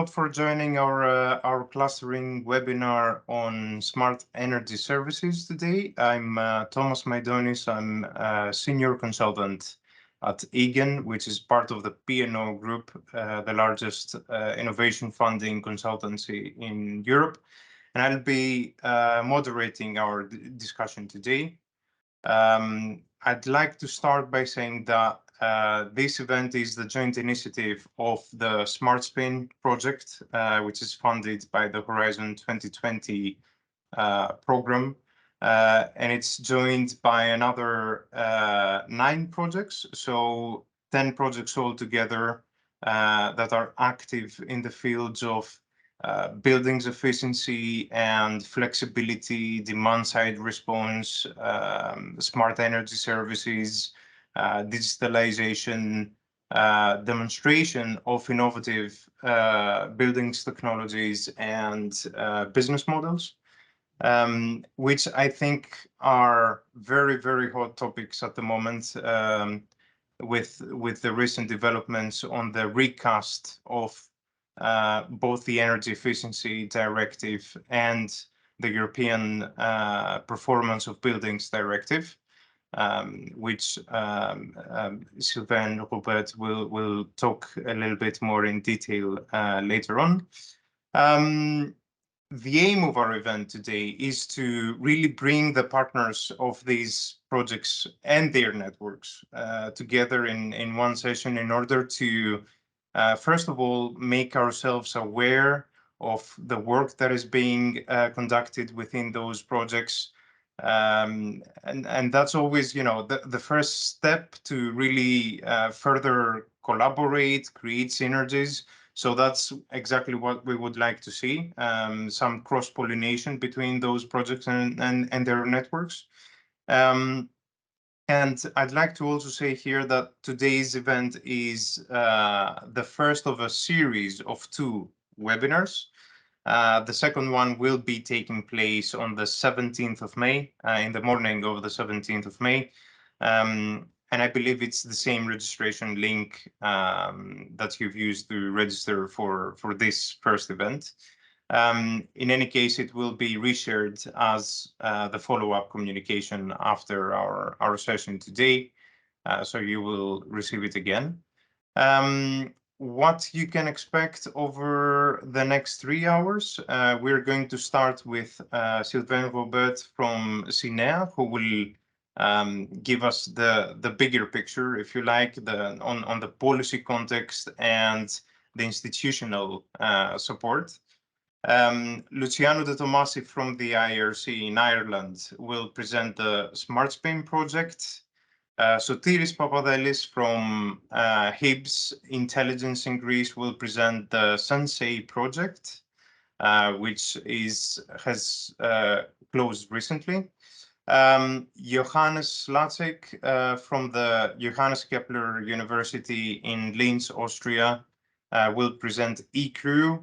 For joining our clustering webinar on smart energy services today. I'm Thomas Maidonis. I'm a senior consultant at EGEN, which is part of the P&O Group, the largest innovation funding consultancy in Europe. And I'll be moderating our discussion today. I'd like to start by saying that this event is the joint initiative of the SmartSPIN project, which is funded by the Horizon 2020 program. And it's joined by another 9 projects, so 10 projects altogether that are active in the fields of buildings efficiency and flexibility, demand-side response, smart energy services, digitalization, demonstration of innovative buildings technologies and business models, which I think are very, very hot topics at the moment, with the recent developments on the recast of both the Energy Efficiency Directive and the European Performance of Buildings Directive, which Sylvain Robert will talk a little bit more in detail later on. The aim of our event today is to really bring the partners of these projects and their networks together in one session in order to first of all, make ourselves aware of the work that is being conducted within those projects. And that's always, the first step to really further collaborate, create synergies. So that's exactly what we would like to see, some cross-pollination between those projects and their networks. And I'd like to also say here that today's event is the first of a series of 2 webinars. The second one will be taking place on the 17th of May, in the morning of the 17th of May. And I believe it's the same registration link that you've used to register for this first event. In any case, it will be reshared as the follow-up communication after our session today, so you will receive it again. What you can expect over the next 3 hours, we're going to start with Sylvain Robert from CINEA, who will give us the bigger picture, if you like, on the policy context and the institutional support. Luciano De Tomasi from the IRC in Ireland will present the SmartSPIN project. Sotiris Papadelis from Hibs Intelligence in Greece will present the Sensei project, which has closed recently. Johannes Slacek from the Johannes Kepler University in Linz, Austria, will present eCrew,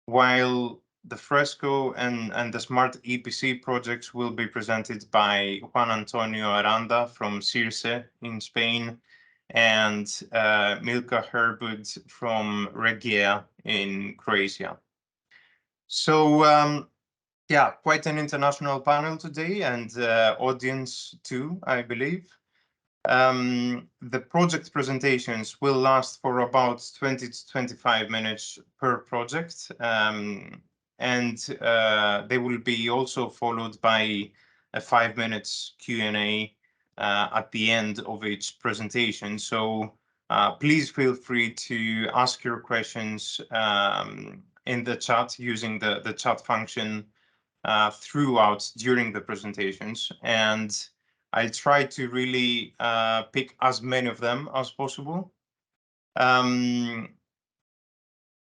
while the Fresco and the Smart EPC projects will be presented by Juan Antonio Aranda from Circe in Spain and Milka Herbud from Regia in Croatia. So yeah, quite an international panel today and audience too, I believe. The project presentations will last for about 20 to 25 minutes per project, and they will be also followed by a 5 minutes Q&A at the end of each presentation. So please feel free to ask your questions in the chat using the chat function throughout during the presentations, and I try to really pick as many of them as possible.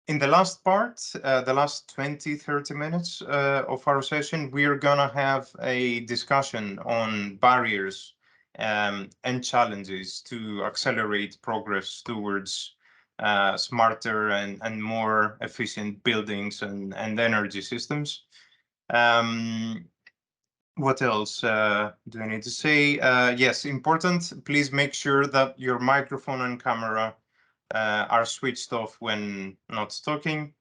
In the last part, the last 20-30 minutes of our session, we are gonna have a discussion on barriers and challenges to accelerate progress towards smarter and more efficient buildings and energy systems. What else do I need to say? Yes, important. Please make sure that your microphone and camera are switched off when not talking.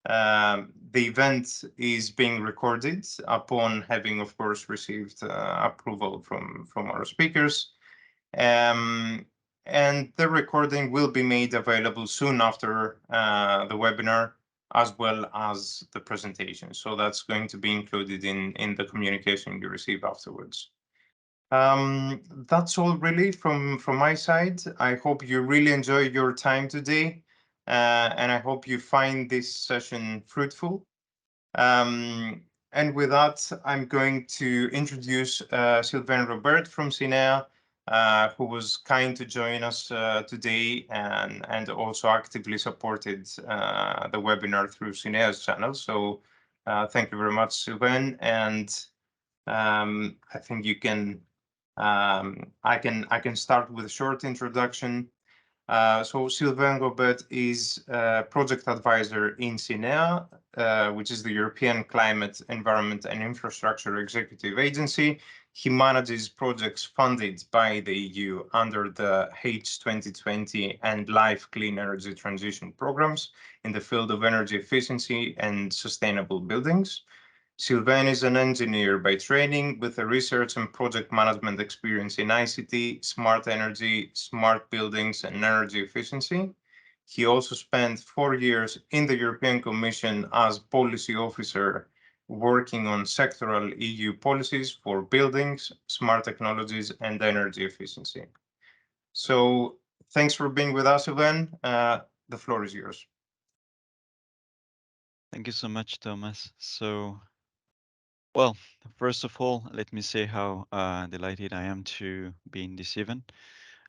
The event is being recorded upon having, of course, received approval from our speakers. Um, and the recording will be made available soon after the webinar, as well as the presentation. So that's going to be included in the communication you receive afterwards. That's all really from my side. I hope you really enjoy your time today, and I hope you find this session fruitful. Um, and with that, I'm going to introduce Sylvain Robert from CINEA, who was kind to join us today and also actively supported the webinar through CINEA's channel. So thank you very much, Sylvain. And I think you can I can start with a short introduction. So Sylvain Robert is project advisor in CINEA, which is the European Climate, Environment and Infrastructure Executive Agency. He manages projects funded by the EU under the H2020 and Life Clean Energy Transition programs in the field of energy efficiency and sustainable buildings. Sylvain is an engineer by training with a research and project management experience in ICT, smart energy, smart buildings, and energy efficiency. He also spent 4 years in the European Commission as policy officer, working on sectoral EU policies for buildings, smart technologies, and energy efficiency. So thanks for being with us, Sylvain. The floor is yours. Thank you so much, Thomas. Well, first of all, let me say how delighted I am to be in this event.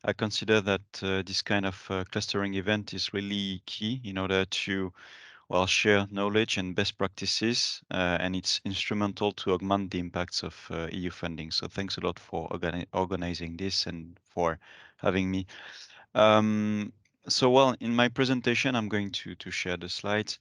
I consider that this kind of clustering event is really key in order to, well, share knowledge and best practices, and it's instrumental to augment the impacts of EU funding. So thanks a lot for organizing this and for having me. Well, in my presentation, I'm going to share the slides.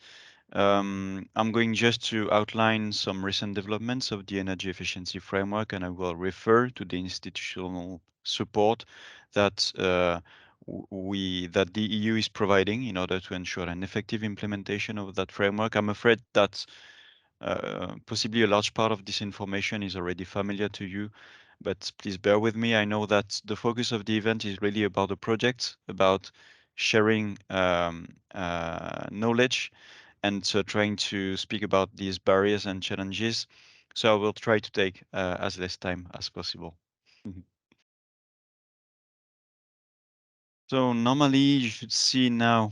I'm going just to outline some recent developments of the energy efficiency framework, and I will refer to the institutional support that that the EU is providing in order to ensure an effective implementation of that framework. I'm afraid that possibly a large part of this information is already familiar to you, but please bear with me. I know that the focus of the event is really about the project, about sharing knowledge and trying to speak about these barriers and challenges. So I will try to take as less time as possible. So normally you should see now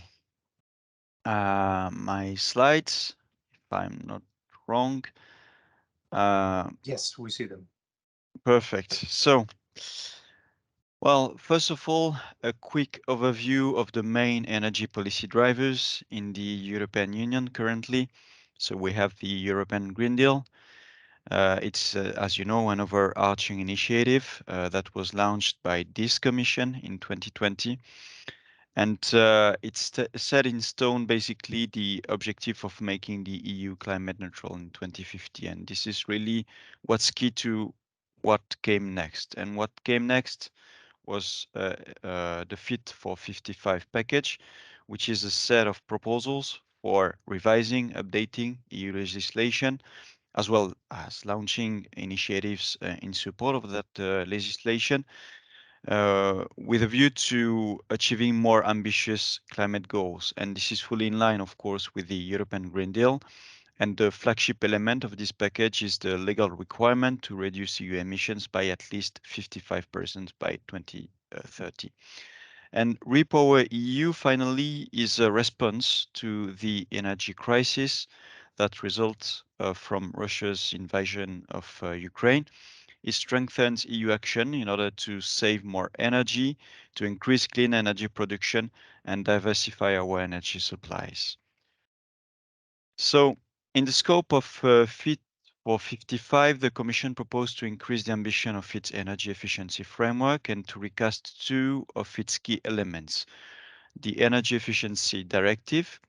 my slides, if I'm not wrong. Yes, we see them. Perfect. So, well, first of all, a quick overview of the main energy policy drivers in the European Union currently. So we have the European Green Deal. It's, as you know, an overarching initiative that was launched by this Commission in 2020. And it's set in stone basically the objective of making the EU climate neutral in 2050. And this is really what's key to what came next. And what came next was the Fit for 55 package, which is a set of proposals for revising, updating EU legislation, as well as launching initiatives in support of that legislation with a view to achieving more ambitious climate goals. And this is fully in line, of course, with the European Green Deal. And the flagship element of this package is the legal requirement to reduce EU emissions by at least 55% by 2030. And Repower EU finally is a response to the energy crisis that results from Russia's invasion of Ukraine. It strengthens EU action in order to save more energy, to increase clean energy production, and diversify our energy supplies. So, in the scope of Fit for 55, the Commission proposed to increase the ambition of its energy efficiency framework and to recast two of its key elements, the Energy Efficiency Directive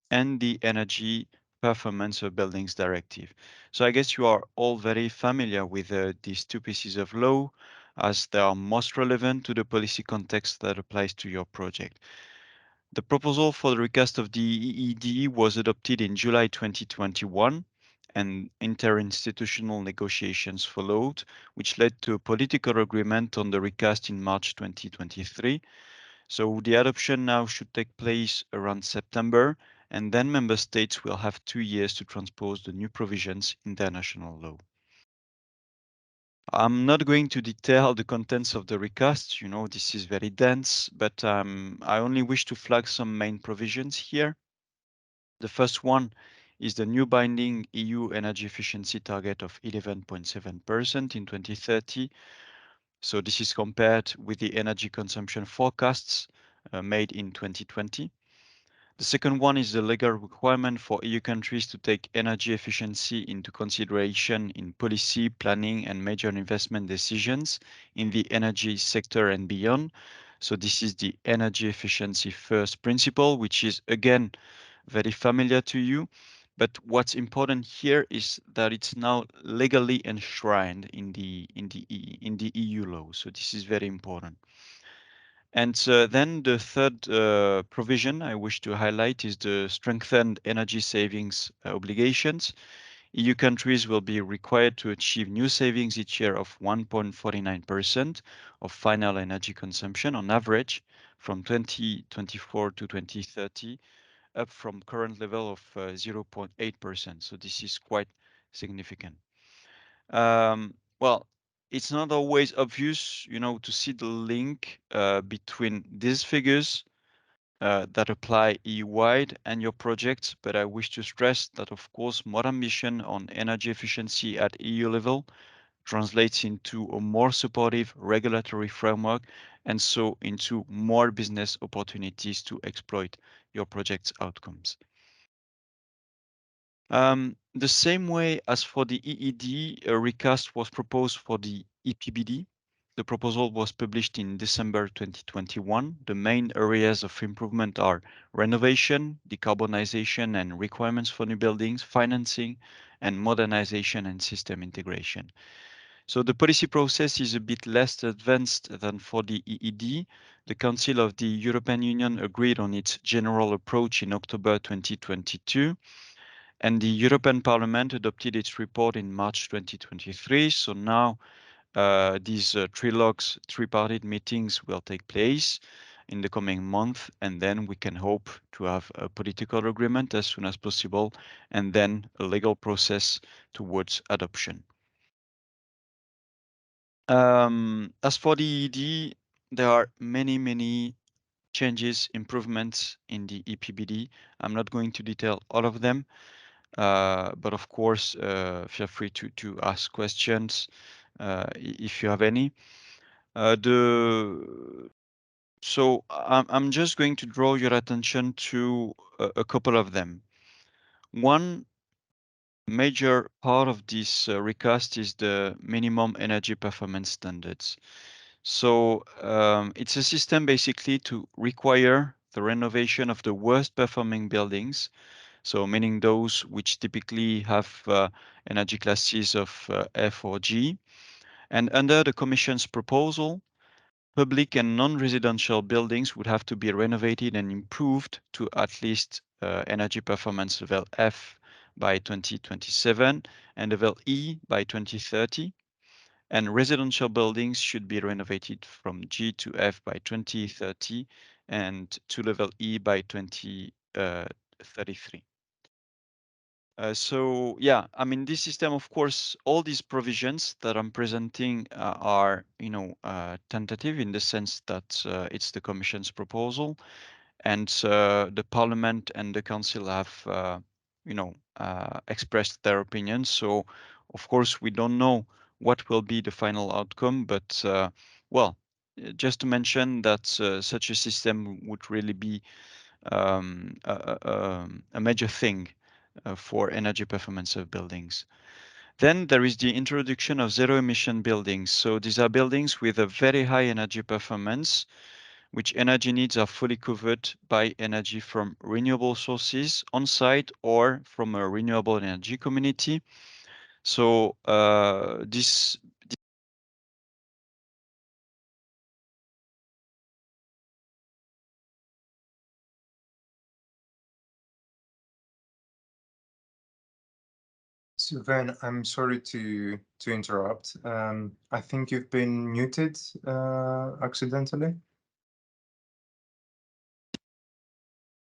and the Energy Performance of Buildings Directive. So I guess you are all very familiar with these two pieces of law as they are most relevant to the policy context that applies to your project. The proposal for the recast of the EED was adopted in July 2021, and interinstitutional negotiations followed, which led to a political agreement on the recast in March 2023. So the adoption now should take place around September, and then member states will have 2 years to transpose the new provisions in their national law. I'm not going to detail the contents of the recast, this is very dense, but I only wish to flag some main provisions here. The first one is the new binding EU energy efficiency target of 11.7% in 2030. So this is compared with the energy consumption forecasts made in 2020. The second one is the legal requirement for EU countries to take energy efficiency into consideration in policy, planning, and major investment decisions in the energy sector and beyond. So this is the energy efficiency first principle, which is again very familiar to you. But what's important here is that it's now legally enshrined in the EU law. So this is very important. And then the third provision I wish to highlight is the strengthened energy savings obligations. EU countries will be required to achieve new savings each year of 1.49% of final energy consumption on average from 2024 to 2030, up from current level of 0.8%. So this is quite significant. Well, it's not always obvious, to see the link between these figures that apply EU-wide and your projects, but I wish to stress that, of course, more ambition on energy efficiency at EU level translates into a more supportive regulatory framework and so into more business opportunities to exploit your project's outcomes. The same way as for the EED, a recast was proposed for the EPBD. The proposal was published in December 2021. The main areas of improvement are renovation, decarbonization and requirements for new buildings, financing, and modernization and system integration. So the policy process is a bit less advanced than for the EED. The Council of the European Union agreed on its general approach in October 2022. And the European Parliament adopted its report in March 2023. So now these tripartite meetings will take place in the coming month, and then we can hope to have a political agreement as soon as possible, and then a legal process towards adoption. As for the EED, there are many changes, improvements in the EPBD. I'm not going to detail all of them. But of course, feel free to ask questions if you have any. So I'm just going to draw your attention to a couple of them. One major part of this recast is the minimum energy performance standards. So it's a system basically to require the renovation of the worst performing buildings, so meaning those which typically have energy classes of F or G. And under the Commission's proposal, public and non-residential buildings would have to be renovated and improved to at least energy performance level F by 2027 and level E by 2030. And residential buildings should be renovated from G to F by 2030 and to level E by 2033. So yeah, I mean, this system, of course, all these provisions that I'm presenting are, tentative in the sense that it's the Commission's proposal, and the Parliament and the Council have, expressed their opinions. So, of course, we don't know what will be the final outcome, but just to mention that such a system would really be a major thing for energy performance of buildings. Then there is the introduction of zero emission buildings. So these are buildings with a very high energy performance, which energy needs are fully covered by energy from renewable sources on site or from a renewable energy community. So this Sylvain, I'm sorry to interrupt. I think you've been muted accidentally.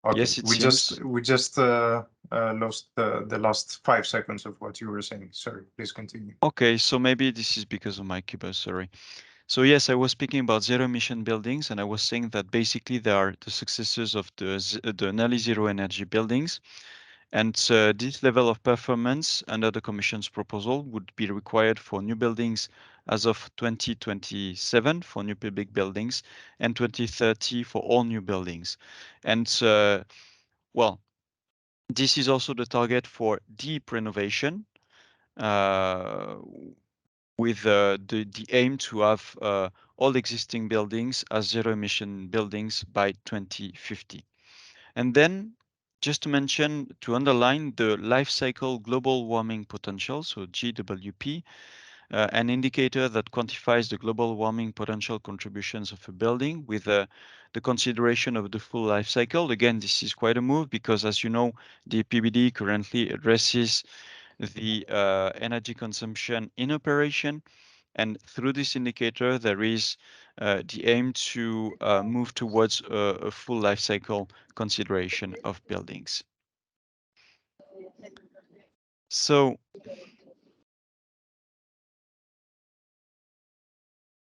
Okay, Yes, it we seems. just lost the last 5 seconds of what you were saying. Sorry, please continue. Okay, so maybe this is because of my keyboard, sorry. So yes, I was speaking about zero emission buildings, and I was saying that basically they are the successors of the nearly zero energy buildings. And this level of performance under the Commission's proposal would be required for new buildings as of 2027 for new public buildings and 2030 for all new buildings. And well, this is also the target for deep renovation with the aim to have all existing buildings as zero emission buildings by 2050. And then just to mention, to underline the life cycle global warming potential, so GWP, an indicator that quantifies the global warming potential contributions of a building with the consideration of the full life cycle. Again, this is quite a move because, as you know, the PBD currently addresses the energy consumption in operation. And through this indicator, there is the aim to move towards a full life cycle consideration of buildings. So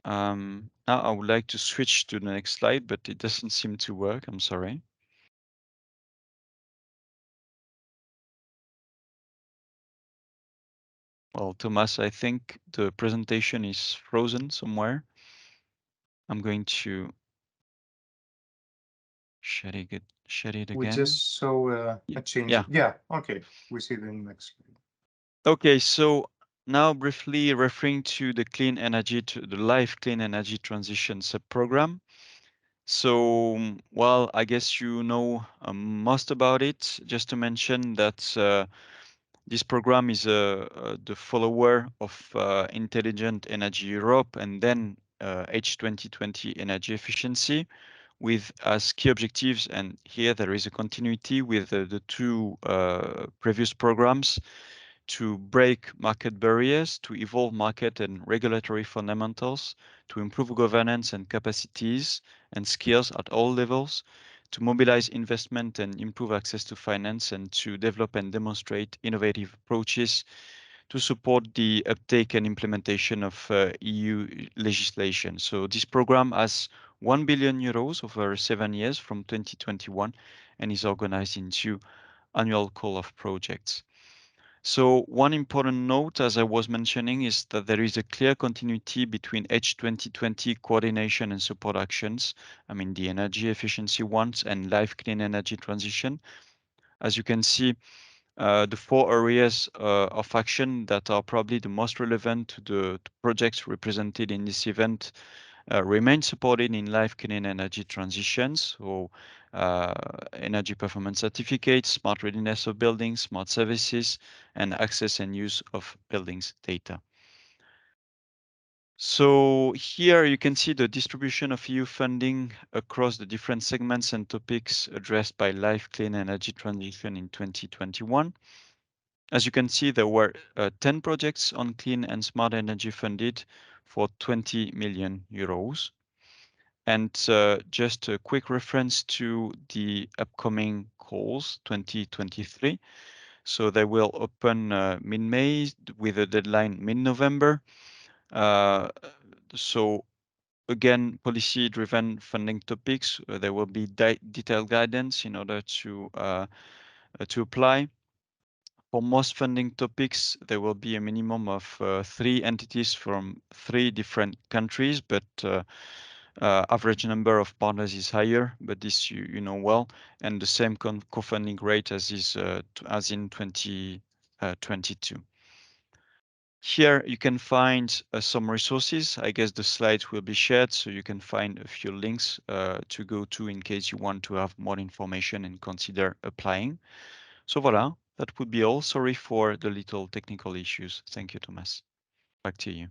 now I would like to switch to the next slide, but it doesn't seem to work. I'm sorry. Well, Thomas, I think the presentation is frozen somewhere. I'm going to share it We again. just saw a change. Yeah. Yeah, okay. We see the next slide. Okay, so now briefly referring to the clean energy, to the Life Clean Energy Transition sub-program. So, well, I guess you know most about it. Just to mention that this program is the follower of Intelligent Energy Europe and then H2020 energy efficiency with as key objectives. And here there is a continuity with the two previous programs to break market barriers, to evolve market and regulatory fundamentals, to improve governance and capacities and skills at all levels, to mobilize investment and improve access to finance, and to develop and demonstrate innovative approaches to support the uptake and implementation of EU legislation. So this program has 1 billion euros over 7 years from 2021 and is organized into annual call of projects. So one important note, as I was mentioning, is that there is a clear continuity between H2020 coordination and support actions. I mean, the energy efficiency ones and life clean energy transition. As you can see, the four areas of action that are probably the most relevant to the projects represented in this event remain supported in life clean energy transitions, so energy performance certificates, smart readiness of buildings, smart services, and access and use of buildings data. So here you can see the distribution of EU funding across the different segments and topics addressed by Life Clean Energy Transition in 2021. As you can see, there were 10 projects on clean and smart energy funded for 20 million euros. And just a quick reference to the upcoming calls 2023. So they will open mid-May with a deadline mid-November. So again, policy-driven funding topics. There will be detailed guidance in order to apply. For most funding topics, there will be a minimum of 3 entities from 3 different countries, but average number of partners is higher, but this you know well, and the same co-funding rate as in 2022. Here you can find some resources. I guess the slides will be shared, so you can find a few links to go to in case you want to have more information and consider applying. So voilà, that would be all. Sorry for the little technical issues. Thank you, Thomas. Back to you.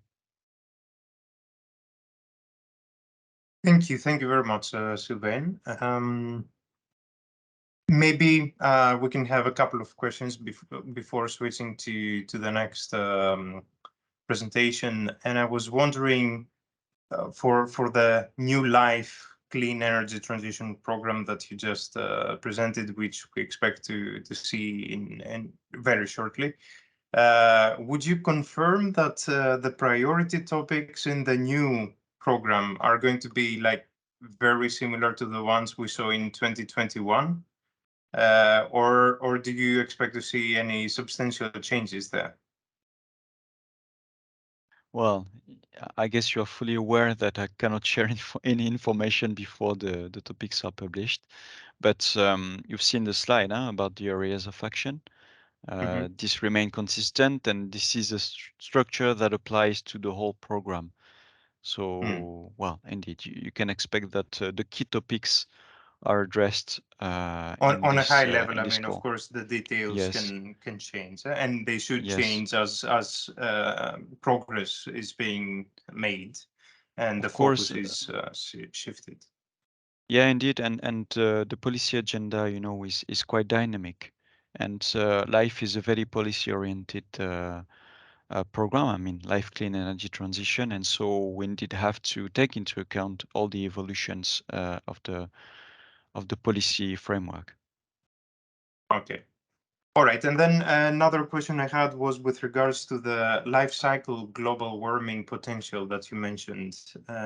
Thank you very much, Sylvain. Maybe we can have a couple of questions before switching to the next presentation. And I was wondering, for the new life clean energy transition program that you just presented, which we expect to see in very shortly. Would you confirm that the priority topics in the new program are going to be like very similar to the ones we saw in 2021? Or do you expect to see any substantial changes there? Well, I guess you're fully aware that I cannot share any information before the topics are published. But you've seen the slide about the areas of action. This remain consistent, and this is a structure that applies to the whole program. So, well, indeed, you can expect that the key topics are addressed On a high level, in I this mean, of call. course, the details Yes, can change, and they should yes, change as progress is being made, and the of course. focus is shifted. Yeah, indeed, and the policy agenda, is quite dynamic, and life is a very policy-oriented program. I mean, life clean energy transition, and so we indeed have to take into account all the evolutions of the policy framework. Okay. All right. And then another question I had was with regards to the life cycle global warming potential that you mentioned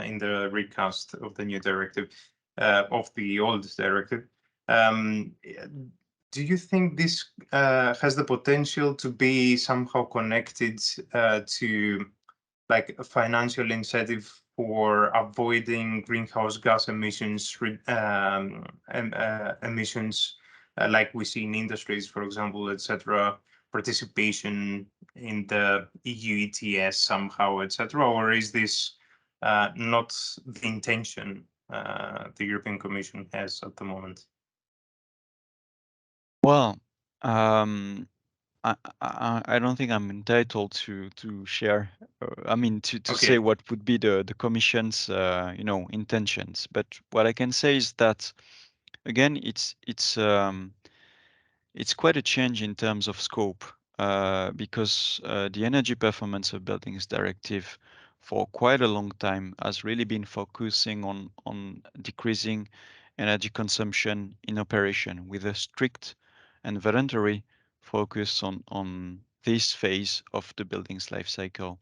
in the recast of the new directive, of the old directive. Um, do you think this has the potential to be somehow connected to like a financial incentive for avoiding greenhouse gas emissions emissions like we see in industries, for example, etc., participation in the EU ETS somehow, etc., or is this not the intention the European Commission has at the moment? Well, um, I don't think I'm entitled to share. I mean, to say Okay. what would be the Commission's intentions. But what I can say is that again, it's quite a change in terms of scope because the Energy Performance of Buildings Directive for quite a long time has really been focusing on decreasing energy consumption in operation with a strict and voluntary focus on this phase of the building's life cycle.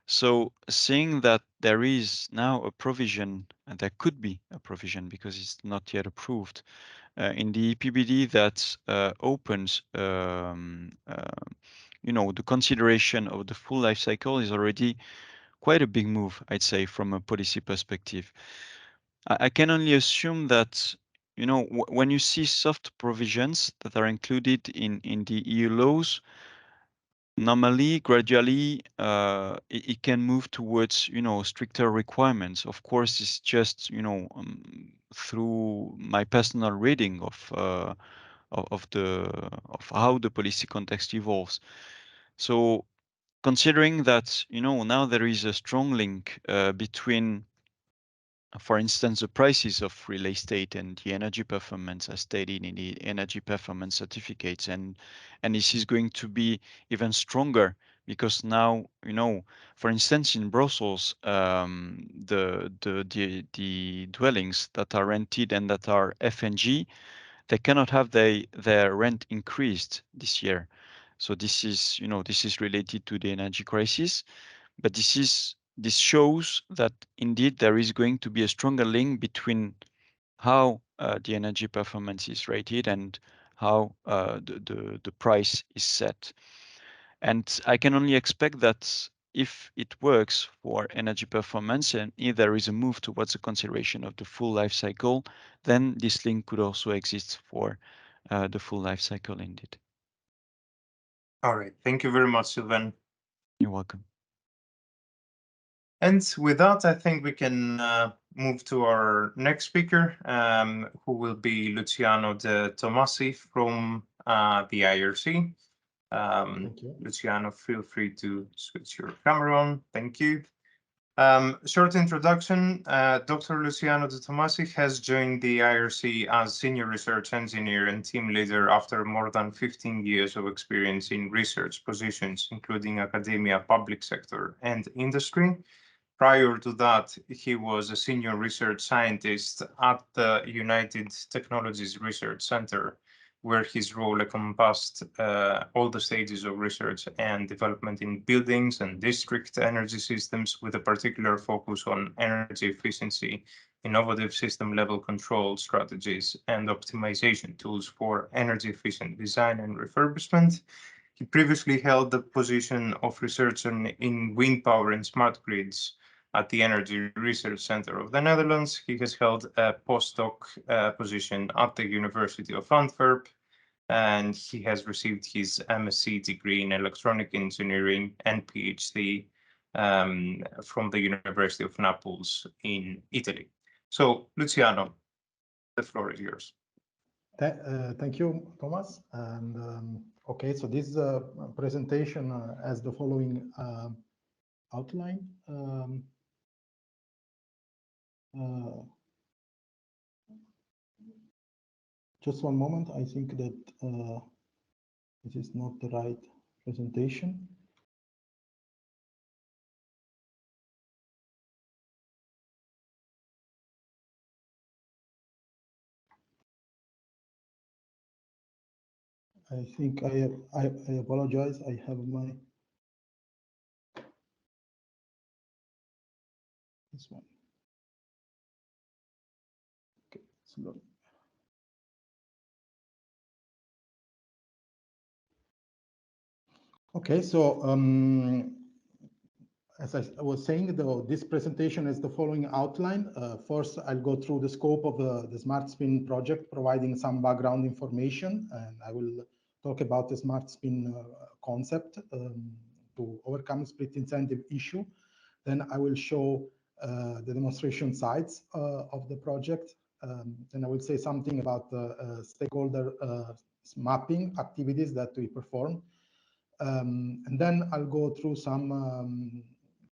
So seeing that there is now a provision, and there could be a provision because it's not yet approved, in the PBD that opens, the consideration of the full life cycle is already quite a big move, I'd say, from a policy perspective. I can only assume that, when you see soft provisions that are included in the EU laws, normally, gradually, it can move towards, stricter requirements. Of course, it's just, through my personal reading of how the policy context evolves. So considering that, now there is a strong link between, for instance, the prices of real estate and the energy performance as stated in the energy performance certificates, and this is going to be even stronger because now, for instance, in Brussels, the dwellings that are rented and that are FNG, they cannot have their rent increased this year. So this is related to the energy crisis, but this shows that indeed there is going to be a stronger link between how the energy performance is rated and how the price is set. And I can only expect that if it works for energy performance and if there is a move towards a consideration of the full life cycle, then this link could also exist for the full life cycle indeed. All right. Thank you very much, Sylvain. You're welcome. And with that, I think we can move to our next speaker, who will be Luciano De Tomasi from the IRC. Thank you. Luciano, feel free to switch your camera on. Thank you. Short introduction. Dr. Luciano De Tomasi has joined the IRC as Senior Research Engineer and Team Leader after more than 15 years of experience in research positions, including academia, public sector, and industry. Prior to that, he was a Senior Research Scientist at the United Technologies Research Center, where his role encompassed all the stages of research and development in buildings and district energy systems, with a particular focus on energy efficiency, innovative system-level control strategies, and optimization tools for energy-efficient design and refurbishment. He previously held the position of researcher in wind power and smart grids at the Energy Research Center of the Netherlands. He has held a postdoc position at the University of Antwerp, and he has received his MSc degree in electronic engineering and PhD from the University of Naples in Italy. So, Luciano, the floor is yours. Thank you, Thomas. And okay, so this presentation has the following outline. Just one moment. I think that this is not the right presentation. I think I apologize. I have my this one. Okay, slow. Okay, so as I was saying, this presentation is the following outline. First, I'll go through the scope of the SmartSPIN project, providing some background information, and I will talk about the SmartSPIN concept to overcome split incentive issue. Then I will show the demonstration sites of the project. Then I will say something about the stakeholder mapping activities that we perform. And then I'll go through some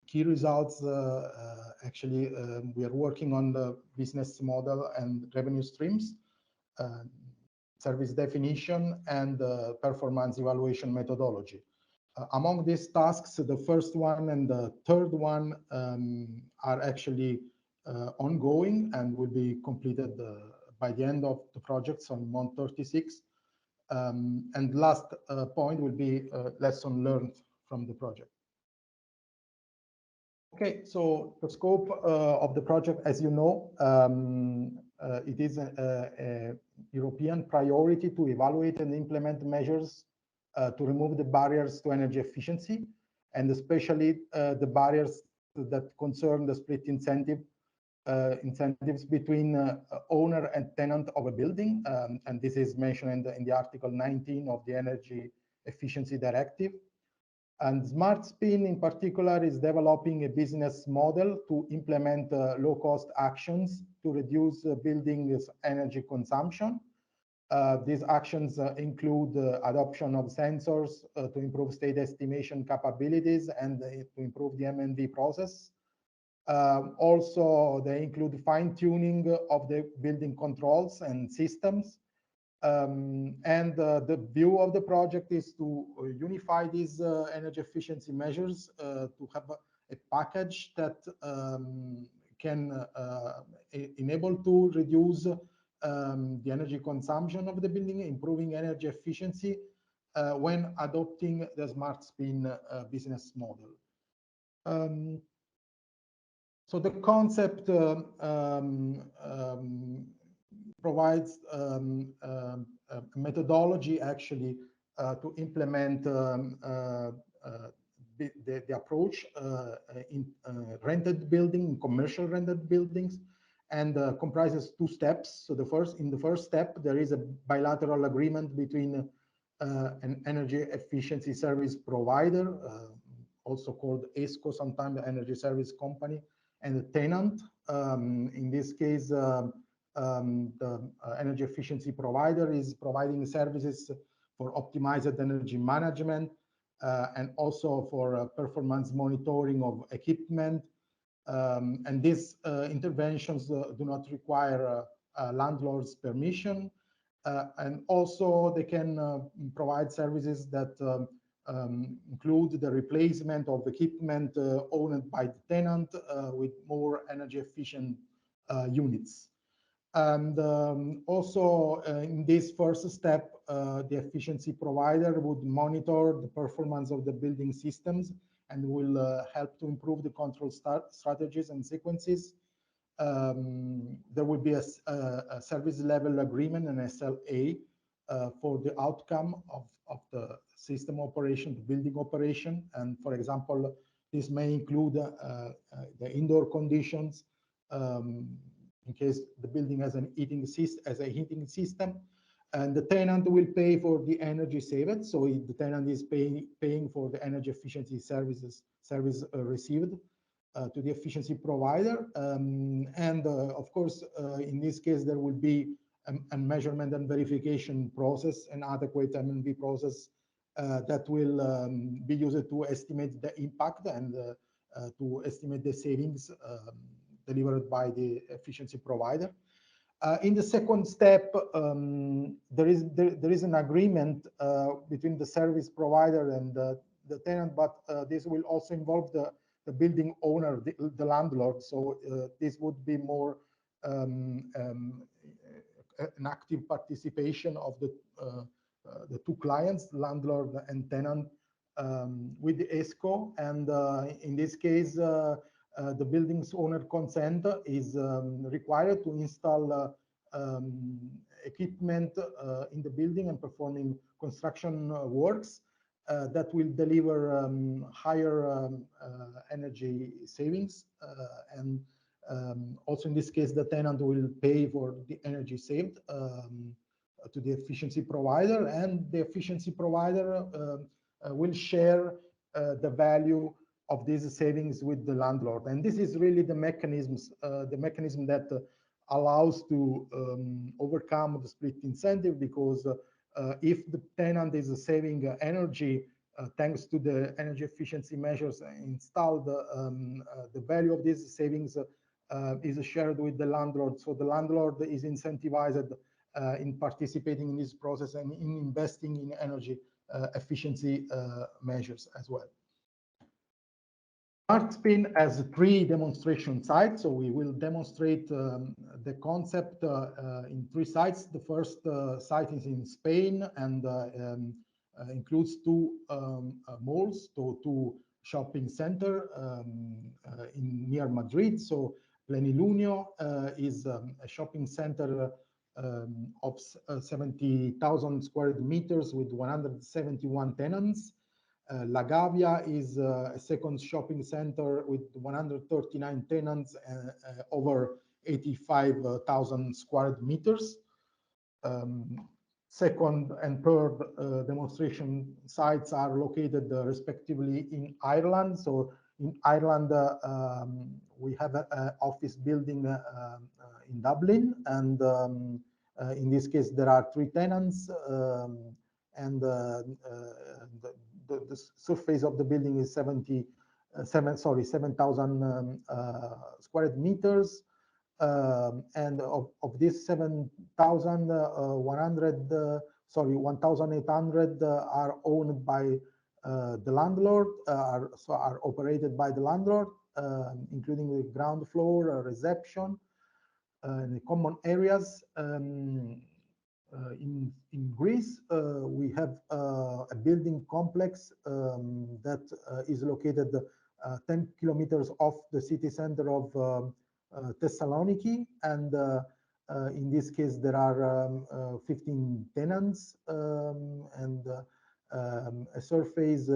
key results. Actually, we are working on the business model and revenue streams, service definition, and performance evaluation methodology. Among these tasks, the first one and the third one are actually ongoing and will be completed by the end of the project, so on month 36. And last point will be lesson learned from the project. Okay, so the scope of the project, as you know, it is a European priority to evaluate and implement measures to remove the barriers to energy efficiency, and especially the barriers that concern the split incentives between owner and tenant of a building. And this is mentioned in the Article 19 of the Energy Efficiency Directive. And SmartSPIN in particular is developing a business model to implement low-cost actions to reduce buildings' energy consumption. These actions include adoption of sensors to improve state estimation capabilities and to improve the M&V process. Also, they include fine-tuning of the building controls and systems. And the view of the project is to unify these energy efficiency measures to have a package that can enable to reduce the energy consumption of the building, improving energy efficiency when adopting the SmartSPIN business model. So the concept provides a methodology actually to implement the approach in rented building, commercial rented buildings, and comprises two steps. So in the first step, there is a bilateral agreement between an energy efficiency service provider, also called ESCO, sometimes the energy service company, and the tenant. In this case, the energy efficiency provider is providing services for optimized energy management and also for performance monitoring of equipment, And these interventions do not require landlord's permission. And also they can provide services that include the replacement of equipment owned by the tenant with more energy efficient units. And also in this first step, the efficiency provider would monitor the performance of the building systems and will help to improve the control strategies and sequences. There will be a service level agreement, an SLA, for the outcome of the system operation, the building operation. And for example, this may include the indoor conditions, in case the building has a heating system, and the tenant will pay for the energy saved. So the tenant is paying for the energy efficiency service received to the efficiency provider. And of course, in this case, there will be a measurement and verification process, an adequate M&V process that will be used to estimate the impact and to estimate the savings delivered by the efficiency provider. In the second step, there is an agreement between the service provider and the tenant, but this will also involve the building owner, the landlord. So this would be more an active participation of the two clients, landlord and tenant, with the ESCO. And in this case, the building's owner consent is required to install equipment in the building and performing construction works that will deliver higher energy savings. And also in this case, the tenant will pay for the energy saved to the efficiency provider, and the efficiency provider will share the value of these savings with the landlord. And this is really the mechanism that allows to overcome the split incentive, because if the tenant is saving energy thanks to the energy efficiency measures installed, the value of these savings is shared with the landlord. So the landlord is incentivized in participating in this process and in investing in energy efficiency measures as well. SmartSPIN has 3 demonstration sites, so we will demonstrate the concept in 3 sites. The first site is in Spain and includes 2 malls, so 2 shopping center near Madrid. So Plenilunio is a shopping center of 70,000 square meters with 171 tenants. La Gavia is a second shopping center with 139 tenants and over 85,000 square meters. Second and third demonstration sites are located respectively in Ireland. So in Ireland, we have an office building in Dublin, and in this case, there are 3 tenants, and the surface of the building is 7,000 square meters. And of this 1,800 are owned by the landlord, are operated by the landlord, including the ground floor, reception, and the common areas. In Greece, we have a building complex that is located 10 kilometers off the city center of Thessaloniki, and in this case there are 15 tenants and a surface.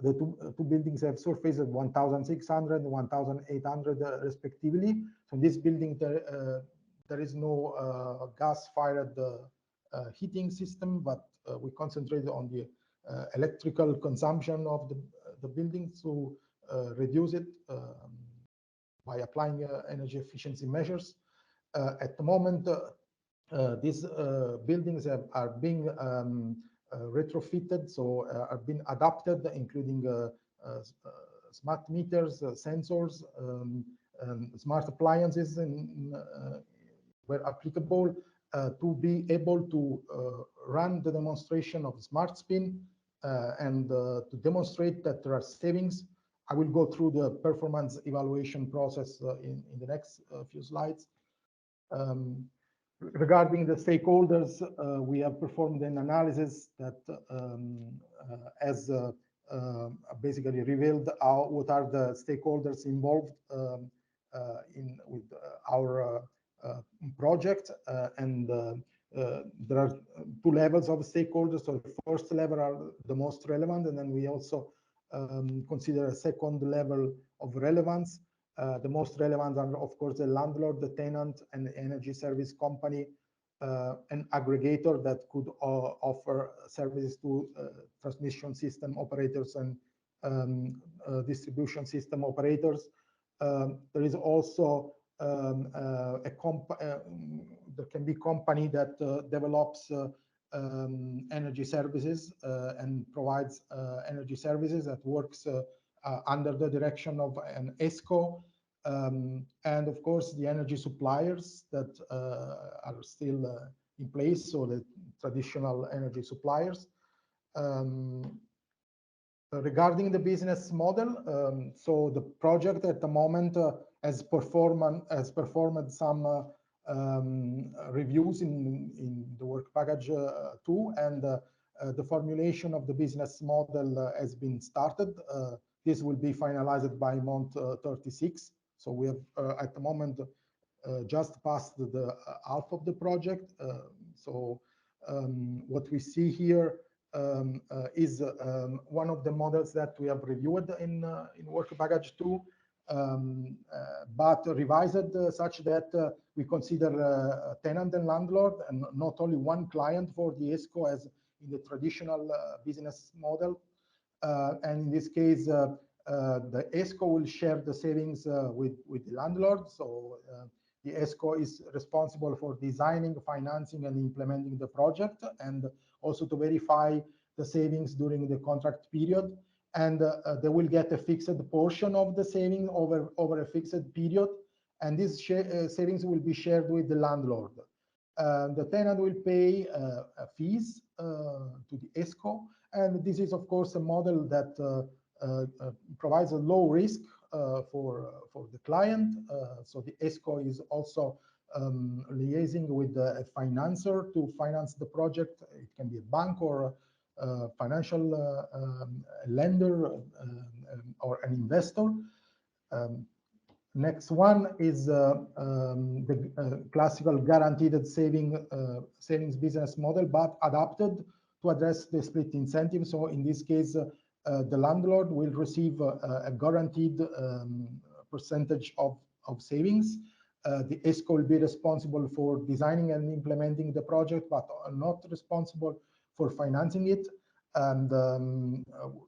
The two buildings have surface of 1,600 and 1,800 respectively. So in this building there is no gas-fired heating system, but we concentrate on the electrical consumption of the building to reduce it by applying energy efficiency measures. At the moment, these buildings are being retrofitted, so are being adapted, including smart meters, sensors, smart appliances where applicable to be able to run the demonstration of SmartSPIN and to demonstrate that there are savings. I will go through the performance evaluation process in the next few slides. Regarding the stakeholders, we have performed an analysis that has basically revealed what are the stakeholders involved with our project, and there are two levels of stakeholders. So the first level are the most relevant, and then we also consider a second level of relevance. The most relevant are, of course, the landlord, the tenant, and the energy service company, an aggregator that could offer services to transmission system operators and distribution system operators. There is also there can be company that develops energy services and provides energy services that works under the direction of an ESCO, and of course the energy suppliers that are still in place, so the traditional energy suppliers. Regarding the business model, so the project at the moment has performed some reviews in the work package 2, and the formulation of the business model has been started. This will be finalized by month 36. So we have at the moment just passed the half of the project. So what we see here is one of the models that we have reviewed in work package 2, but revised such that we consider tenant and landlord and not only one client for the ESCO as in the traditional business model. And in this case, the ESCO will share the savings with the landlord. So the ESCO is responsible for designing, financing, and implementing the project, and also to verify the savings during the contract period. And they will get a fixed portion of the saving over a fixed period, and these savings will be shared with the landlord. The tenant will pay fees to the ESCO, and this is of course a model that provides a low risk for the client. So the ESCO is also liaising with a financer to finance the project. It can be a bank or a financial lender or an investor. Next one is the classical guaranteed savings business model, but adapted to address the split incentive. So in this case, the landlord will receive a guaranteed percentage of savings. The ESCO will be responsible for designing and implementing the project, but are not responsible for financing it. And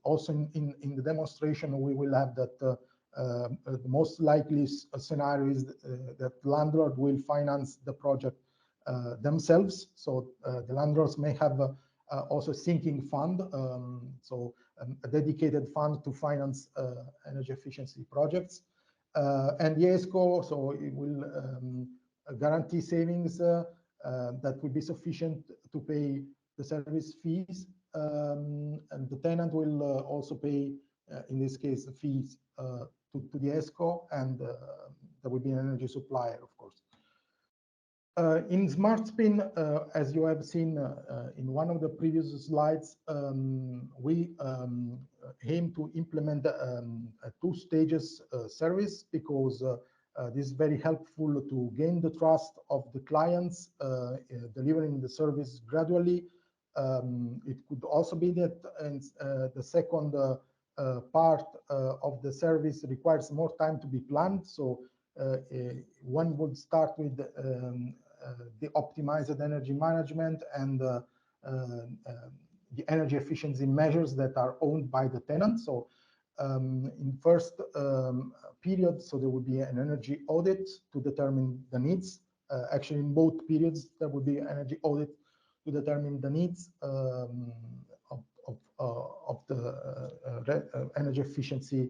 also in the demonstration, we will have that the most likely scenario is that landlord will finance the project themselves. So the landlords may have also a sinking fund, so a dedicated fund to finance energy efficiency projects. And the ESCO, so it will guarantee savings that will be sufficient to pay the service fees, and the tenant will also pay, in this case, the fees to the ESCO, and there will be an energy supplier, of course. In SmartSPIN, as you have seen in one of the previous slides, we aim to implement a two-stages service, because this is very helpful to gain the trust of the clients, delivering the service gradually. It could also be that the second part of the service requires more time to be planned. So one would start with the optimized energy management and the energy efficiency measures that are owned by the tenant. So in first period, so there would be an energy audit to determine the needs. Actually, in both periods, there would be an energy audit to determine the needs of the energy efficiency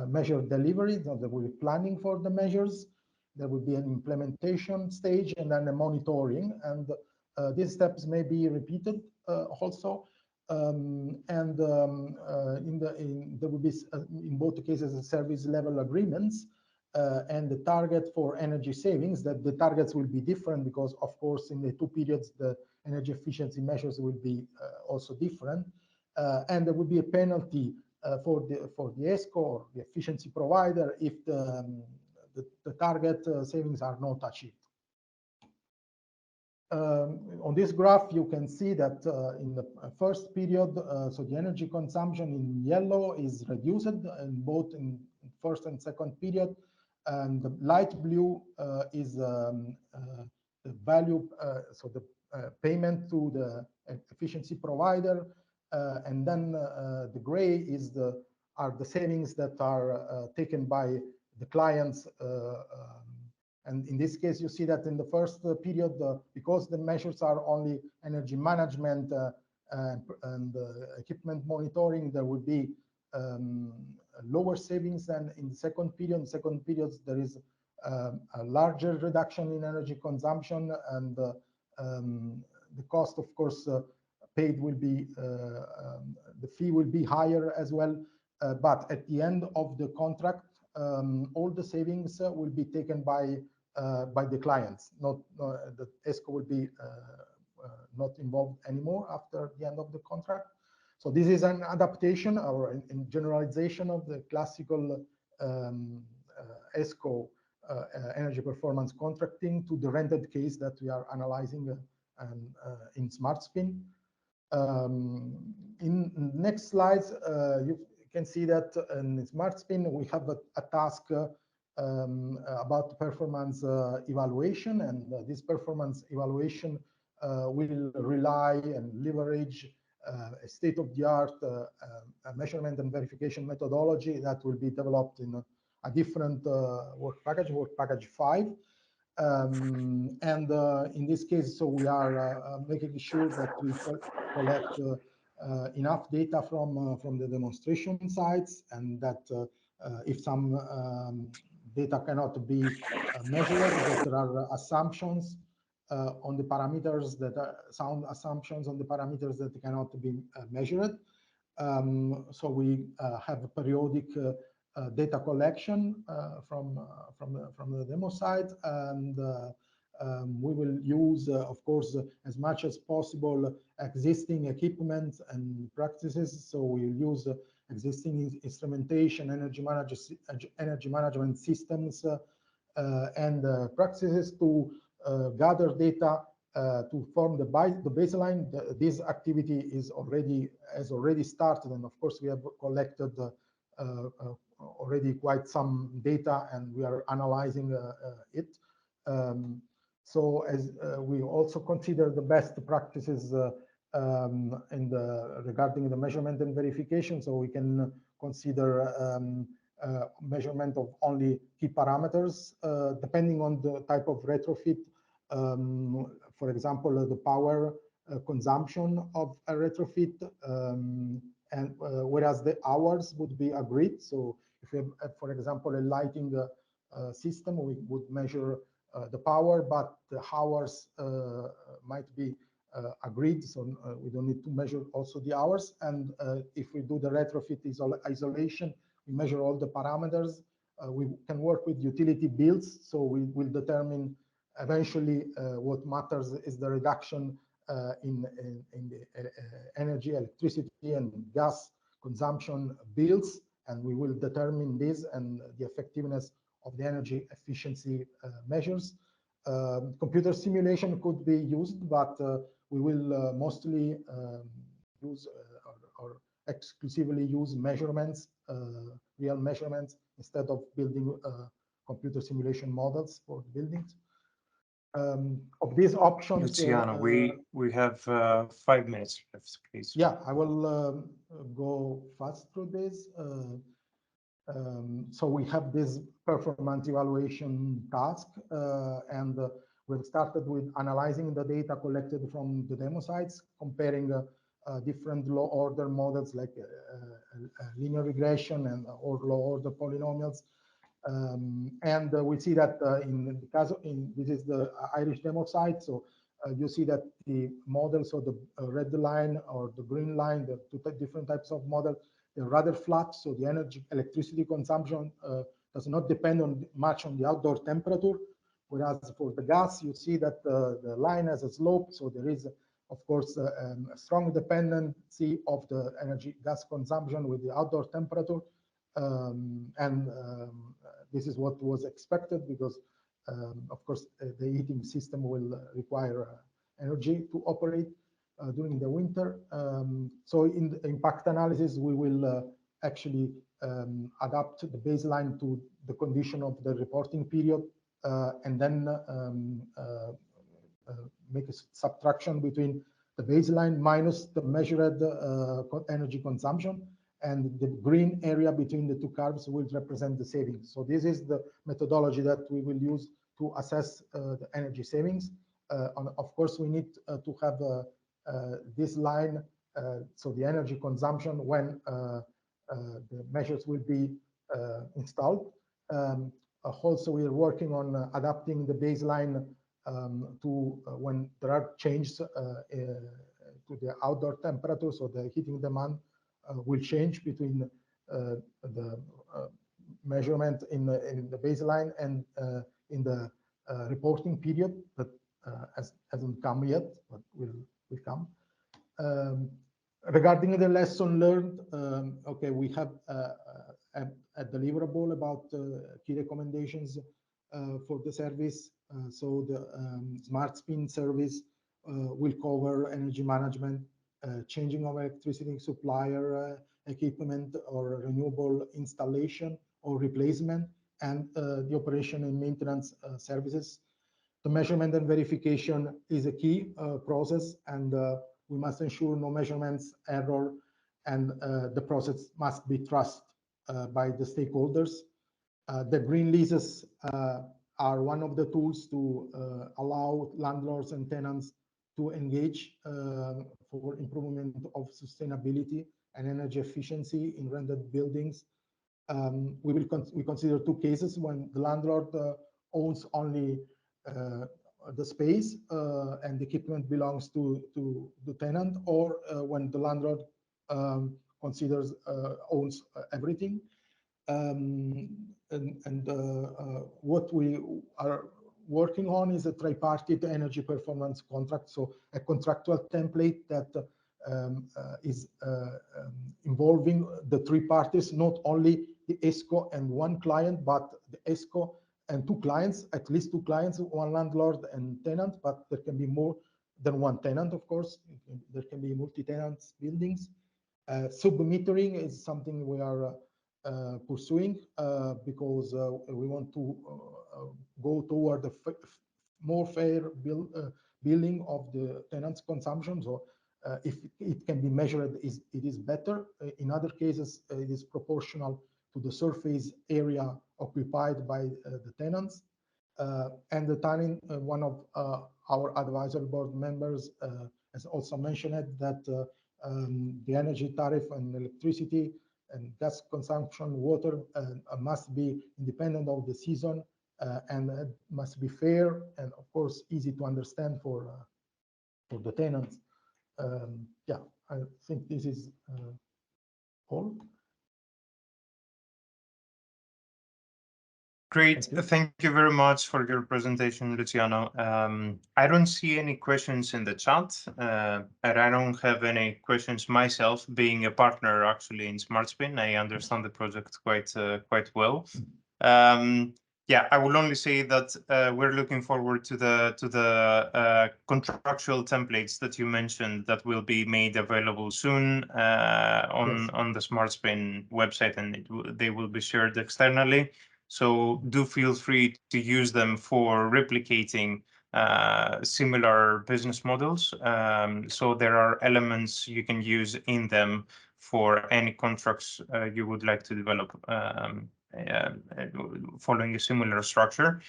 measure delivery. So there will be planning for the measures. There will be an implementation stage and then a monitoring. And these steps may be repeated also. There will be in both cases service level agreements and the target for energy savings. That the targets will be different because, of course, in the two periods the energy efficiency measures will be also different, and there will be a penalty for the ESCO or the efficiency provider if the target savings are not achieved. On this graph, you can see that in the first period, so the energy consumption in yellow is reduced in both in first and second period, and the light blue is the value, so the payment to the efficiency provider, and then the gray is are the savings that are taken by the clients. And in this case, you see that in the first period, because the measures are only energy management and equipment monitoring, there will be lower savings than in the second period. In second periods, there is a larger reduction in energy consumption, and the cost, of course, paid will be, the fee will be higher as well. But at the end of the contract, all the savings will be taken by the clients. Not the ESCO will be not involved anymore after the end of the contract. So this is an adaptation or in generalization of the classical ESCO energy performance contracting to the rented case that we are analyzing in SmartSPIN. In next slides, you can see that in SmartSPIN we have a task about performance evaluation, and this performance evaluation will rely and leverage a state-of-the-art measurement and verification methodology that will be developed in a different work package 5. And in this case, so we are making sure that we collect enough data from the demonstration sites, and that if some data cannot be measured, that there are assumptions on the parameters that are sound assumptions on the parameters that cannot be measured. So we have a periodic data collection from the demo site, and we will use, of course, as much as possible existing equipment and practices. So we'll use existing instrumentation, energy management systems, and practices to gather data to form the baseline. This activity has already started, and of course we have collected already quite some data, and we are analyzing it. So as we also consider the best practices regarding the measurement and verification, so we can consider measurement of only key parameters depending on the type of retrofit. For example, the power consumption of a retrofit, and whereas the hours would be agreed. So if we have, for example, a lighting system, we would measure the power, but the hours might be agreed, so we don't need to measure also the hours. And if we do the retrofit isolation, we measure all the parameters. We can work with utility bills, so we will determine eventually what matters is the reduction in the energy, electricity, and gas consumption bills, and we will determine this and the effectiveness of the energy efficiency measures. Computer simulation could be used, but we will mostly use or exclusively use measurements, real measurements, instead of building computer simulation models for buildings. Of these options, Luciano, we have 5 minutes left, please. Yeah, I will go fast through this. So we have this performance evaluation task, and we've started with analyzing the data collected from the demo sites, comparing different low order models like linear regression and or low order polynomials. And we see that in the case this is the Irish demo site. So you see that the models of the red line or the green line, the two different types of model, they're rather flat. So the electricity consumption does not depend much on the outdoor temperature. Whereas for the gas, you see that the line has a slope. So there is, of course, a strong dependency of the energy gas consumption with the outdoor temperature. This is what was expected because, of course, the heating system will require energy to operate during the winter. So in the impact analysis, we will actually adapt the baseline to the condition of the reporting period and then make a subtraction between the baseline minus the measured energy consumption, and the green area between the two curves will represent the savings. So this is the methodology that we will use to assess the energy savings. Of course, we need to have this line, so the energy consumption when the measures will be installed. Also, we are working on adapting the baseline to when there are changes to the outdoor temperature, so the heating demand will change between the measurement in the baseline and in the reporting period that hasn't come yet, but will come. Regarding the lesson learned, okay, we have a deliverable about key recommendations for the service. So the SmartSPIN service will cover energy management, changing of electricity supplier equipment or renewable installation or replacement, and the operation and maintenance services. The measurement and verification is a key process, and we must ensure no measurements, error, and the process must be trusted by the stakeholders. The green leases are one of the tools to allow landlords and tenants to engage for improvement of sustainability and energy efficiency in rented buildings. We consider two cases: when the landlord owns only the space and the equipment belongs to the tenant, or when the landlord considers owns everything. What we are working on is a tripartite energy performance contract, so a contractual template that is involving the three parties, not only the ESCO and one client, but the ESCO and two clients, at least two clients, one landlord and tenant, but there can be more than one tenant, of course. There can be multi-tenant buildings. Sub-metering is something we are pursuing because we want to go toward the more fair billing of the tenant's consumption. So if it can be measured, it is better. In other cases, it is proportional to the surface area occupied by the tenants. And the timing, one of our advisory board members has also mentioned that the energy tariff and electricity and gas consumption, water must be independent of the season and must be fair and, of course, easy to understand for the tenants. Yeah, I think this is all. Great. Thank you very much for your presentation, Luciano. I don't see any questions in the chat, and I don't have any questions myself. Being a partner actually in SmartSPIN, I understand the project quite well. Yeah, I will only say that we're looking forward to the contractual templates that you mentioned that will be made available soon on the SmartSPIN website, and they will be shared externally. So do feel free to use them for replicating similar business models. So there are elements you can use in them for any contracts you would like to develop following a similar structure.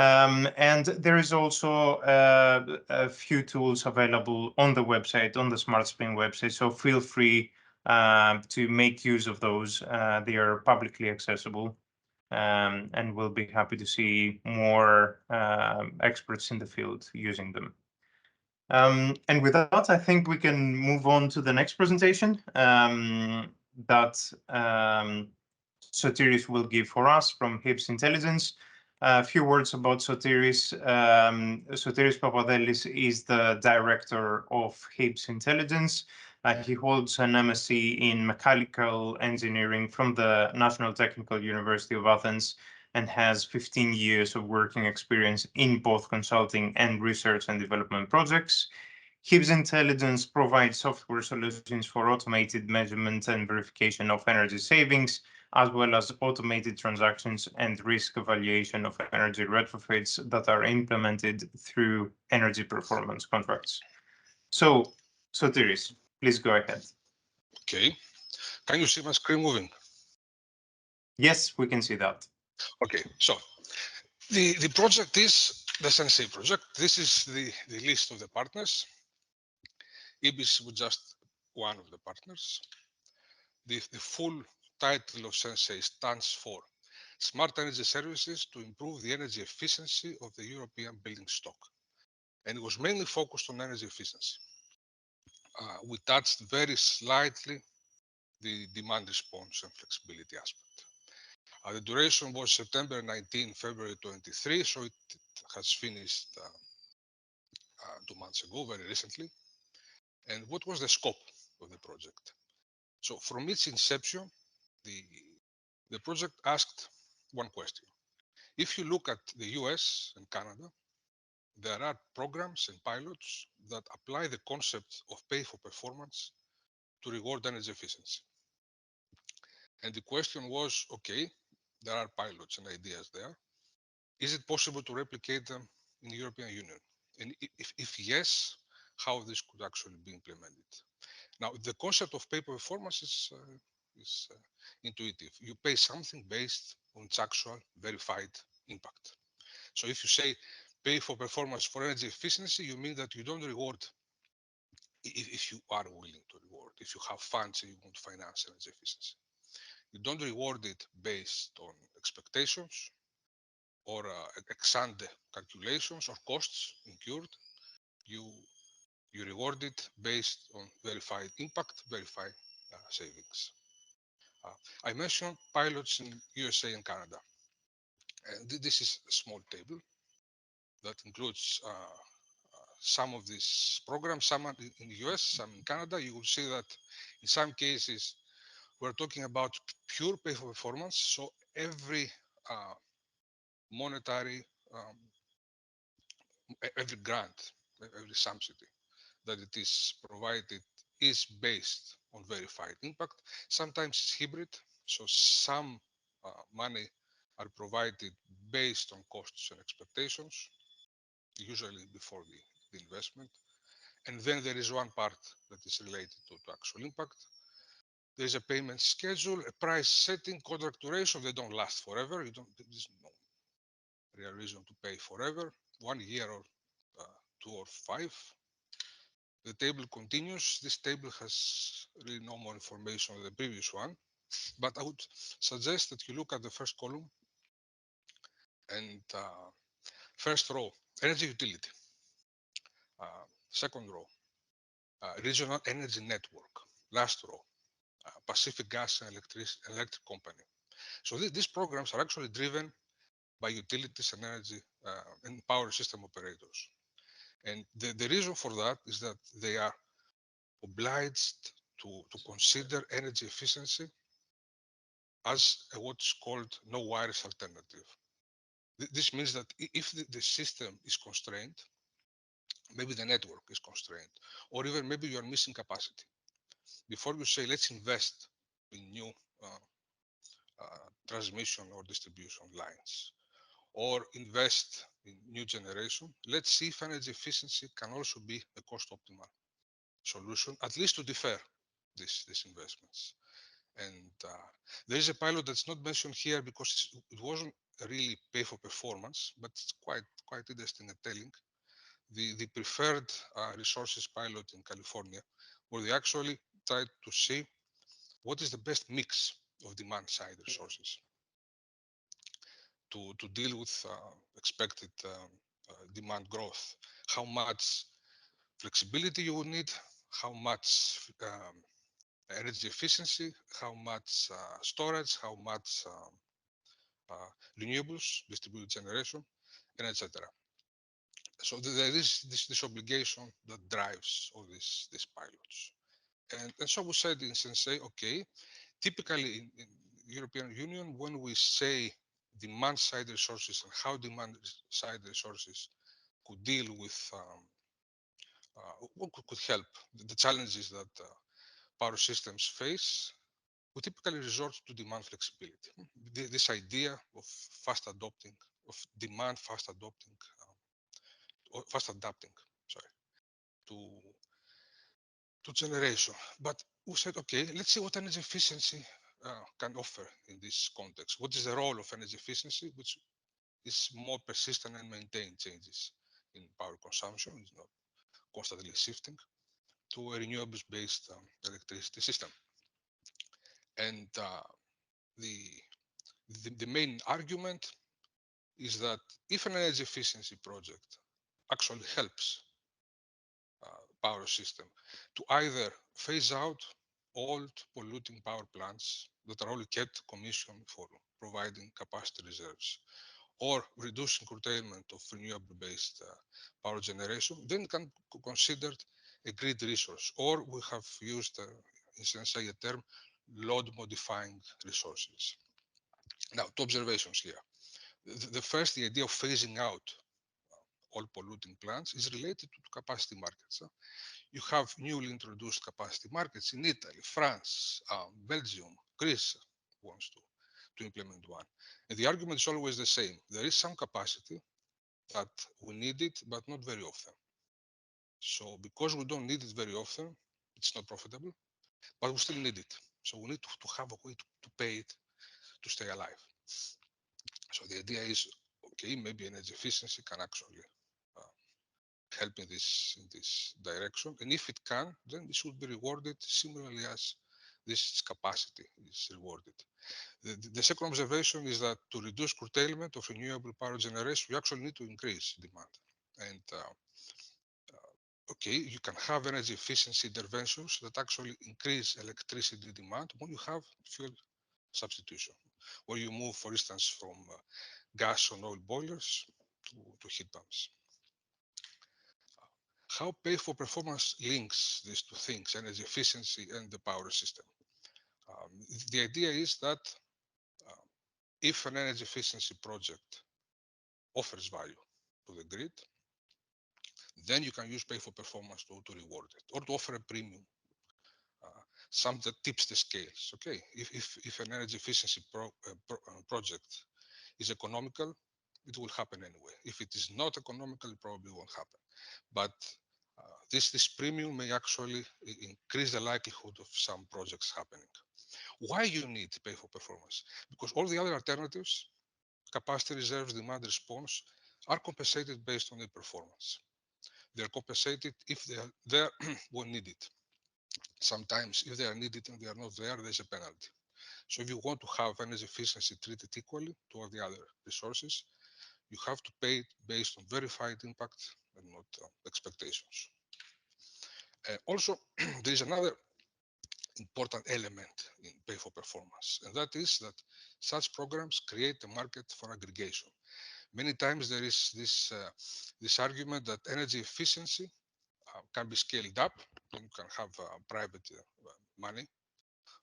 And there is also a few tools available on the website, on the SmartSPIN website. So feel free to make use of those. They are publicly accessible. And we'll be happy to see more experts in the field using them. And with that, I think we can move on to the next presentation that Sotiris will give for us from HIPS Intelligence. A few words about Sotiris. Sotiris Papadelis is the director of HIPS Intelligence. He holds an MSc in Mechanical Engineering from the National Technical University of Athens and has 15 years of working experience in both consulting and research and development projects. HIPS Intelligence provides software solutions for automated measurement and verification of energy savings, as well as automated transactions and risk evaluation of energy retrofits that are implemented through energy performance contracts. So, Sotiris, please go ahead. Okay. Can you see my screen moving? Yes, we can see that. Okay, so the project is the Sensei project. This is the list of the partners. IBIS was just one of the partners. The full title of Sensei stands for Smart Energy Services to Improve the Energy Efficiency of the European Building Stock. And it was mainly focused on energy efficiency. We touched very slightly the demand response and flexibility aspect. The duration was September 19, February 23, so it has finished 2 months ago, very recently. And what was the scope of the project? So from its inception, the project asked one question. If you look at the US and Canada, there are programs and pilots that apply the concept of pay for performance to reward energy efficiency. And the question was, okay, there are pilots and ideas there. Is it possible to replicate them in the European Union? And if yes, how this could actually be implemented? Now, the concept of pay for performance is intuitive. You pay something based on its actual verified impact. So if you say pay for performance for energy efficiency, you mean that you don't reward if you are willing to reward, if you have funds and you want to finance energy efficiency. You don't reward it based on expectations or ex ante calculations or costs incurred. You reward it based on verified impact, verified savings. I mentioned pilots in USA and Canada. And this is a small table that includes some of these programs, some in the US, some in Canada. You will see that in some cases, we're talking about pure pay for performance. So every monetary, every grant, every subsidy that it is provided is based on verified impact. Sometimes it's hybrid. So some money are provided based on costs and expectations, usually before the investment. And then there is one part that is related to actual impact. There is a payment schedule, a price setting, contract duration. They don't last forever. There's no real reason to pay forever, 1 year or 2 or 5. The table continues. This table has really no more information than the previous one, but I would suggest that you look at the first column and first row, energy utility. Second row, regional energy network. Last row, Pacific Gas and Electric Company. So these programs are actually driven by utilities and energy and power system operators. And the reason for that is that they are obliged to consider energy efficiency as what's called no wires alternative. This means that if the system is constrained, maybe the network is constrained, or even maybe you are missing capacity. Before you say, let's invest in new transmission or distribution lines, or invest in new generation, let's see if energy efficiency can also be a cost-optimal solution, at least to defer these investments. And there is a pilot that's not mentioned here because it wasn't really pay for performance, but it's quite interesting and telling. The preferred resources pilot in California, where they actually tried to see what is the best mix of demand side resources to deal with expected demand growth. How much flexibility you would need, how much energy efficiency, how much storage, how much renewables, distributed generation, and etc. So there is this obligation that drives all these pilots. And so we said in Sensei, okay, typically in European Union, when we say demand side resources and how demand side resources could deal with what could help the challenges that power systems face, we typically resort to demand flexibility. This idea of fast adopting, of demand fast adapting, sorry, to generation. But we said, okay, let's see what energy efficiency can offer in this context. What is the role of energy efficiency, which is more persistent and maintained changes in power consumption, it's not constantly shifting, to a renewables-based electricity system. And the main argument is that if an energy efficiency project actually helps power system to either phase out old polluting power plants that are only kept commissioned for providing capacity reserves, or reducing curtailment of renewable-based power generation, then can be considered a grid resource, or we have used, in Sensei, a term, load-modifying resources. Now, two observations here. The first, the idea of phasing out all polluting plants is related to capacity markets. You have newly introduced capacity markets in Italy, France, Belgium, Greece wants to implement one. And the argument is always the same. There is some capacity that we need it, but not very often. So because we don't need it very often, it's not profitable, but we still need it. So we need to have a way to pay it to stay alive. So the idea is, okay, maybe energy efficiency can actually help in this direction. And if it can, then it should be rewarded similarly as this capacity is rewarded. The second observation is that to reduce curtailment of renewable power generation, you actually need to increase demand. And okay, you can have energy efficiency interventions that actually increase electricity demand when you have fuel substitution, where you move, for instance, from gas on oil boilers to heat pumps. How pay for performance links these two things, energy efficiency and the power system. The idea is that if an energy efficiency project offers value to the grid, then you can use pay for performance to reward it, or to offer a premium, some that tips the scales. Okay, if an energy efficiency project is economical, it will happen anyway. If it is not economical, it probably won't happen. But this premium may actually increase the likelihood of some projects happening. Why you need pay for performance? Because all the other alternatives, capacity reserves, demand response, are compensated based on their performance. They're compensated if they are there when needed. Sometimes if they are needed and they are not there, there's a penalty. So if you want to have energy efficiency treated equally to all the other resources, you have to pay based on verified impact and not expectations. Also, there is another important element in pay for performance, and that is that such programs create a market for aggregation. Many times there is this argument that energy efficiency can be scaled up, and you can have private money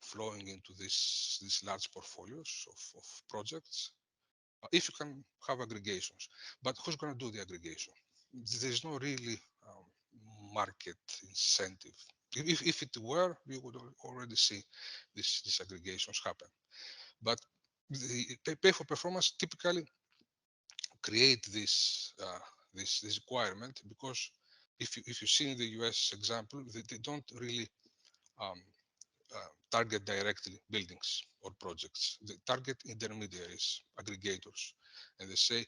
flowing into these large portfolios of projects, if you can have aggregations. But who's going to do the aggregation? There's no really market incentive. If it were, we would already see these aggregations happen. But the pay for performance typically create this requirement because if you see in the US example, they don't really target directly buildings or projects. They target intermediaries, aggregators, and they say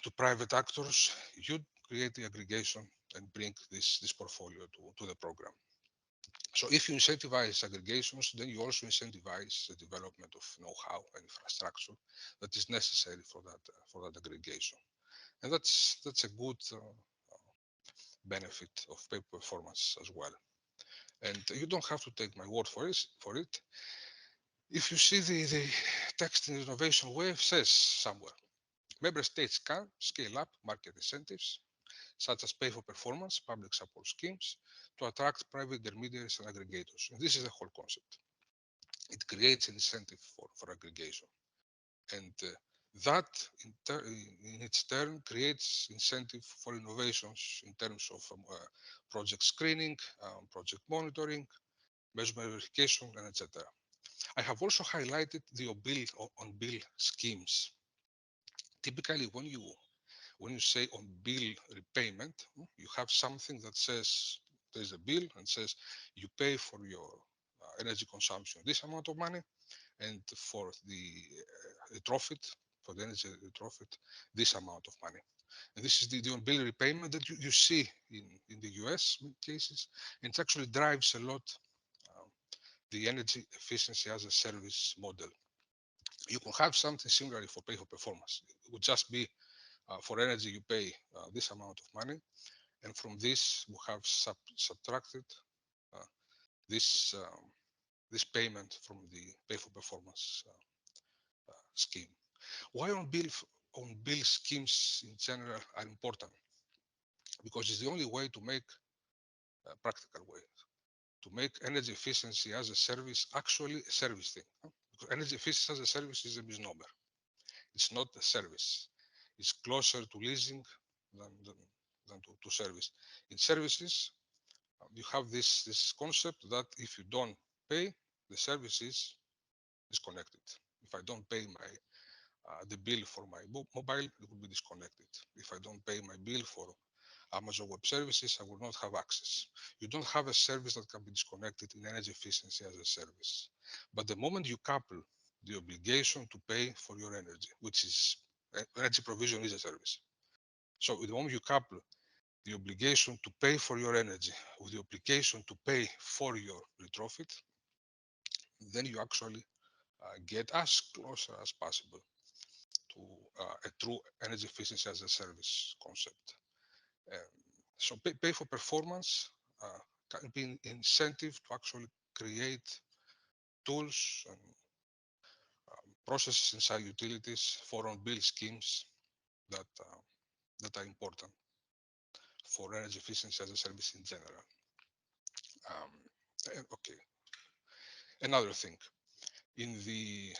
to private actors, you create the aggregation and bring this portfolio to the program. So if you incentivize aggregations, then you also incentivize the development of know-how and infrastructure that is necessary for that aggregation. And that's a good benefit of pay performance as well. And you don't have to take my word for it. If you see the text in the innovation wave says somewhere, member states can scale up market incentives, such as pay for performance, public support schemes, to attract private intermediaries and aggregators. And this is the whole concept. It creates an incentive for aggregation. And that in its turn creates incentive for innovations in terms of project screening, project monitoring, measurement verification, and etc. I have also highlighted the on-bill schemes. Typically, when you say on-bill repayment, you have something that says there's a bill and says you pay for your energy consumption this amount of money, and for the retrofit, for the energy retrofit, this amount of money. And this is the on-bill repayment that you see in the US cases, and it actually drives a lot the energy efficiency as a service model. You can have something similar for pay for performance. It would just be for energy you pay this amount of money, and from this we have subtracted this this payment from the pay for performance scheme. Why on-bill schemes in general are important? Because it's the only way to make a practical way to make energy efficiency as a service actually a service thing. Because energy efficiency as a service is a misnomer. It's not a service. It's closer to leasing than to service. In services, you have this concept that if you don't pay, the service is disconnected. If I don't pay the bill for my mobile, it will be disconnected. If I don't pay my bill for Amazon Web Services, I will not have access. You don't have a service that can be disconnected in energy efficiency as a service. But the moment you couple the obligation to pay for your energy, which is energy provision is a service. So the moment you couple the obligation to pay for your energy with the obligation to pay for your retrofit, then you actually get as closer as possible to a true energy efficiency as a service concept. So pay for performance can be an incentive to actually create tools and processes inside utilities for on-bill schemes that are important for energy efficiency as a service in general. Okay. Another thing, in the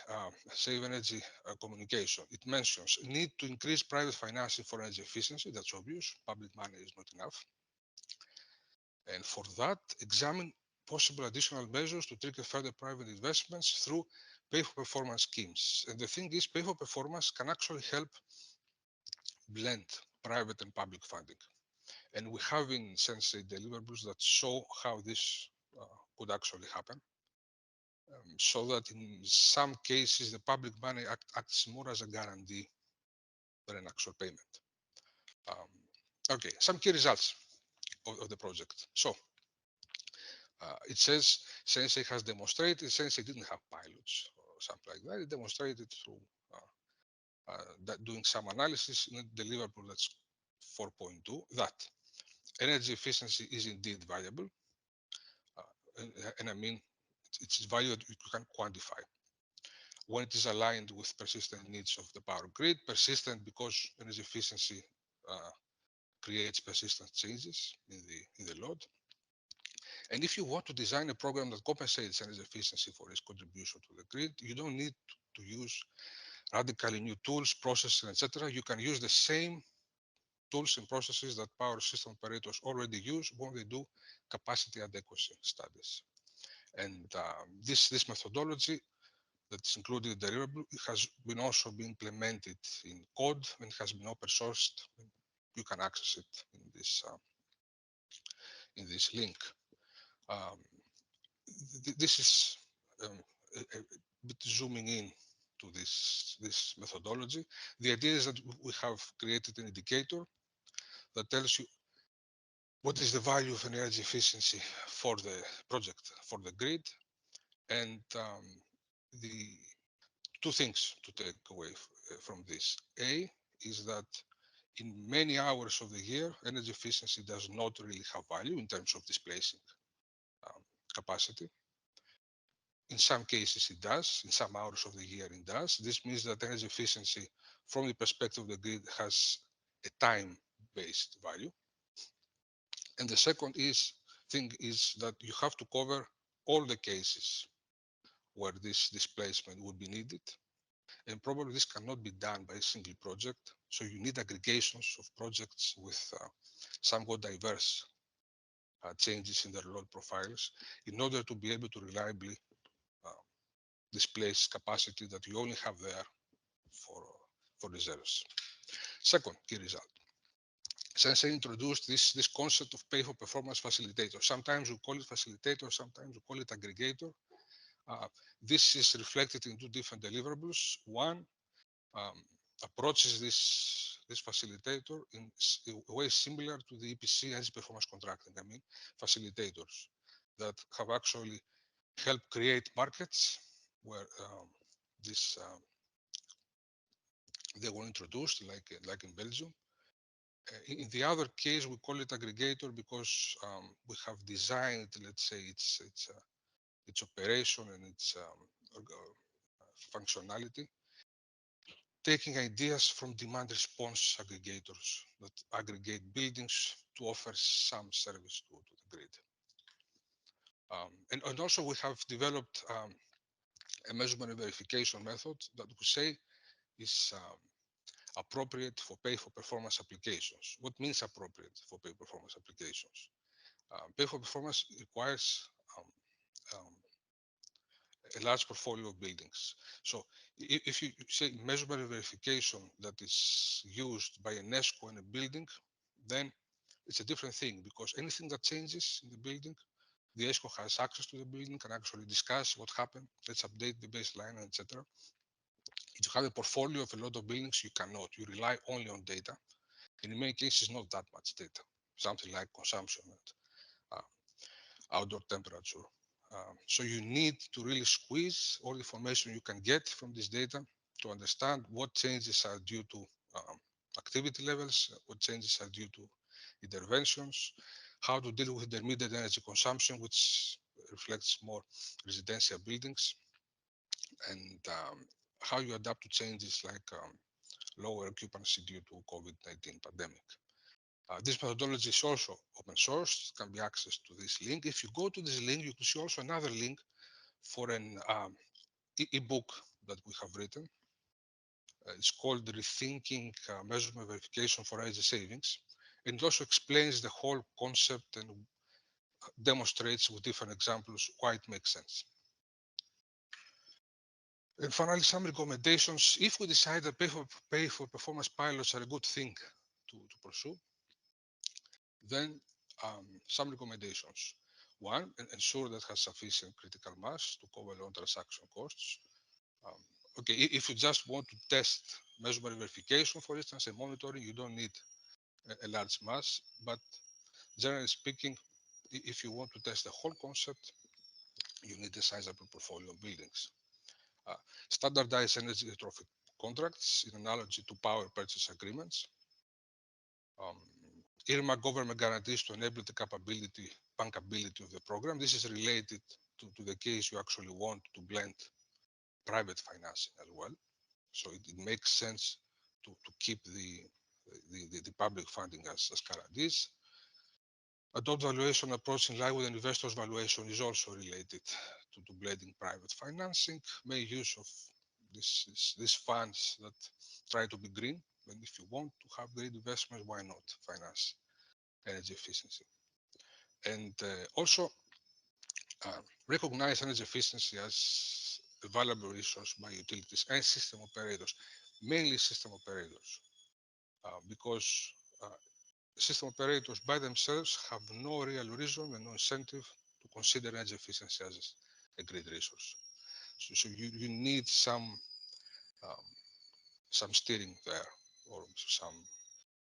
Save Energy communication, it mentions need to increase private financing for energy efficiency. That's obvious. Public money is not enough. And for that, examine possible additional measures to trigger further private investments through pay-for-performance schemes. And the thing is, pay-for-performance can actually help blend private and public funding. And we have in Sensei deliverables that show how this could actually happen. So that in some cases, the public money acts more as a guarantee than an actual payment. Okay, some key results of the project. So it says Sensei has demonstrated, Sensei didn't have pilots or something like that. It demonstrated through that doing some analysis in a deliverable that's 4.2 that energy efficiency is indeed valuable. And I mean, it's value that you can quantify when it is aligned with persistent needs of the power grid. Persistent because energy efficiency creates persistent changes in the load. And if you want to design a program that compensates energy efficiency for its contribution to the grid, you don't need to use radically new tools, processes, etc. You can use the same tools and processes that power system operators already use when they do capacity adequacy studies. And this methodology that's included in the deliverable has been also been implemented in code and has been open sourced. You can access it in this link. this is a bit zooming in to this methodology. The idea is that we have created an indicator that tells you what is the value of energy efficiency for the project, for the grid, and the two things to take away from this. A is that in many hours of the year, energy efficiency does not really have value in terms of displacing capacity. In some cases, it does. In some hours of the year, it does. This means that energy efficiency, from the perspective of the grid, has a time-based value. And the second thing is that you have to cover all the cases where this displacement would be needed. And probably this cannot be done by a single project. So you need aggregations of projects with somewhat diverse changes in their load profiles in order to be able to reliably displace capacity that you only have there for reserves. Second key result. Sensei introduced this concept of pay for performance facilitator. Sometimes we call it facilitator, sometimes we call it aggregator. This is reflected in two different deliverables. One approaches this facilitator in a way similar to the EPC as performance contracting. I mean, facilitators that have actually helped create markets where they were introduced, like in Belgium. In the other case, we call it aggregator because we have designed, let's say, its operation and its functionality, taking ideas from demand response aggregators that aggregate buildings to offer some service to the grid. And also we have developed a measurement and verification method that we say is appropriate for pay for performance applications. What means appropriate for pay performance applications? Pay for performance requires a large portfolio of buildings. So if you say measurement and verification that is used by an ESCO in a building, then it's a different thing because anything that changes in the building, the ESCO has access to the building, can actually discuss what happened, let's update the baseline, etc. If you have a portfolio of a lot of buildings, you cannot. You rely only on data. And in many cases, not that much data, something like consumption and outdoor temperature. So you need to really squeeze all the information you can get from this data to understand what changes are due to activity levels, what changes are due to interventions, how to deal with intermediate energy consumption, which reflects more residential buildings, and how you adapt to changes like lower occupancy due to COVID-19 pandemic. This methodology is also open source, can be accessed to this link. If you go to this link, you can see also another link for an ebook that we have written. It's called Rethinking Measurement Verification for Energy Savings. And it also explains the whole concept and demonstrates with different examples why it makes sense. And finally, some recommendations. If we decide that pay for performance pilots are a good thing to pursue, then some recommendations. One, ensure that has sufficient critical mass to cover loan transaction costs. Okay, if you just want to test measurement verification, for instance, and monitoring, you don't need a large mass. But generally speaking, if you want to test the whole concept, you need a sizable portfolio of buildings. Standardized energy trophy contracts in analogy to power purchase agreements. Earmark government guarantees to enable the bankability of the program. This is related to the case you actually want to blend private financing as well. So it makes sense to keep the public funding as guarantees. Adopt valuation approach in line with an investor's valuation is also related to blending private financing. Make use of these funds that try to be green. And if you want to have green investments, why not finance energy efficiency? And also recognize energy efficiency as a valuable resource by utilities and system operators, mainly system operators, because system operators by themselves have no real reason and no incentive to consider energy efficiency as a grid resource. So you need some steering there, or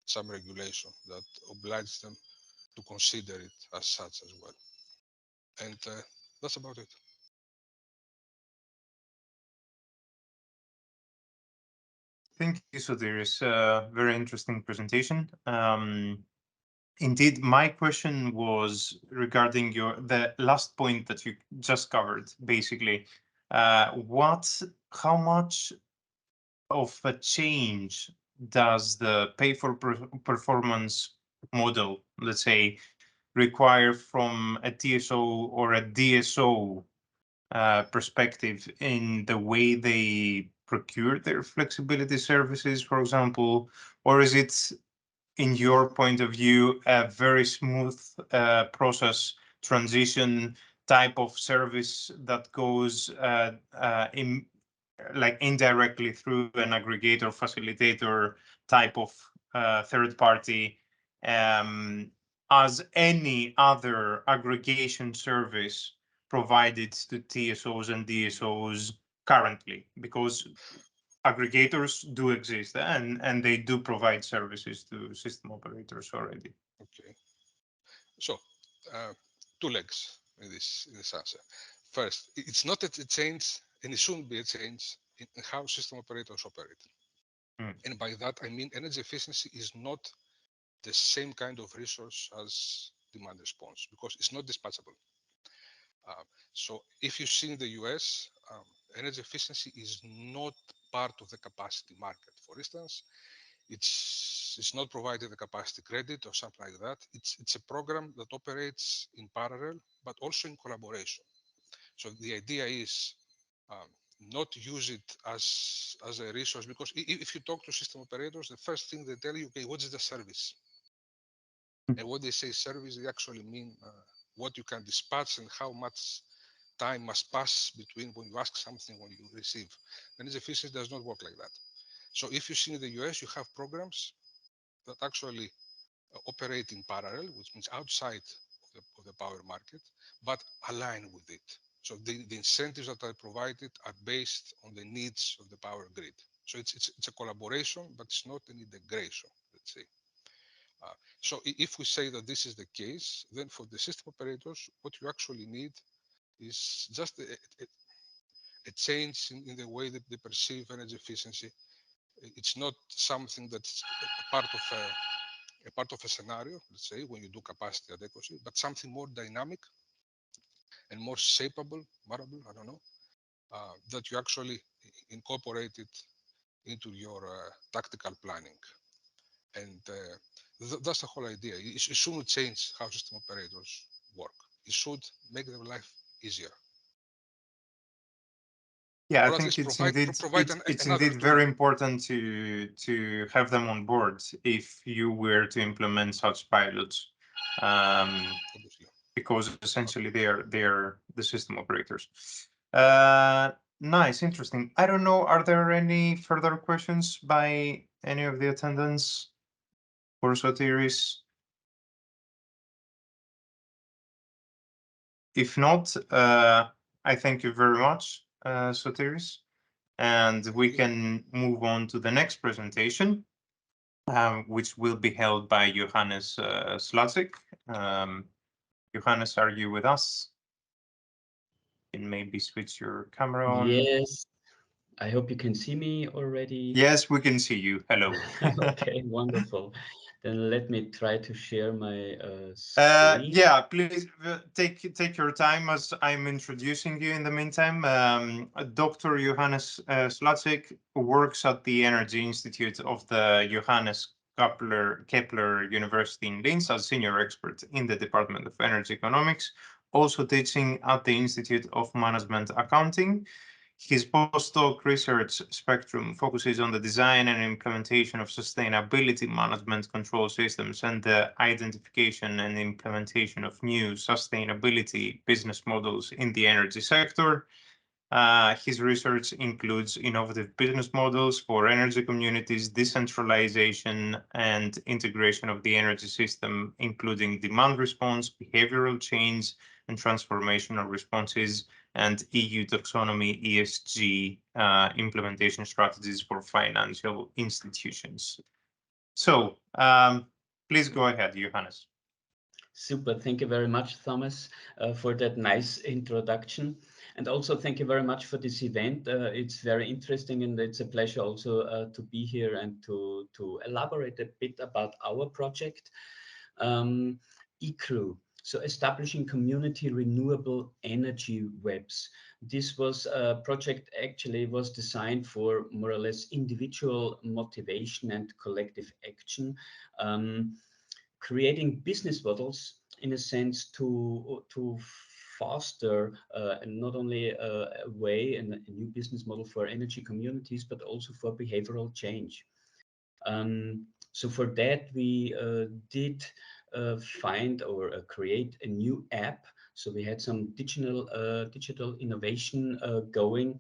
some regulation that obliges them to consider it as such as well. And that's about it. Thank you, Sotiris. Very interesting presentation. Indeed, my question was regarding the last point that you just covered, basically. How much of a change does the pay for performance model, let's say, require from a TSO or a DSO perspective in the way they procure their flexibility services, for example, or is it, in your point of view, a very smooth process transition type of service that goes in like indirectly through an aggregator facilitator type of third party, as any other aggregation service provided to TSOs and DSOs currently, because aggregators do exist and they do provide services to system operators already. Okay. So, two legs in this answer. First, it's not a change, and it shouldn't be a change in how system operators operate. And by that, I mean energy efficiency is not the same kind of resource as demand response, because it's not dispatchable. So if you see in the US, energy efficiency is not part of the capacity market. For instance, it's not provided a capacity credit or something like that. It's a program that operates in parallel, but also in collaboration. So the idea is not use it as a resource, because if you talk to system operators, the first thing they tell you, okay, what is the service? And when they say service, they actually mean what you can dispatch and how much time must pass between when you ask something when you receive. Energy efficiency does not work like that. So if you see in the US, you have programs that actually operate in parallel, which means outside of the power market, but align with it. So the incentives that are provided are based on the needs of the power grid. So it's a collaboration, but it's not an integration, let's say. So if we say that this is the case, then for the system operators, what you actually need is just a change in the way that they perceive energy efficiency. It's not something that's a part of a scenario, let's say, when you do capacity adequacy, but something more dynamic and more shapeable, variable, I don't know, that you actually incorporate it into your tactical planning. And that's the whole idea. It shouldn't change how system operators work. It should make their life easier. Yeah, Or I at think least provide it's another indeed tool. very important to have them on board if you were to implement such pilots, because essentially they are the system operators. Nice, interesting. I don't know, are there any further questions by any of the attendants for Sotiris? If not, I thank you very much, Sotiris. And we can move on to the next presentation, which will be held by Johannes Slacek. Johannes, are you with us? You can maybe switch your camera on. Yes, I hope you can see me already. Yes, we can see you. Hello. Okay, wonderful. Then let me try to share my screen. Yeah, please take your time as I'm introducing you in the meantime. Dr. Johannes Slacek works at the Energy Institute of the Johannes Kepler University in Linz as senior expert in the Department of Energy Economics, also teaching at the Institute of Management Accounting. His postdoc research spectrum focuses on the design and implementation of sustainability management control systems and the identification and implementation of new sustainability business models in the energy sector. His research includes innovative business models for energy communities, decentralization, and integration of the energy system, including demand response, behavioral change, and transformational responses, and EU taxonomy ESG implementation strategies for financial institutions. So please go ahead, Johannes. Super. Thank you very much, Thomas, for that nice introduction. And also thank you very much for this event. It's very interesting, and it's a pleasure also to be here and to elaborate a bit about our project, ECRU. So establishing community renewable energy webs. This was a project actually was designed for more or less individual motivation and collective action. Creating business models in a sense to foster not only a way and a new business model for energy communities, but also for behavioral change. So for that, we did find or create a new app. So we had some digital innovation going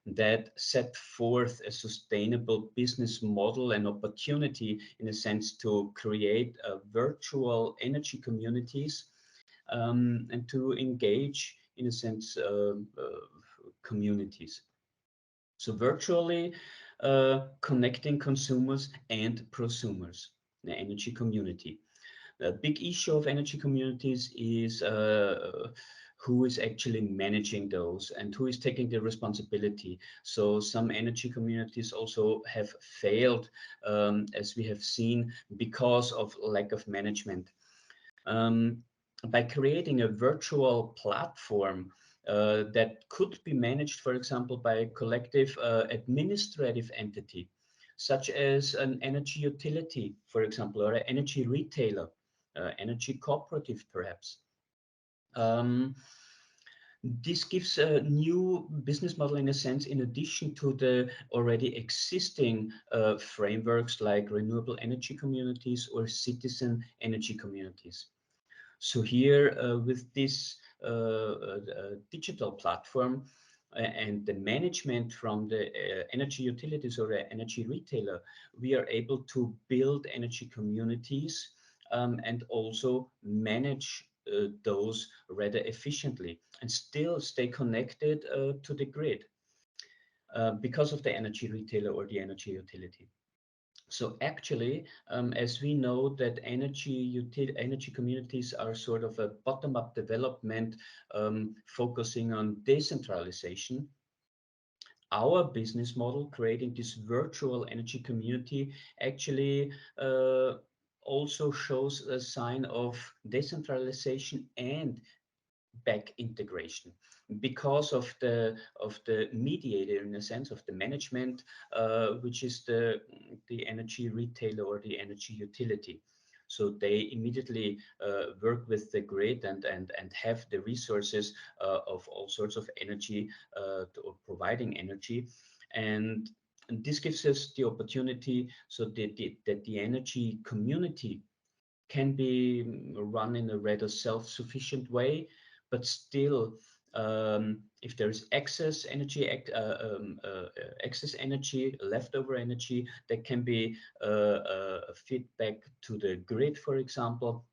that set forth a sustainable business model and opportunity in a sense to create virtual energy communities and to engage in a sense communities. So virtually connecting consumers and prosumers, the energy community. The big issue of energy communities is who is actually managing those and who is taking the responsibility. So some energy communities also have failed, as we have seen, because of lack of management. By creating a virtual platform that could be managed, for example, by a collective administrative entity, such as an energy utility, for example, or an energy retailer, energy cooperative, perhaps. This gives a new business model in a sense, in addition to the already existing frameworks like renewable energy communities or citizen energy communities. So here with this digital platform and the management from the energy utilities or energy retailer, we are able to build energy communities and also manage those rather efficiently and still stay connected to the grid because of the energy retailer or the energy utility. So actually, as we know that energy communities are sort of a bottom-up development focusing on decentralization, our business model, creating this virtual energy community, actually also shows a sign of decentralization and back integration because of the mediator, in a sense, of the management, which is the energy retailer or the energy utility. So they immediately work with the grid and have the resources of all sorts of energy providing energy, and this gives us the opportunity so that the energy community can be run in a rather self-sufficient way, but still, if there is excess energy, excess energy, leftover energy, that can be fed back to the grid, for example,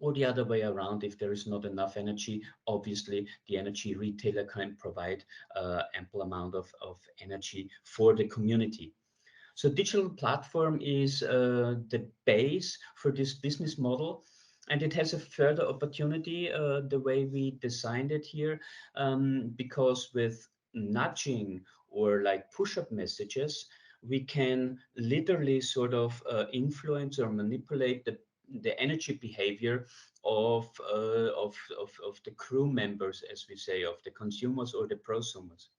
or the other way around. If there is not enough energy, obviously the energy retailer can provide ample amount of energy for the community. So digital platform is the base for this business model, and it has a further opportunity the way we designed it here, because with nudging or like push-up messages, we can literally sort of influence or manipulate the energy behavior of the crew members, as we say, of the consumers or the prosumers.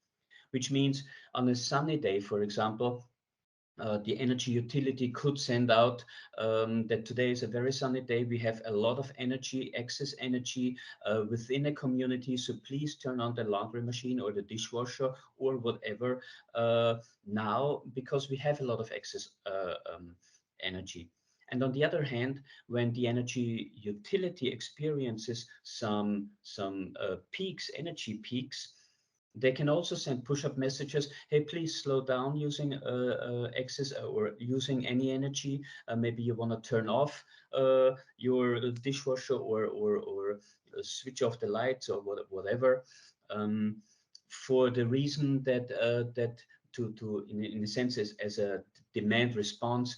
Which means on a sunny day, for example, the energy utility could send out that today is a very sunny day. We have a lot of energy, excess energy within a community. So please turn on the laundry machine or the dishwasher or whatever now, because we have a lot of excess energy. And on the other hand, when the energy utility experiences some peaks, energy peaks, They can also send push-up messages. Hey, please slow down using excess or using any energy. Maybe you want to turn off your dishwasher or switch off the lights or whatever. For the reason that to in a sense as a demand response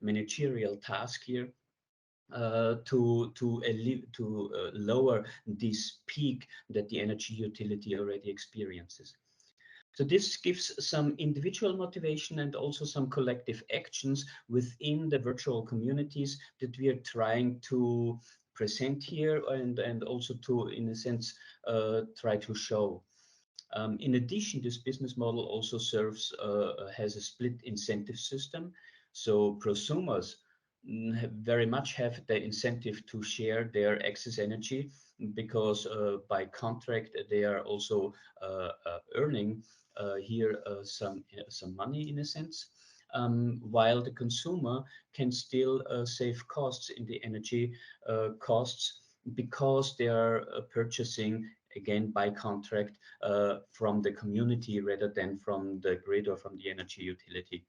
managerial task here, to lower this peak that the energy utility already experiences. So this gives some individual motivation and also some collective actions within the virtual communities that we are trying to present here and also to, in a sense, try to show. In addition, this business model also has a split incentive system. So prosumers very much have the incentive to share their excess energy because by contract they are also earning here some money in a sense, while the consumer can still save costs in the energy costs because they are purchasing again by contract from the community rather than from the grid or from the energy utility.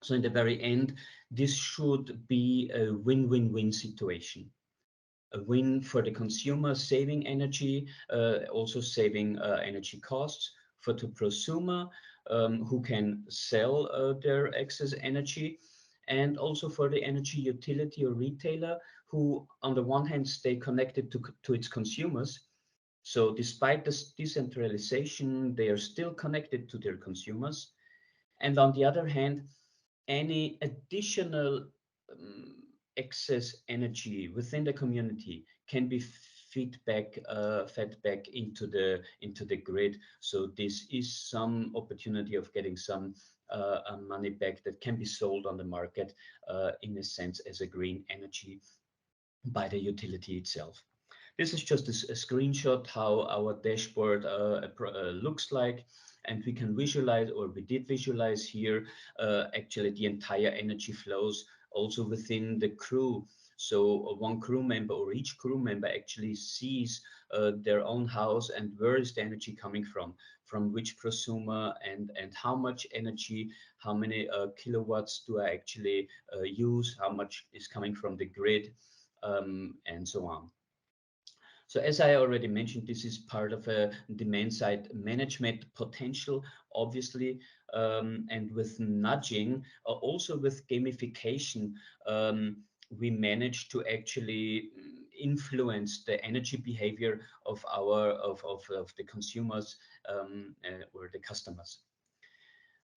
So in the very end, this should be a win-win-win situation. A win for the consumer saving energy, also saving energy costs, for the prosumer who can sell their excess energy, and also for the energy utility or retailer who on the one hand stay connected to its consumers. So despite this decentralization, they are still connected to their consumers. And on the other hand, any additional excess energy within the community can be fed back into the grid. So this is some opportunity of getting some money back that can be sold on the market in a sense as a green energy by the utility itself. This is just a screenshot how our dashboard looks like, and we can visualize, or we did visualize here, actually the entire energy flows also within the crew. So one crew member or each crew member actually sees their own house and where is the energy coming from which prosumer, and how much energy, how many kilowatts do I actually use, how much is coming from the grid, and so on. So as I already mentioned, this is part of a demand side management potential, obviously, and with nudging, also with gamification, we managed to actually influence the energy behavior of the consumers or the customers.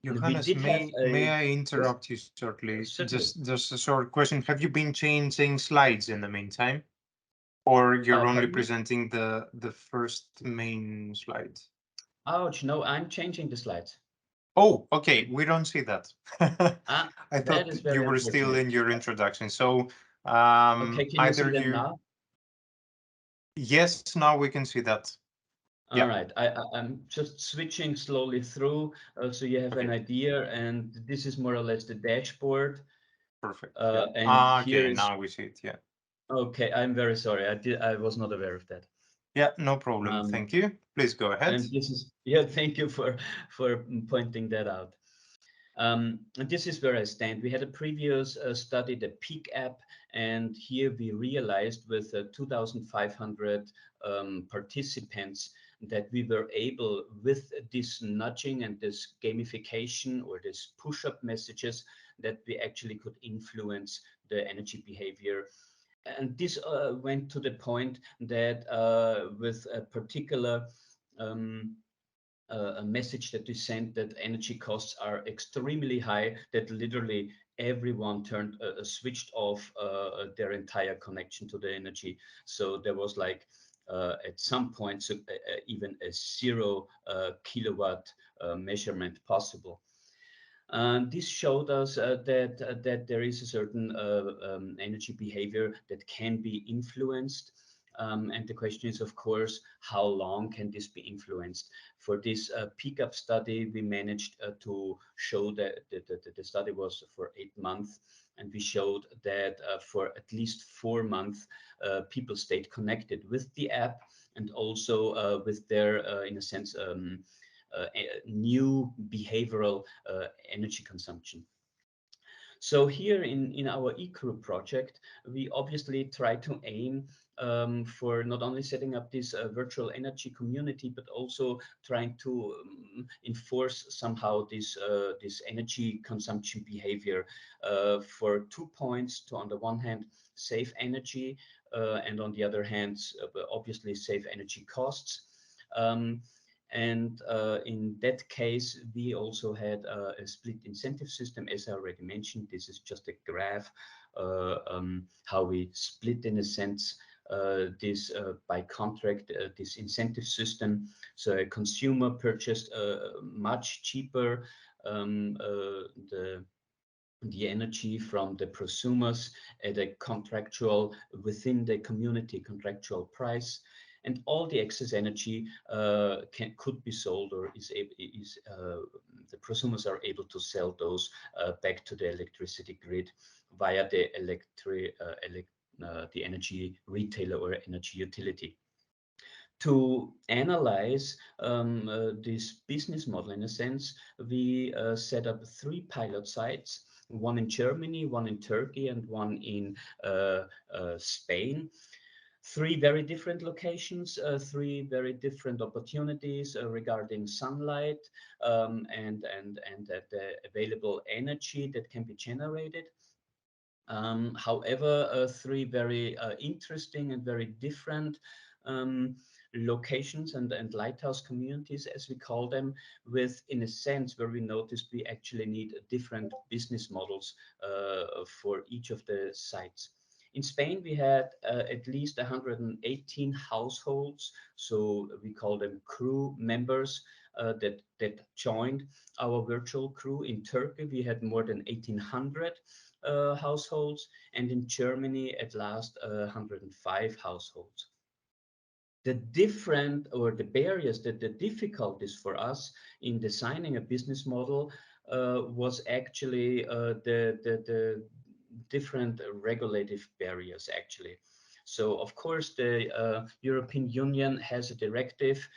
Johannes, may I interrupt you shortly? Certainly. Just a short question. Have you been changing slides in the meantime? Or you're only presenting the first main slide? Ouch, no, I'm changing the slides. Oh, okay, we don't see that. I thought you were still in your introduction. So okay, can you see them now? Yes, now we can see that. All right, I'm just switching slowly through so you have an idea, and this is more or less the dashboard. Perfect. And okay, now we see it. Yeah. Okay, I'm very sorry. I was not aware of that. Yeah, no problem. Thank you. Please go ahead. And this is thank you for pointing that out. And this is where I stand. We had a previous study, the Peak app, and here we realized with 2,500 participants that we were able, with this nudging and this gamification or this push-up messages, that we actually could influence the energy behavior. And this went to the point that with a particular a message that we sent that energy costs are extremely high, that literally everyone switched off their entire connection to the energy. So there was like at some point even a 0 kilowatt measurement possible. This showed us that there is a certain energy behavior that can be influenced. And the question is, of course, how long can this be influenced? For this Peak-up study, we managed to show that the study was for 8 months, and we showed that for at least 4 months, people stayed connected with the app, and also with their, in a sense, new behavioral energy consumption. So here in our eCrew project, we obviously try to aim for not only setting up this virtual energy community, but also trying to enforce somehow this energy consumption behavior for 2 points: to, on the one hand, save energy, and on the other hand, obviously save energy costs. And in that case, we also had a split incentive system, as I already mentioned. This is just a graph how we split, in a sense, this by contract, this incentive system. So a consumer purchased much cheaper the energy from the prosumers at a contractual, within the community contractual price, and all the excess energy could be sold, or the prosumers are able to sell those back to the electricity grid via the the energy retailer or energy utility. To analyze this business model, in a sense, we set up 3 pilot sites, one in Germany, one in Turkey, and one in Spain. 3 very different locations, 3 very different opportunities regarding sunlight and the available energy that can be generated. However, 3 very interesting and very different locations and lighthouse communities, as we call them, with, in a sense, where we noticed we actually need different business models for each of the sites. In Spain, we had at least 118 households, so we call them crew members that joined our virtual crew. In Turkey, we had more than 1,800 households, and in Germany, at last, 105 households. The different, or the barriers, the difficulties for us in designing a business model was actually the different regulative barriers, actually. So of course the European Union has a directive,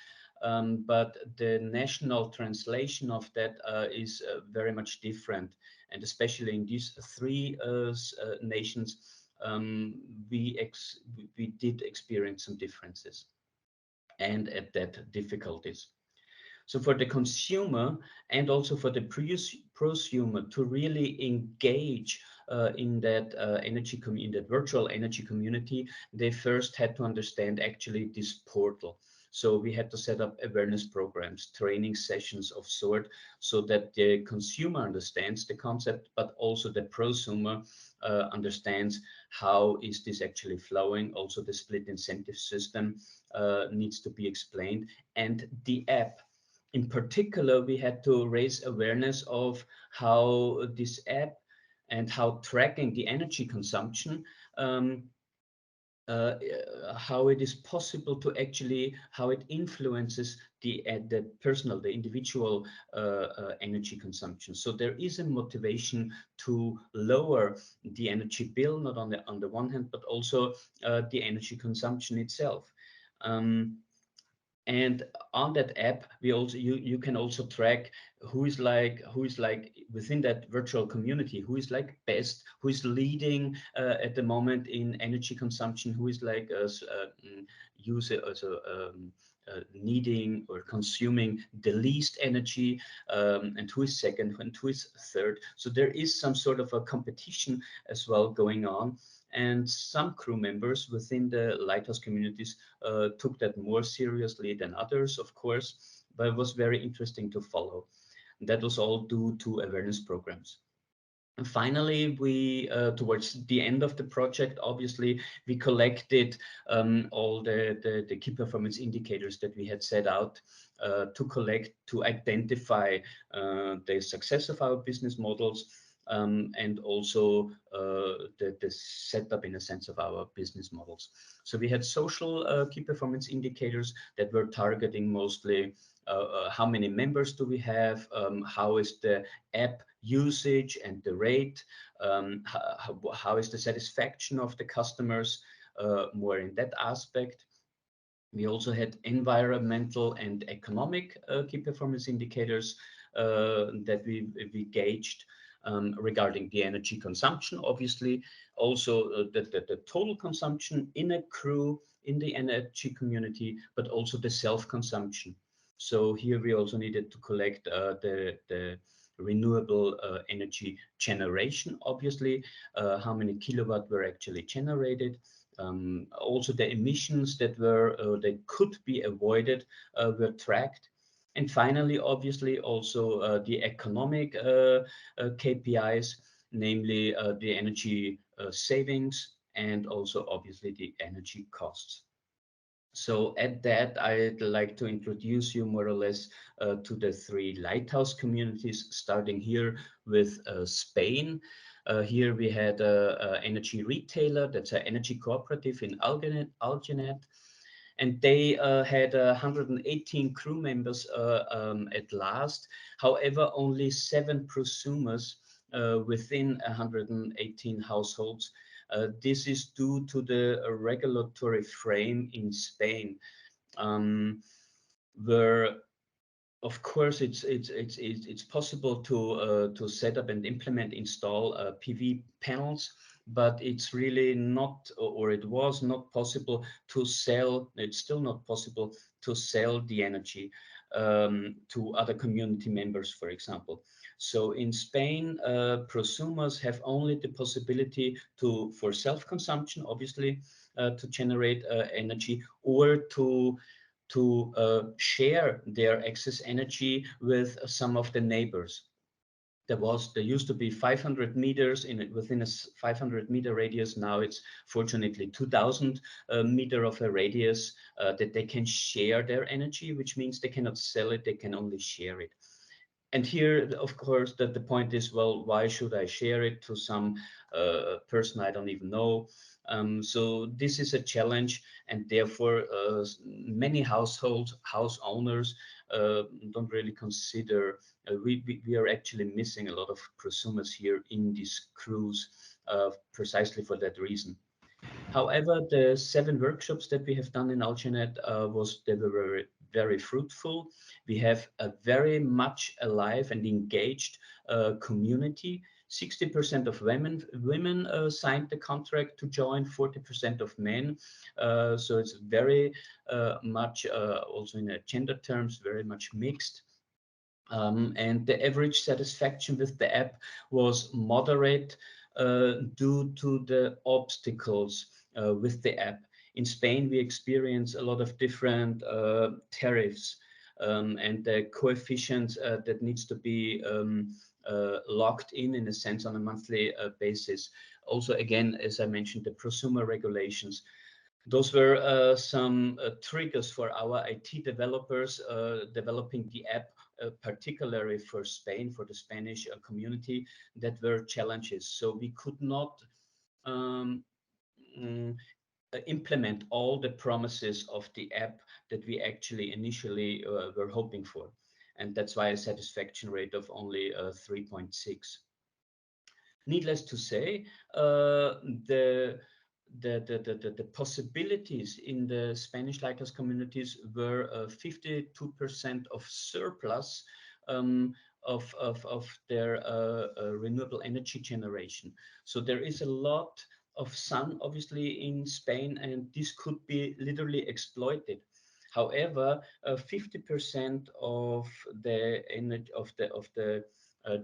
but the national translation of that is very much different, and especially in these 3 nations we did experience some differences and at that difficulties. So for the consumer and also for the prosumer to really engage in that in that virtual energy community, they first had to understand actually this portal. So we had to set up awareness programs, training sessions of sort, so that the consumer understands the concept, but also the prosumer understands how is this actually flowing. Also the split incentive system needs to be explained, and the app. In particular, we had to raise awareness of how this app and how tracking the energy consumption, how it is possible to actually, how it influences the personal, the individual energy consumption. So there is a motivation to lower the energy bill, not on the one hand, but also the energy consumption itself. And on that app, we also you can also track who is like within that virtual community, who is like best, who is leading at the moment in energy consumption, who is like user also needing or consuming the least energy, and who is second and who is third. So there is some sort of a competition as well going on. And some crew members within the lighthouse communities took that more seriously than others, of course, but it was very interesting to follow. That was all due to awareness programs. And finally, we, towards the end of the project, obviously, we collected all the key performance indicators that we had set out to identify the success of our business models, and also the setup, in a sense, of our business models. So we had social key performance indicators that were targeting mostly how many members do we have, how is the app usage and the rate, how is the satisfaction of the customers, more in that aspect. We also had environmental and economic key performance indicators that we gauged regarding the energy consumption, obviously, also the total consumption in a crew, in the energy community, but also the self-consumption. So here we also needed to collect the renewable energy generation, obviously, how many kilowatt were actually generated. Also the emissions that could be avoided were tracked. And finally, obviously, also the economic KPIs, namely the energy savings and also obviously the energy costs. So at that, I'd like to introduce you more or less to the three lighthouse communities, starting here with Spain. Here we had an energy retailer, that's an energy cooperative in Algenet, and they had 118 crew members at last. However, only 7 prosumers within 118 households. This is due to the regulatory frame in Spain, where of course it's possible to set up and install PV panels, but it's really not, or it was not possible to sell. It's still not possible to sell the energy to other community members, for example. So in Spain, prosumers have only the possibility for self-consumption, obviously, to generate energy, or to share their excess energy with some of the neighbors. There used to be 500 meters within a 500-meter radius. Now it's fortunately 2,000 meter of a radius that they can share their energy, which means they cannot sell it, they can only share it. And here, of course, the point is, well, why should I share it to some person I don't even know? So this is a challenge, and therefore many house owners don't really consider. We are actually missing a lot of prosumers here in these crews, precisely for that reason. However, the 7 workshops that we have done in Algenet they were very, very fruitful. We have a very much alive and engaged community. 60% of women signed the contract to join, 40% of men. So it's very much, also in gender terms, very much mixed. And the average satisfaction with the app was moderate due to the obstacles with the app. In Spain, we experience a lot of different tariffs and the coefficients that needs to be locked in a sense on a monthly basis. Also, again, as I mentioned, the prosumer regulations. Those were some triggers for our IT developers developing the app, particularly for Spain, for the Spanish community, that were challenges. So we could not implement all the promises of the app that we actually initially were hoping for. And that's why a satisfaction rate of only 3.6. Needless to say, the possibilities in the Spanish lighthouse communities were 52% of surplus of their renewable energy generation. So there is a lot of sun, obviously, in Spain, and this could be literally exploited. However, 50% of the energy of the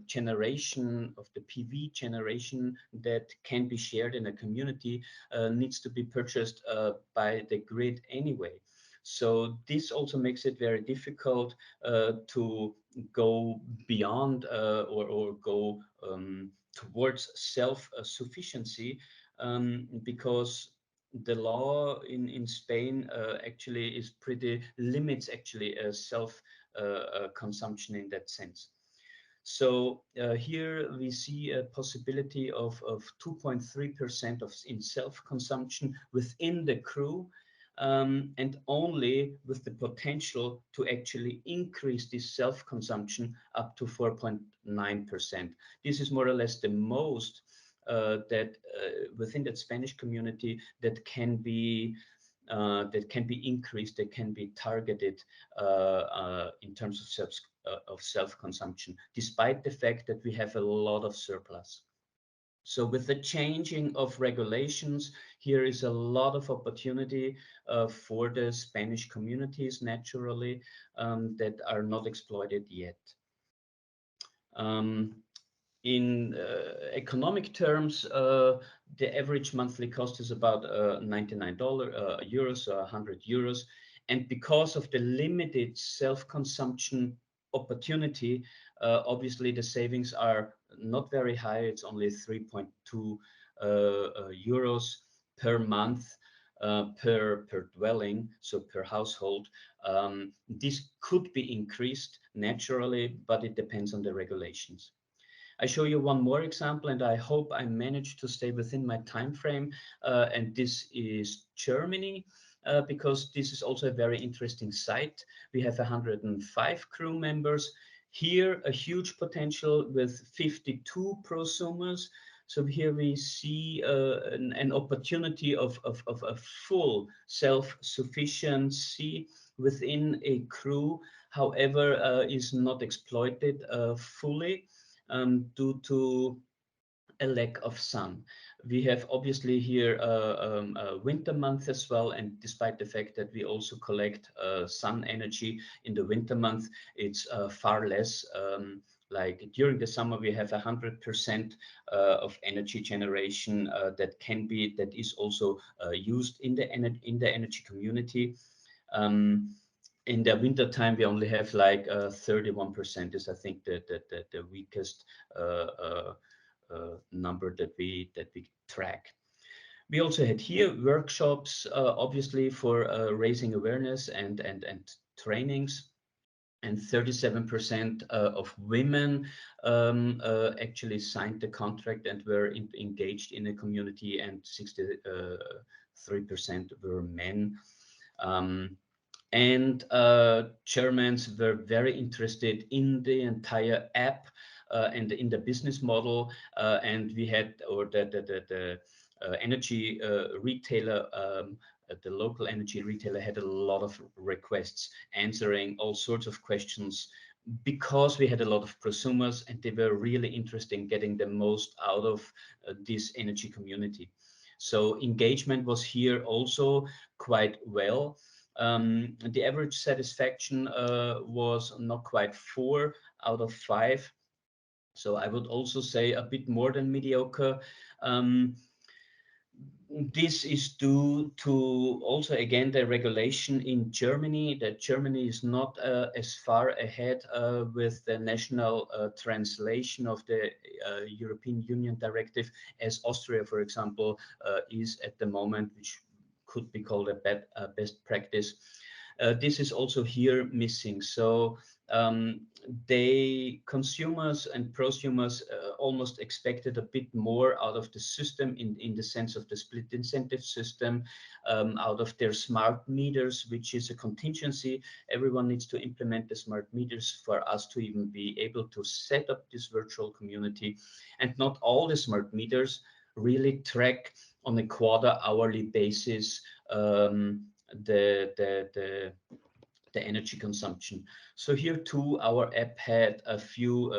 generation of the PV generation that can be shared in a community needs to be purchased by the grid anyway. So this also makes it very difficult to go beyond or go towards self-sufficiency because the law in Spain actually is limits actually self consumption in that sense. So here we see a possibility of 2.3% in self-consumption within the crew, and only with the potential to actually increase this self-consumption up to 4.9%. This is more or less the most that within that Spanish community that can be that can be increased, that can be targeted in terms of self-consumption, despite the fact that we have a lot of surplus. So with the changing of regulations, here is a lot of opportunity for the Spanish communities, naturally, that are not exploited yet. In economic terms, the average monthly cost is about €99 euros, 100 euros. And because of the limited self-consumption opportunity, obviously the savings are not very high. It's only 3.2 euros per month per dwelling, so per household. This could be increased naturally, but it depends on the regulations. I show you one more example, and I hope I managed to stay within my time frame. And this is Germany, because this is also a very interesting site. We have 105 crew members. Here, a huge potential with 52 prosumers. So here we see an opportunity of a full self-sufficiency within a crew, however, is not exploited fully. Due to a lack of sun. We have obviously here a winter month as well, and despite the fact that we also collect sun energy in the winter month, it's far less. Like during the summer, we have 100% of energy generation that is also used in the energy community. In the winter time, we only have like 31% is, I think, the weakest number that we track. We also had here workshops, obviously, for raising awareness and trainings. And 37% of women actually signed the contract and were engaged in a community, and 63% were men. And Germans were very interested in the entire app and in the business model. And we had, or the energy retailer, the local energy retailer had a lot of requests answering all sorts of questions, because we had a lot of prosumers and they were really interested in getting the most out of this energy community. So engagement was here also quite well. The average satisfaction was not quite 4 out of 5. So I would also say a bit more than mediocre. This is due to also, again, the regulation in Germany, that Germany is not as far ahead with the national translation of the European Union directive as Austria, for example, is at the moment, which could be called a best practice. This is also here missing. So consumers and prosumers almost expected a bit more out of the system in the sense of the split incentive system, out of their smart meters, which is a contingency. Everyone needs to implement the smart meters for us to even be able to set up this virtual community. And not all the smart meters really track on a quarter-hourly basis the energy consumption. So here too, our app had a few,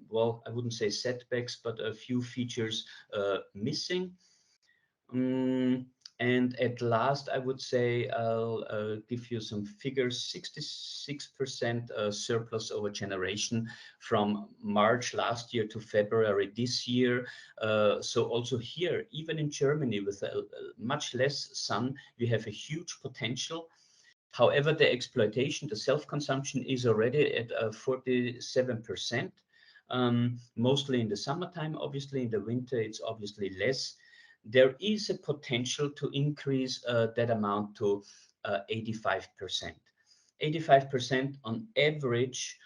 well, I wouldn't say setbacks, but a few features missing. And at last, I would say I'll give you some figures. 66% surplus over generation from March last year to February this year. So also here, even in Germany, with much less sun, we have a huge potential. However, the exploitation, the self-consumption is already at 47%, mostly in the summertime. Obviously, in the winter, it's obviously less. There is a potential to increase that amount to 85%. 85% on average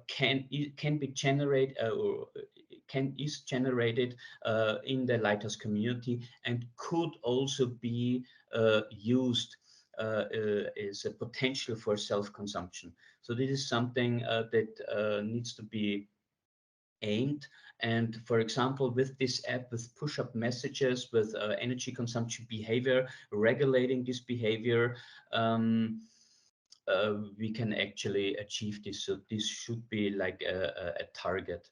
can be generated or is generated in the lighthouse community, and could also be used is a potential for self-consumption. So this is something that needs to be aimed. And for example, with this app, with push-up messages, with energy consumption behavior, regulating this behavior, we can actually achieve this. So this should be like a target.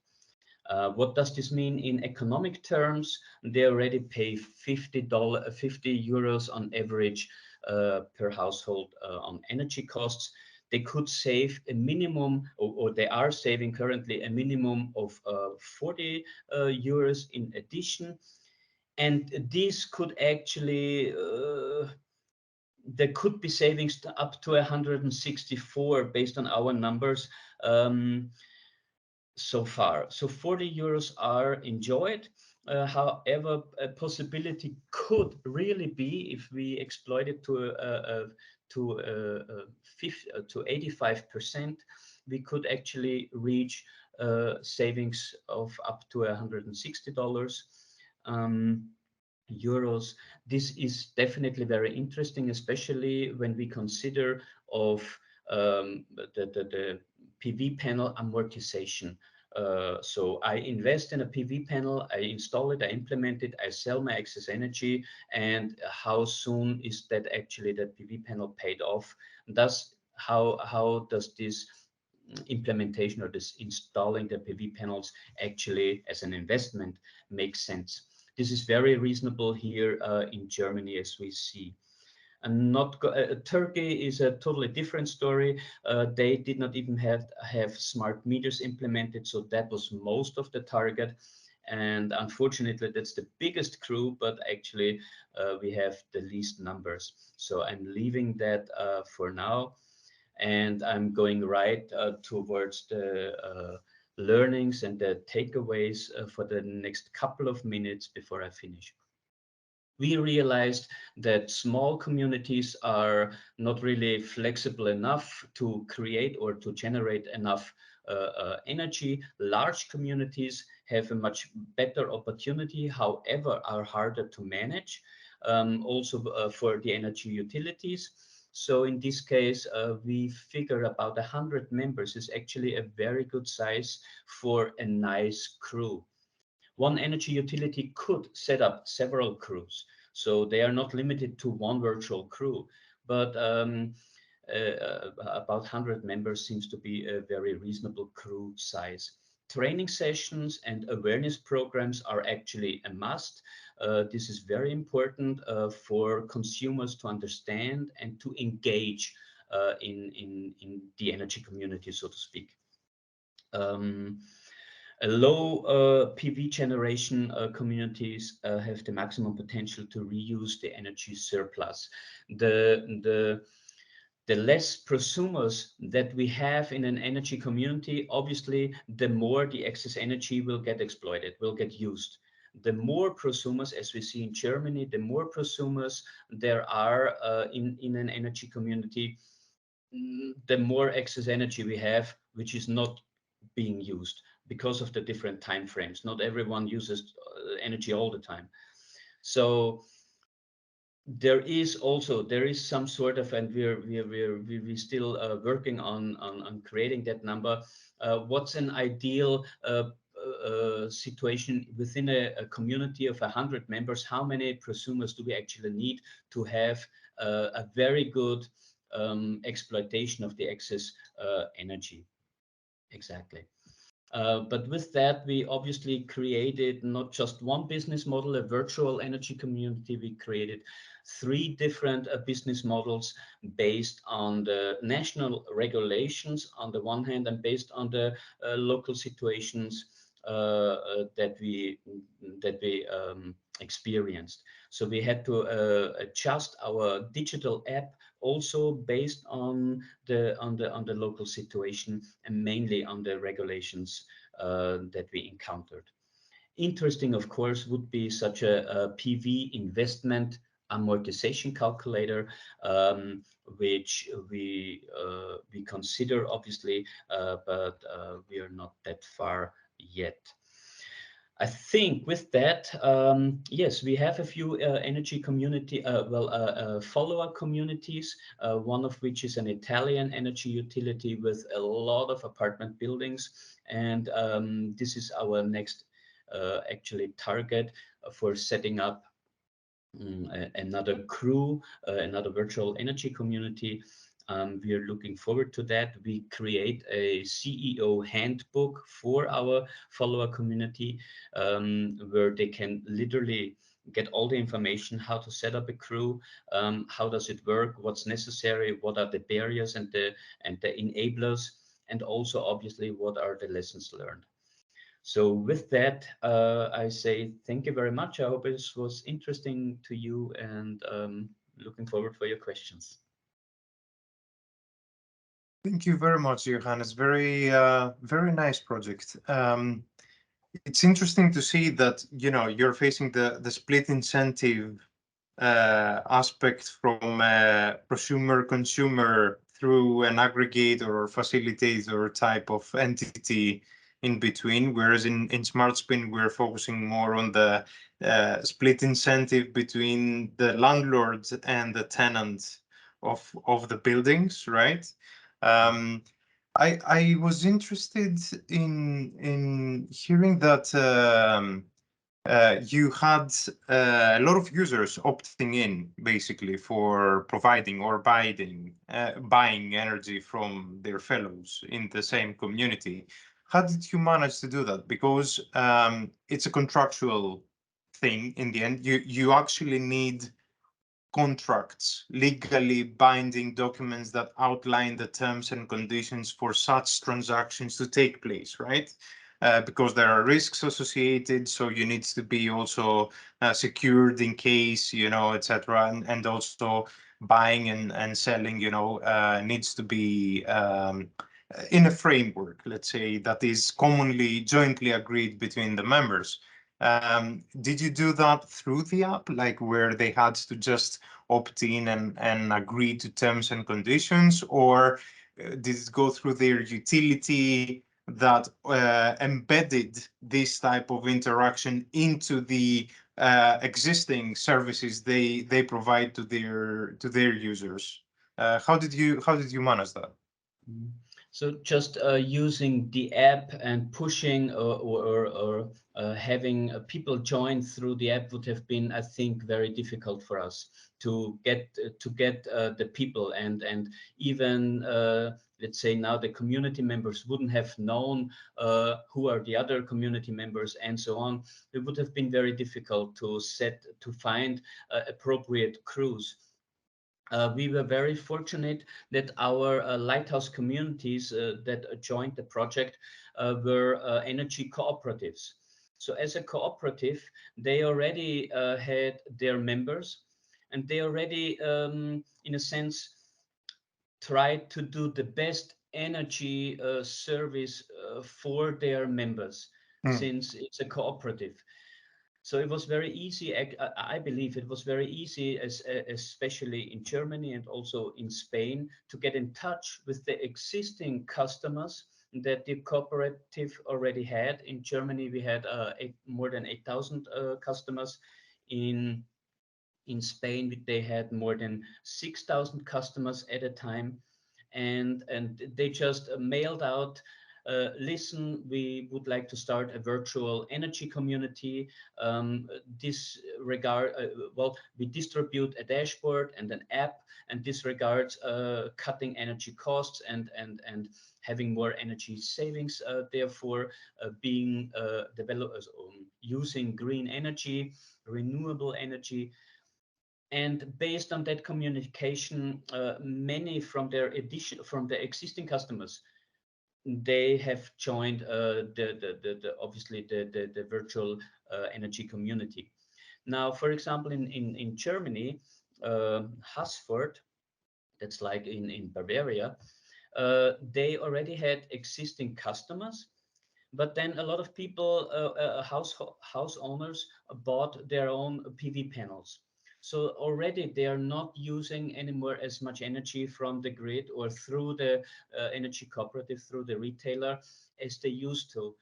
What does this mean in economic terms? They already pay $50, €50 on average per household on energy costs. They could save a minimum, or they are saving currently a minimum of 40 euros in addition. And this could actually, there could be savings up to 164 based on our numbers. So far. So 40 euros are enjoyed. However, a possibility could really be, if we exploit it to 85%, we could actually reach savings of up to $160 euros. This is definitely very interesting, especially when we consider of the PV panel amortization. So I invest in a PV panel, I install it, I implement it, I sell my excess energy, and how soon is that actually that PV panel paid off? Thus, how does this implementation or this installing the PV panels actually as an investment make sense? This is very reasonable here in Germany, as we see. And Turkey is a totally different story. They did not even have smart meters implemented, so that was most of the target. And unfortunately, that's the biggest crew, but actually we have the least numbers. So I'm leaving that for now, and I'm going right towards the learnings and the takeaways for the next couple of minutes before I finish. We realized that small communities are not really flexible enough to create or to generate enough energy. Large communities have a much better opportunity, however, are harder to manage, also for the energy utilities. So in this case, we figure about 100 members is actually a very good size for a nice crew. One energy utility could set up several crews, so they are not limited to one virtual crew, but about 100 members seems to be a very reasonable crew size. Training sessions and awareness programs are actually a must. This is very important for consumers to understand and to engage in the energy community, so to speak. Low PV generation communities have the maximum potential to reuse the energy surplus. The less prosumers that we have in an energy community, obviously, the more the excess energy will get exploited, will get used. The more prosumers, as we see in Germany, the more prosumers there are in an energy community, the more excess energy we have, which is not being used because of the different time frames. Not everyone uses energy all the time. So there is some sort of, and we're still working on creating that number. What's an ideal situation within a community of 100 members? How many prosumers do we actually need to have a very good exploitation of the excess energy? Exactly. But with that, we obviously created not just one business model, a virtual energy community. We created 3 different business models based on the national regulations on the one hand, and based on the local situations that we experienced. So we had to adjust our digital app also based on the local situation, and mainly on the regulations that we encountered. Interesting, of course, would be such a PV investment amortization calculator, which we consider, obviously, but we are not that far yet. I think with that, yes, we have a few energy community, follower communities, one of which is an Italian energy utility with a lot of apartment buildings. And this is our next actually target for setting up another crew, another virtual energy community. We are looking forward to that. We create a CEO handbook for our follower community, where they can literally get all the information, how to set up a crew, how does it work, what's necessary, what are the barriers and the enablers, and also obviously what are the lessons learned. So with that, I say thank you very much. I hope this was interesting to you, and looking forward for your questions. Thank you very much, Johannes. Very, very nice project. It's interesting to see that, you know, you're facing the split incentive aspect from prosumer consumer through an aggregator or facilitator type of entity in between, whereas in SmartSPIN we're focusing more on the split incentive between the landlords and the tenants of the buildings, right? I was interested in hearing that you had a lot of users opting in basically for providing or buying energy from their fellows in the same community. How did you manage to do that? Because it's a contractual thing in the end. You actually need contracts, legally binding documents that outline the terms and conditions for such transactions to take place, right? Because there are risks associated, so you need to be also secured in case, you know, etc. And also buying and selling, you know, needs to be in a framework, let's say, that is commonly jointly agreed between the members. Did you do that through the app, like where they had to just opt in and agree to terms and conditions, or did it go through their utility that embedded this type of interaction into the existing services they provide to their users? How did you manage that? So just using the app and pushing or having people join through the app would have been, I think, very difficult for us to get the people, and even let's say now the community members wouldn't have known who are the other community members and so on. It would have been very difficult to find appropriate crews. We were very fortunate that our lighthouse communities that joined the project were energy cooperatives. So as a cooperative, they already had their members, and they already, in a sense, tried to do the best energy service for their members, since it's a cooperative. So it was very easy. I believe it was very easy, especially in Germany and also in Spain, to get in touch with the existing customers that the cooperative already had. In Germany, we had more than 8,000 customers. In Spain, they had more than 6,000 customers at a time, and they just mailed out, listen, we would like to start a virtual energy community. We distribute a dashboard and an app, and this regards cutting energy costs and having more energy savings. Therefore, being developers using green energy, renewable energy. And based on that communication, many from their existing customers, they have joined obviously the virtual energy community. Now, for example, in Germany, Haßfurt, that's like in Bavaria, they already had existing customers, but then a lot of people, house owners, bought their own PV panels. So already they are not using anymore as much energy from the grid or through the energy cooperative, through the retailer, as they used to.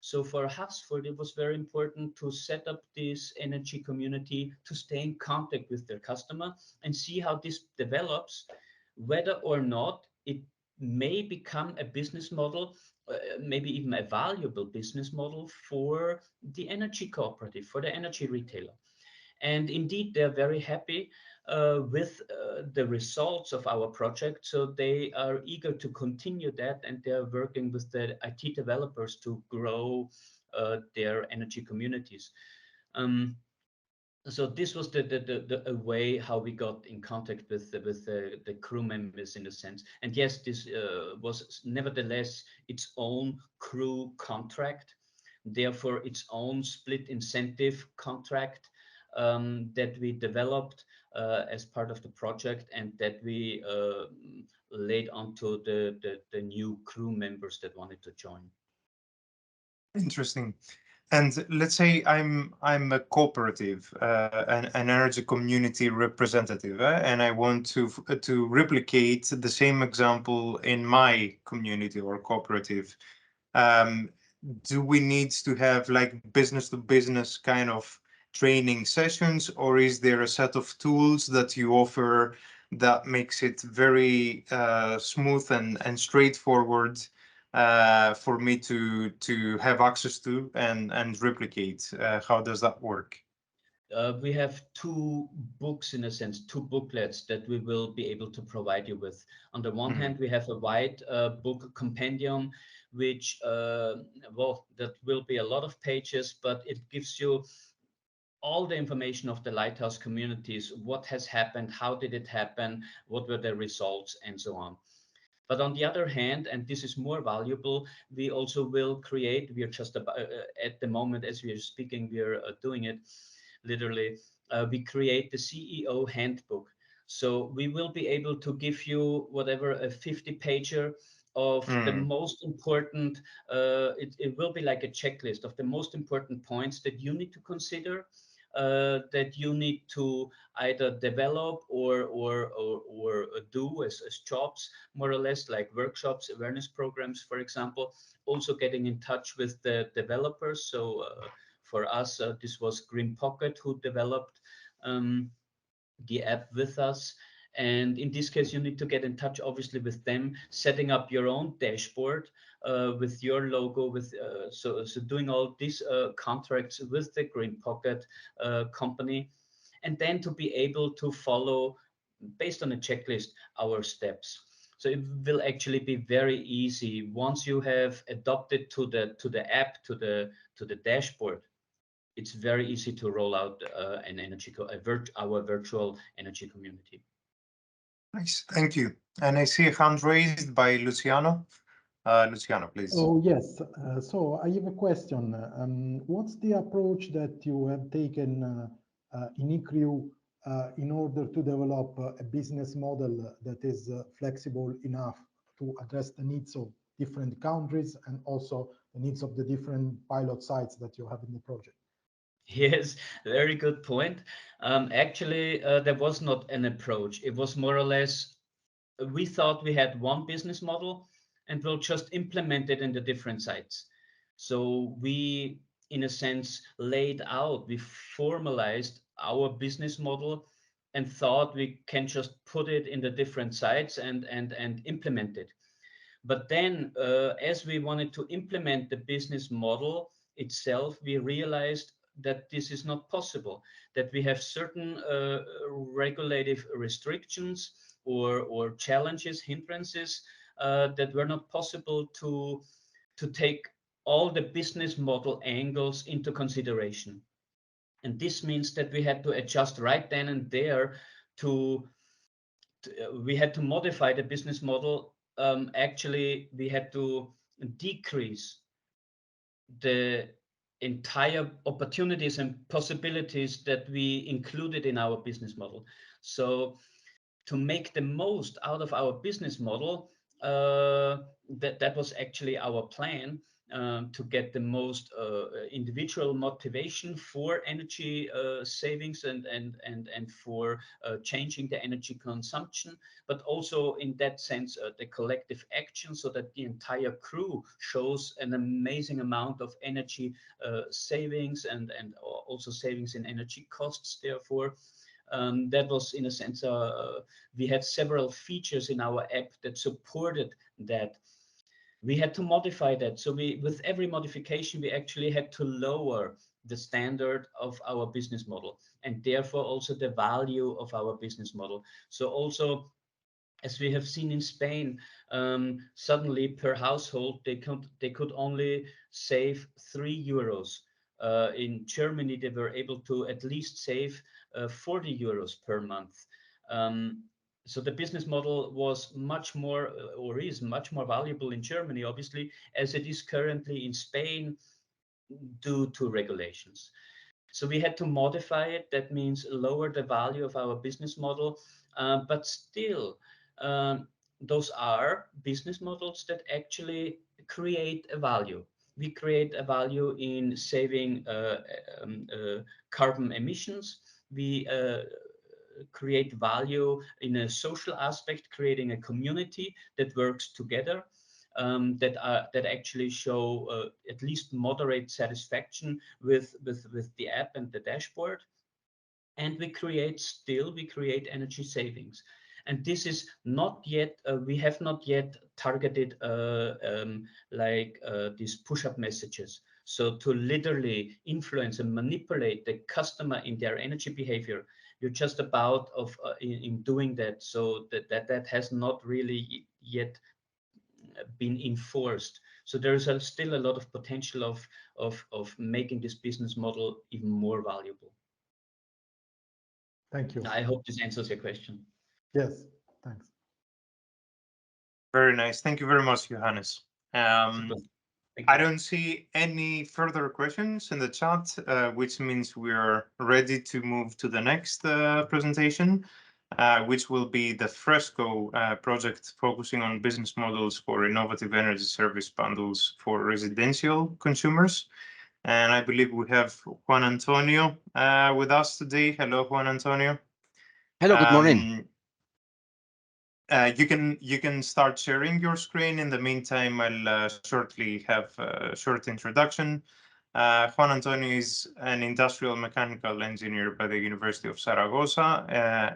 So for Hansford, it was very important to set up this energy community, to stay in contact with their customer and see how this develops, whether or not it may become a business model, maybe even a valuable business model for the energy cooperative, for the energy retailer. And indeed, they're very happy with the results of our project. So they are eager to continue that, and they're working with the IT developers to grow their energy communities. So this was a way how we got in contact with the crew members in a sense. And yes, this was nevertheless its own crew contract, therefore its own split incentive contract that we developed as part of the project, and that we laid onto the new crew members that wanted to join. Interesting. And let's say I'm a cooperative, an energy community representative, and I want to replicate the same example in my community or cooperative. Um, do we need to have like business to business kind of training sessions, or is there a set of tools that you offer that makes it very smooth and straightforward for me to have access to and replicate? How does that work? We have two books, in a sense, two booklets that we will be able to provide you with. On the one hand, we have a wide book compendium, which, well, that will be a lot of pages, but it gives you all the information of the lighthouse communities, what has happened, how did it happen, what were the results, and so on. But on the other hand, and this is more valuable, we also will create, we are just about, at the moment as we are speaking, we are doing it literally, we create the CEO handbook. So we will be able to give you whatever, a 50-pager of the most important, it will be like a checklist of the most important points that you need to consider, that you need to either develop or do as jobs, more or less, like workshops, awareness programs, for example. Also getting in touch with the developers. So for us, this was Green Pocket who developed the app with us. And in this case, you need to get in touch, obviously, with them, setting up your own dashboard with your logo, with so doing all these contracts with the Green Pocket company, and then to be able to follow, based on a checklist, our steps. So it will actually be very easy once you have adopted to the app, to the dashboard. It's very easy to roll out an our virtual energy community. Nice, thank you. And I see a hand raised by Luciano. Luciano, please. Oh, yes. So I have a question. What's the approach that you have taken in ECREW in order to develop a business model that is flexible enough to address the needs of different countries and also the needs of the different pilot sites that you have in the project? Yes, very good point. Actually, there was not an approach. It was more or less, we thought we had one business model and we'll just implement it in the different sites. So we, in a sense, laid out, we formalized our business model and thought we can just put it in the different sites and implement it. But then, as we wanted to implement the business model itself, we realized that this is not possible, that we have certain regulative restrictions or challenges, hindrances that were not possible to take all the business model angles into consideration. And this means that we had to adjust right then and there we had to modify the business model. Actually, we had to decrease the entire opportunities and possibilities that we included in our business model. So to make the most out of our business model, that was actually our plan. to get the most individual motivation for energy savings and for changing the energy consumption, but also in that sense the collective action, so that the entire crew shows an amazing amount of energy savings and also savings in energy costs. Therefore, that was in a sense we had several features in our app that supported that. We had to modify that. So with every modification, we actually had to lower the standard of our business model, and therefore also the value of our business model. So also, as we have seen in Spain, suddenly per household, they could only save €3. In Germany, they were able to at least save €40 per month. So the business model was much more, or is much more valuable in Germany, obviously, as it is currently in Spain due to regulations. So we had to modify it. That means lower the value of our business model, but still, those are business models that actually create a value. We create a value in saving carbon emissions. We create value in a social aspect, creating a community that works together, that actually show at least moderate satisfaction with the app and the dashboard. And we create energy savings. And this is not yet, we have not yet targeted these push-up messages. So to literally influence and manipulate the customer in their energy behavior, you're just about in doing that. So that has not really yet been enforced. So there is still a lot of potential of making this business model even more valuable. Thank you. I hope this answers your question. Yes, thanks. Very nice. Thank you very much, Johannes. I don't see any further questions in the chat, which means we're ready to move to the next presentation, which will be the Fresco project focusing on business models for innovative energy service bundles for residential consumers. And I believe we have Juan Antonio with us today. Hello, Juan Antonio. Hello, good morning. You can start sharing your screen. In the meantime, I'll shortly have a short introduction. Juan Antonio is an industrial mechanical engineer by the University of Zaragoza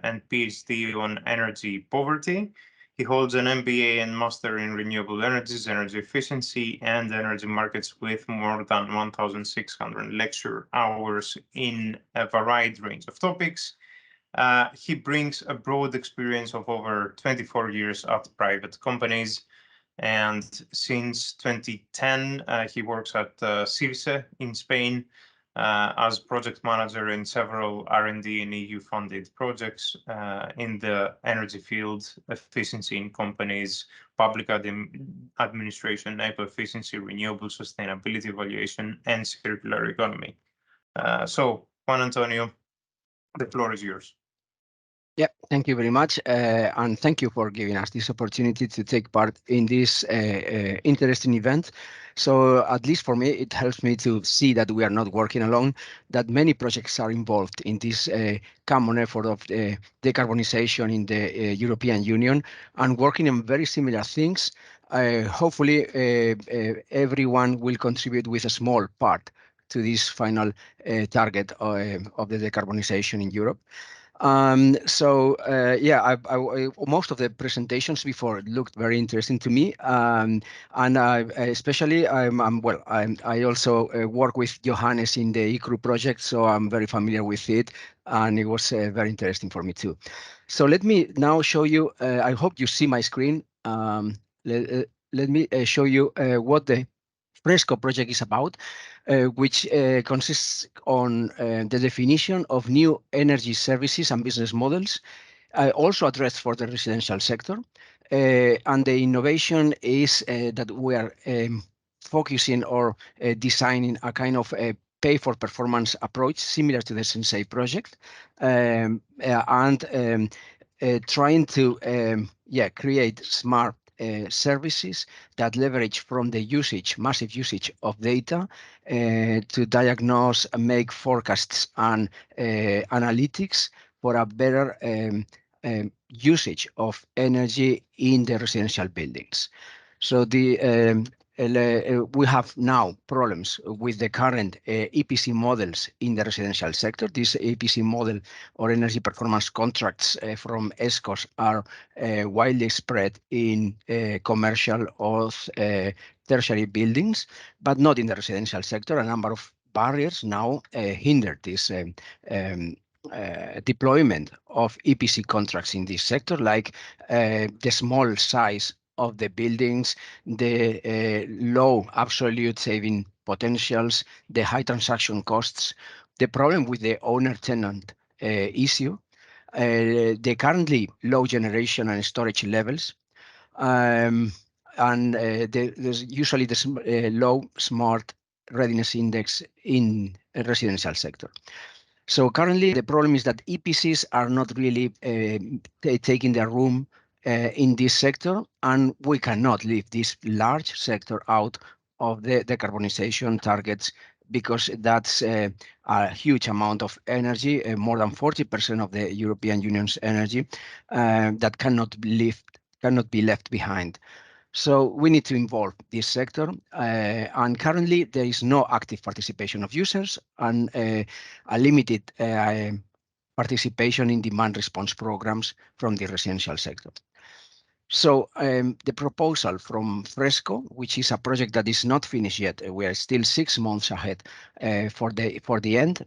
and PhD on energy poverty. He holds an MBA and master in renewable energies, energy efficiency, and energy markets with more than 1,600 lecture hours in a varied range of topics. He brings a broad experience of over 24 years at private companies. And since 2010, he works at CIRSE in Spain as project manager in several R&D and EU-funded projects in the energy field, efficiency in companies, public administration, eco-efficiency, renewable sustainability evaluation, and circular economy. So, Juan Antonio, the floor is yours. Yeah, thank you very much. And thank you for giving us this opportunity to take part in this interesting event. So at least for me, it helps me to see that we are not working alone, that many projects are involved in this common effort of decarbonization in the European Union and working on very similar things. Hopefully, everyone will contribute with a small part to this final target of the decarbonization in Europe. Yeah, most of the presentations before looked very interesting to me, and especially I also work with Johannes in the ECRU project, so I'm very familiar with it, and it was very interesting for me too. So let me now show you. I hope you see my screen. Let me show you what the Fresco project is about, which consists on the definition of new energy services and business models, also addressed for the residential sector. And the innovation is that we are focusing or designing a kind of pay-for-performance approach similar to the Sensei project, and trying to create smart services that leverage from the massive usage of data to diagnose, make forecasts and analytics for a better usage of energy in the residential buildings. So we have now problems with the current EPC models in the residential sector. This EPC model or energy performance contracts from ESCOs are widely spread in commercial or tertiary buildings, but not in the residential sector. A number of barriers now hinder this deployment of EPC contracts in this sector, like the small size of the buildings, the low absolute saving potentials, the high transaction costs, the problem with the owner-tenant issue, the currently low generation and storage levels, and there's usually the low smart readiness index in a residential sector. So currently, the problem is that EPCs are not really taking their room in this sector, and we cannot leave this large sector out of the decarbonization targets because that's a huge amount of energy, more than 40% of the European Union's energy that cannot be left behind. So we need to involve this sector, and currently there is no active participation of users and a limited participation in demand response programs from the residential sector. So the proposal from Fresco, which is a project that is not finished yet, we are still 6 months ahead for the end.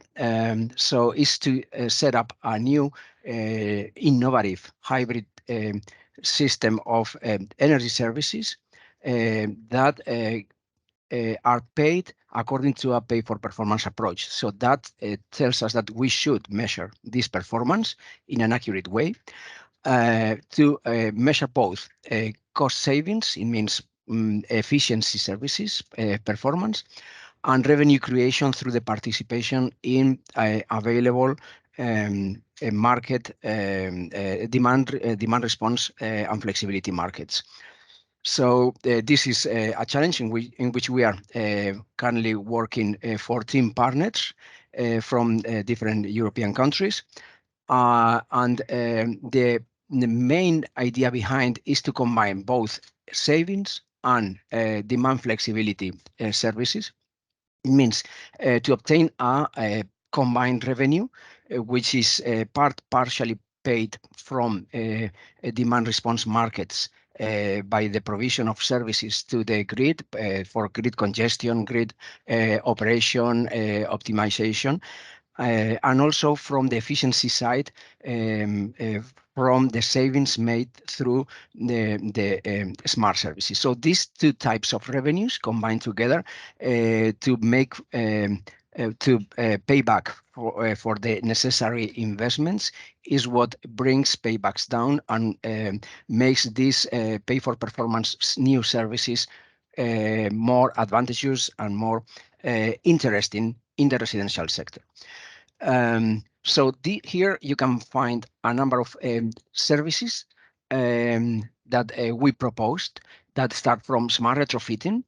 So is to set up a new innovative hybrid system of energy services that are paid according to a pay-for-performance approach. So that tells us that we should measure this performance in an accurate way to measure both cost savings, it means efficiency services performance, and revenue creation through the participation in available market demand response and flexibility markets. So this is a challenge in which we are currently working 14 partners from different European countries. And the main idea behind is to combine both savings and demand flexibility services. It means to obtain a combined revenue, which is partially paid from demand response markets by the provision of services to the grid for grid congestion, grid operation, optimization, and also from the efficiency side, from the savings made through the smart services. So these two types of revenues combined together to make to pay back for the necessary investments is what brings paybacks down and makes these pay-for-performance new services more advantageous and more interesting in the residential sector. So here you can find a number of services that we proposed that start from smart retrofitting,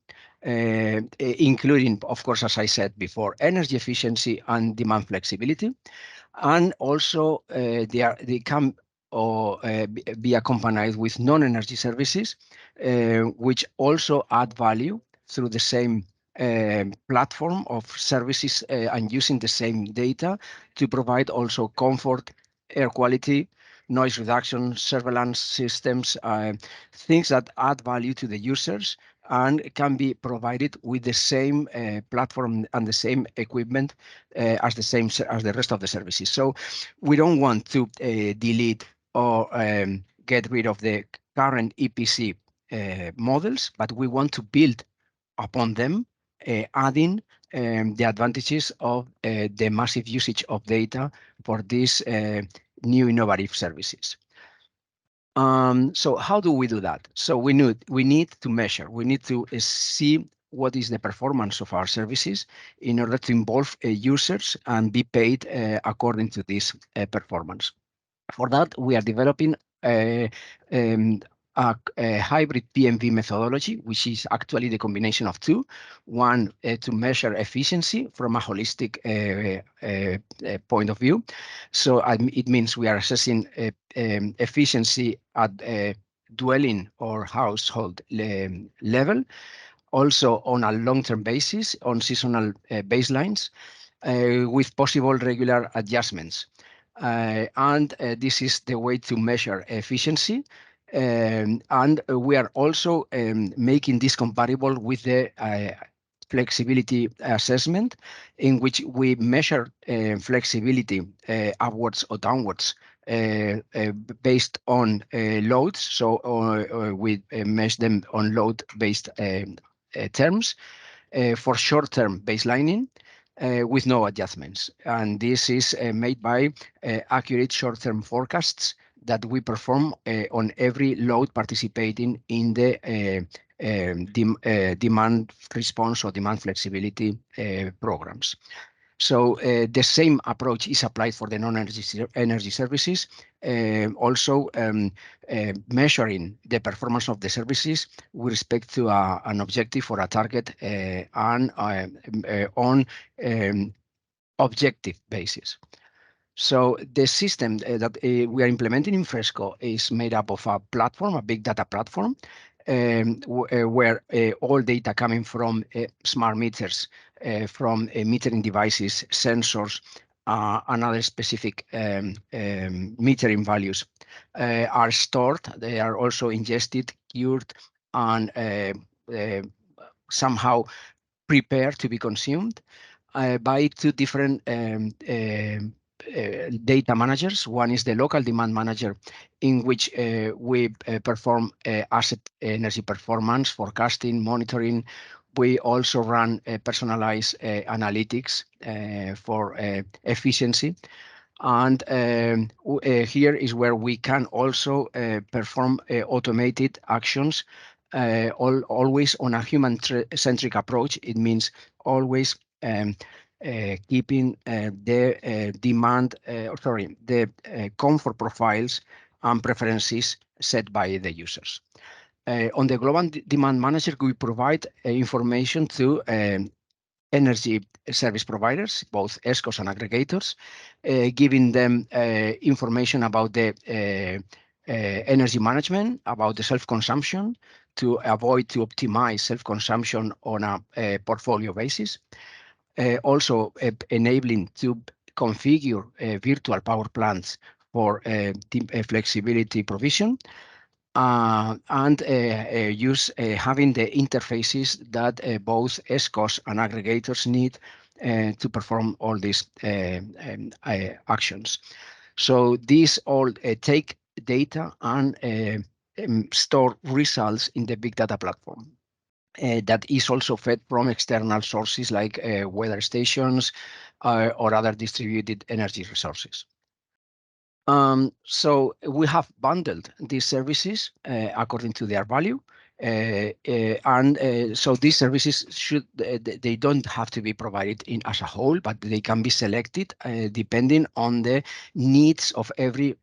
including, of course, as I said before, energy efficiency and demand flexibility. And also they can be accompanied with non-energy services, which also add value through the same platform of services and using the same data to provide also comfort, air quality, noise reduction, surveillance systems, things that add value to the users and can be provided with the same platform and the same equipment as the rest of the services. So we don't want to delete or get rid of the current EPC models, but we want to build upon them, adding the advantages of the massive usage of data for these new innovative services. So how do we do that? So we need to measure. We need to see what is the performance of our services in order to involve users and be paid according to this performance. For that, we are developing a hybrid PMV methodology, which is actually the combination of two. One, to measure efficiency from a holistic point of view. So it means we are assessing efficiency at dwelling or household level, also on a long-term basis, on seasonal baselines, with possible regular adjustments. And this is the way to measure efficiency. And we are also making this compatible with the flexibility assessment, in which we measure flexibility upwards or downwards based on loads. So we measure them on load-based terms for short-term baselining with no adjustments. And this is made by accurate short-term forecasts that we perform on every load participating in the demand response or demand flexibility programs. So the same approach is applied for the non-energy services, also measuring the performance of the services with respect to an objective or a target and on objective basis. So the system that we are implementing in Fresco is made up of a platform, a big data platform, where all data coming from smart meters, from metering devices, sensors, and other specific metering values are stored. They are also ingested, cured, and somehow prepared to be consumed by two different data managers. One is the local demand manager, in which we perform asset energy performance, forecasting, monitoring. We also run personalized analytics for efficiency. And here is where we can also perform automated actions, always on a human-centric approach. It means always keeping the comfort profiles and preferences set by the users. On the global demand manager, we provide information to energy service providers, both ESCOs and aggregators, giving them information about the energy management, about the self-consumption, to optimize self-consumption on a portfolio basis. Also enabling to configure virtual power plants for flexibility provision, and use having the interfaces that both ESCOs and aggregators need to perform all these actions. So these all take data and store results in the big data platform. That is also fed from external sources like weather stations or other distributed energy resources. So we have bundled these services according to their value. So these services they don't have to be provided in as a whole, but they can be selected depending on the needs of every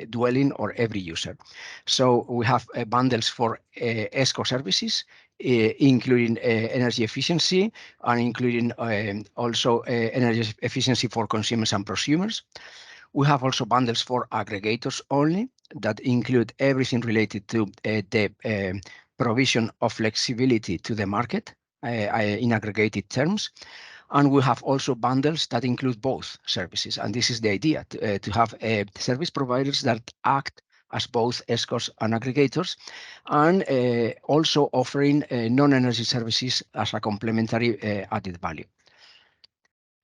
dwelling or every user. So we have bundles for ESCO services, including energy efficiency, and including also energy efficiency for consumers and prosumers. We have also bundles for aggregators only that include everything related to the provision of flexibility to the market in aggregated terms. And we have also bundles that include both services. And this is the idea, to have service providers that act as both ESCOs and aggregators, and also offering non-energy services as a complementary added value.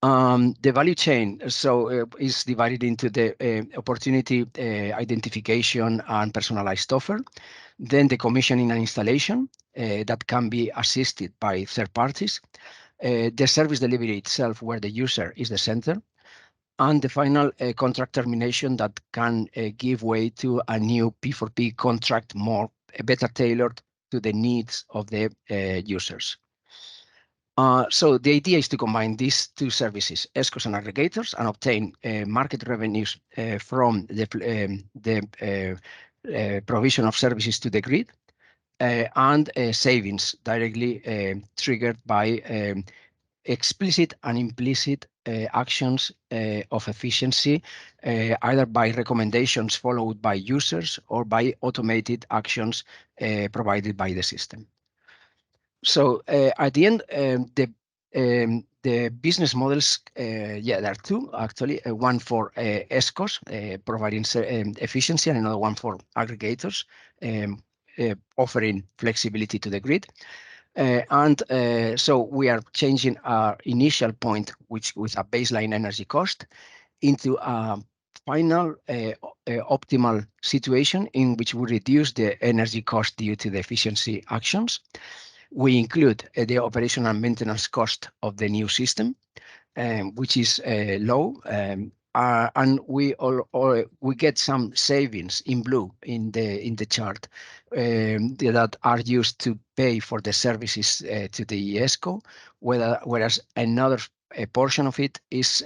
The value chain is divided into the opportunity identification and personalized offer, then the commissioning and installation that can be assisted by third parties, the service delivery itself where the user is the center, and the final contract termination that can give way to a new P4P contract better tailored to the needs of the users. So the idea is to combine these two services, ESCOs and aggregators, and obtain market revenues from the provision of services to the grid, and savings directly triggered by explicit and implicit actions of efficiency, either by recommendations followed by users or by automated actions provided by the system. So at the end, the business models, there are two actually, one for ESCOs, providing efficiency, and another one for aggregators, offering flexibility to the grid. So we are changing our initial point, which with a baseline energy cost, into a final optimal situation in which we reduce the energy cost due to the efficiency actions. We include the operational and maintenance cost of the new system, which is low, and we get some savings in blue in the chart that are used to pay for the services to the ESCO, whereas another portion of it is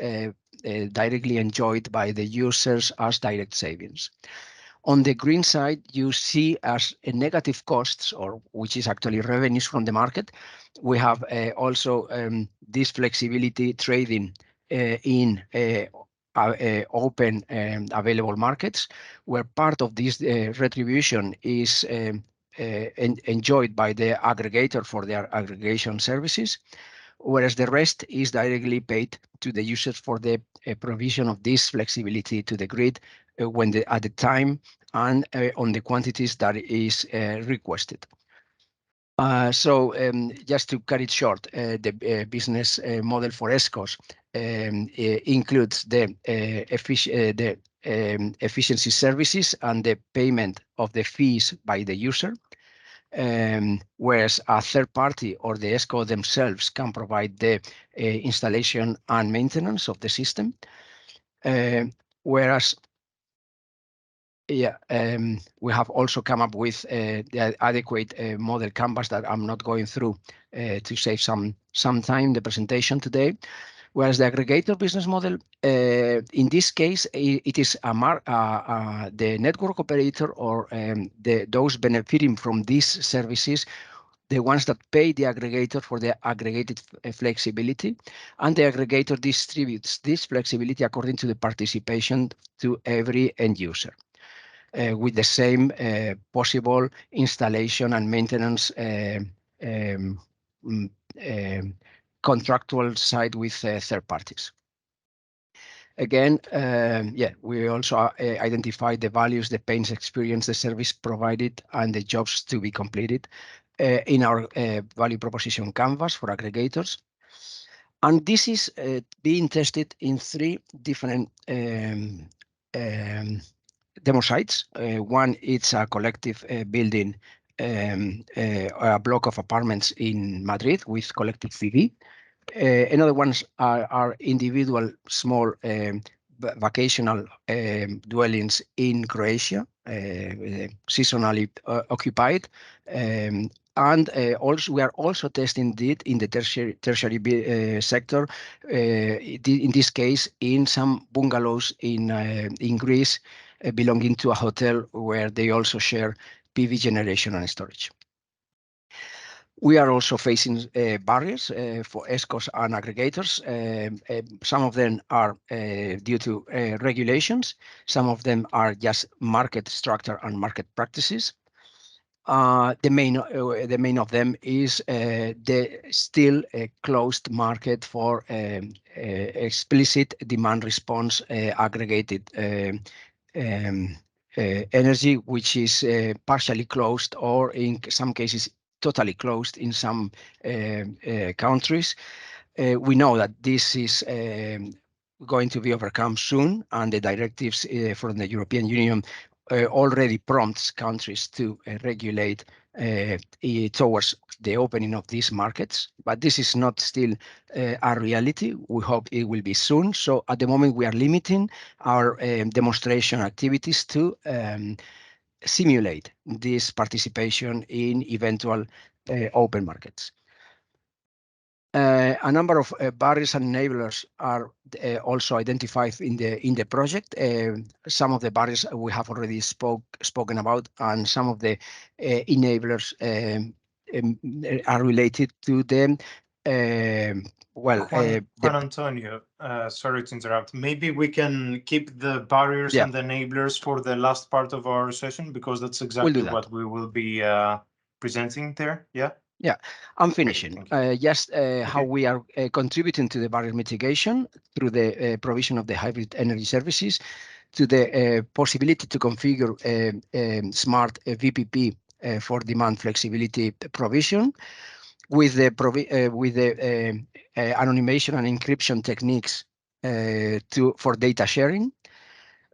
directly enjoyed by the users as direct savings. On the green side, you see as a negative costs, or which is actually revenues from the market. We have also this flexibility trading in open available markets, where part of this retribution is enjoyed by the aggregator for their aggregation services, whereas the rest is directly paid to the users for the provision of this flexibility to the grid at the time and on the quantities that is requested. So just to cut it short, the business model for ESCOs includes the efficiency services and the payment of the fees by the user, whereas a third party or the ESCO themselves can provide the installation and maintenance of the system. Whereas we have also come up with the adequate model canvas that I'm not going through to save some time in the presentation today. Whereas the aggregator business model, in this case, it is the network operator or those benefiting from these services, the ones that pay the aggregator for the aggregated flexibility, and the aggregator distributes this flexibility according to the participation to every end user. With the same possible installation and maintenance contractual side with third parties. Again, we also identify the values, the pains experienced, the service provided, and the jobs to be completed in our value proposition canvas for aggregators. And this is being tested in 3 different demo sites. One, it's a collective building, a block of apartments in Madrid with collective PV. Another ones are individual small vacational dwellings in Croatia, seasonally occupied. And also we are also testing it in the tertiary sector, in this case in some bungalows in Greece belonging to a hotel where they also share PV generation and storage. We are also facing barriers for ESCOs and aggregators. Some of them are due to regulations. Some of them are just market structure and market practices. The main of them is the still closed market for explicit demand response aggregated energy, which is partially closed or in some cases totally closed in some countries. We know that this is going to be overcome soon, and the directives from the European Union already prompts countries to regulate towards the opening of these markets, but this is not still a reality. We hope it will be soon. So at the moment, we are limiting our demonstration activities to simulate this participation in eventual open markets. A number of barriers and enablers are also identified in the project. Some of the barriers we have already spoken about, and some of the enablers are related to them. Juan Antonio, sorry to interrupt. Maybe we can keep the barriers and the enablers for the last part of our session, because that's exactly what we will be presenting there. Yeah. Yeah, I'm finishing. Just how we are contributing to the barrier mitigation through the provision of the hybrid energy services, to the possibility to configure smart VPP for demand flexibility provision, with the anonymation and encryption techniques for data sharing,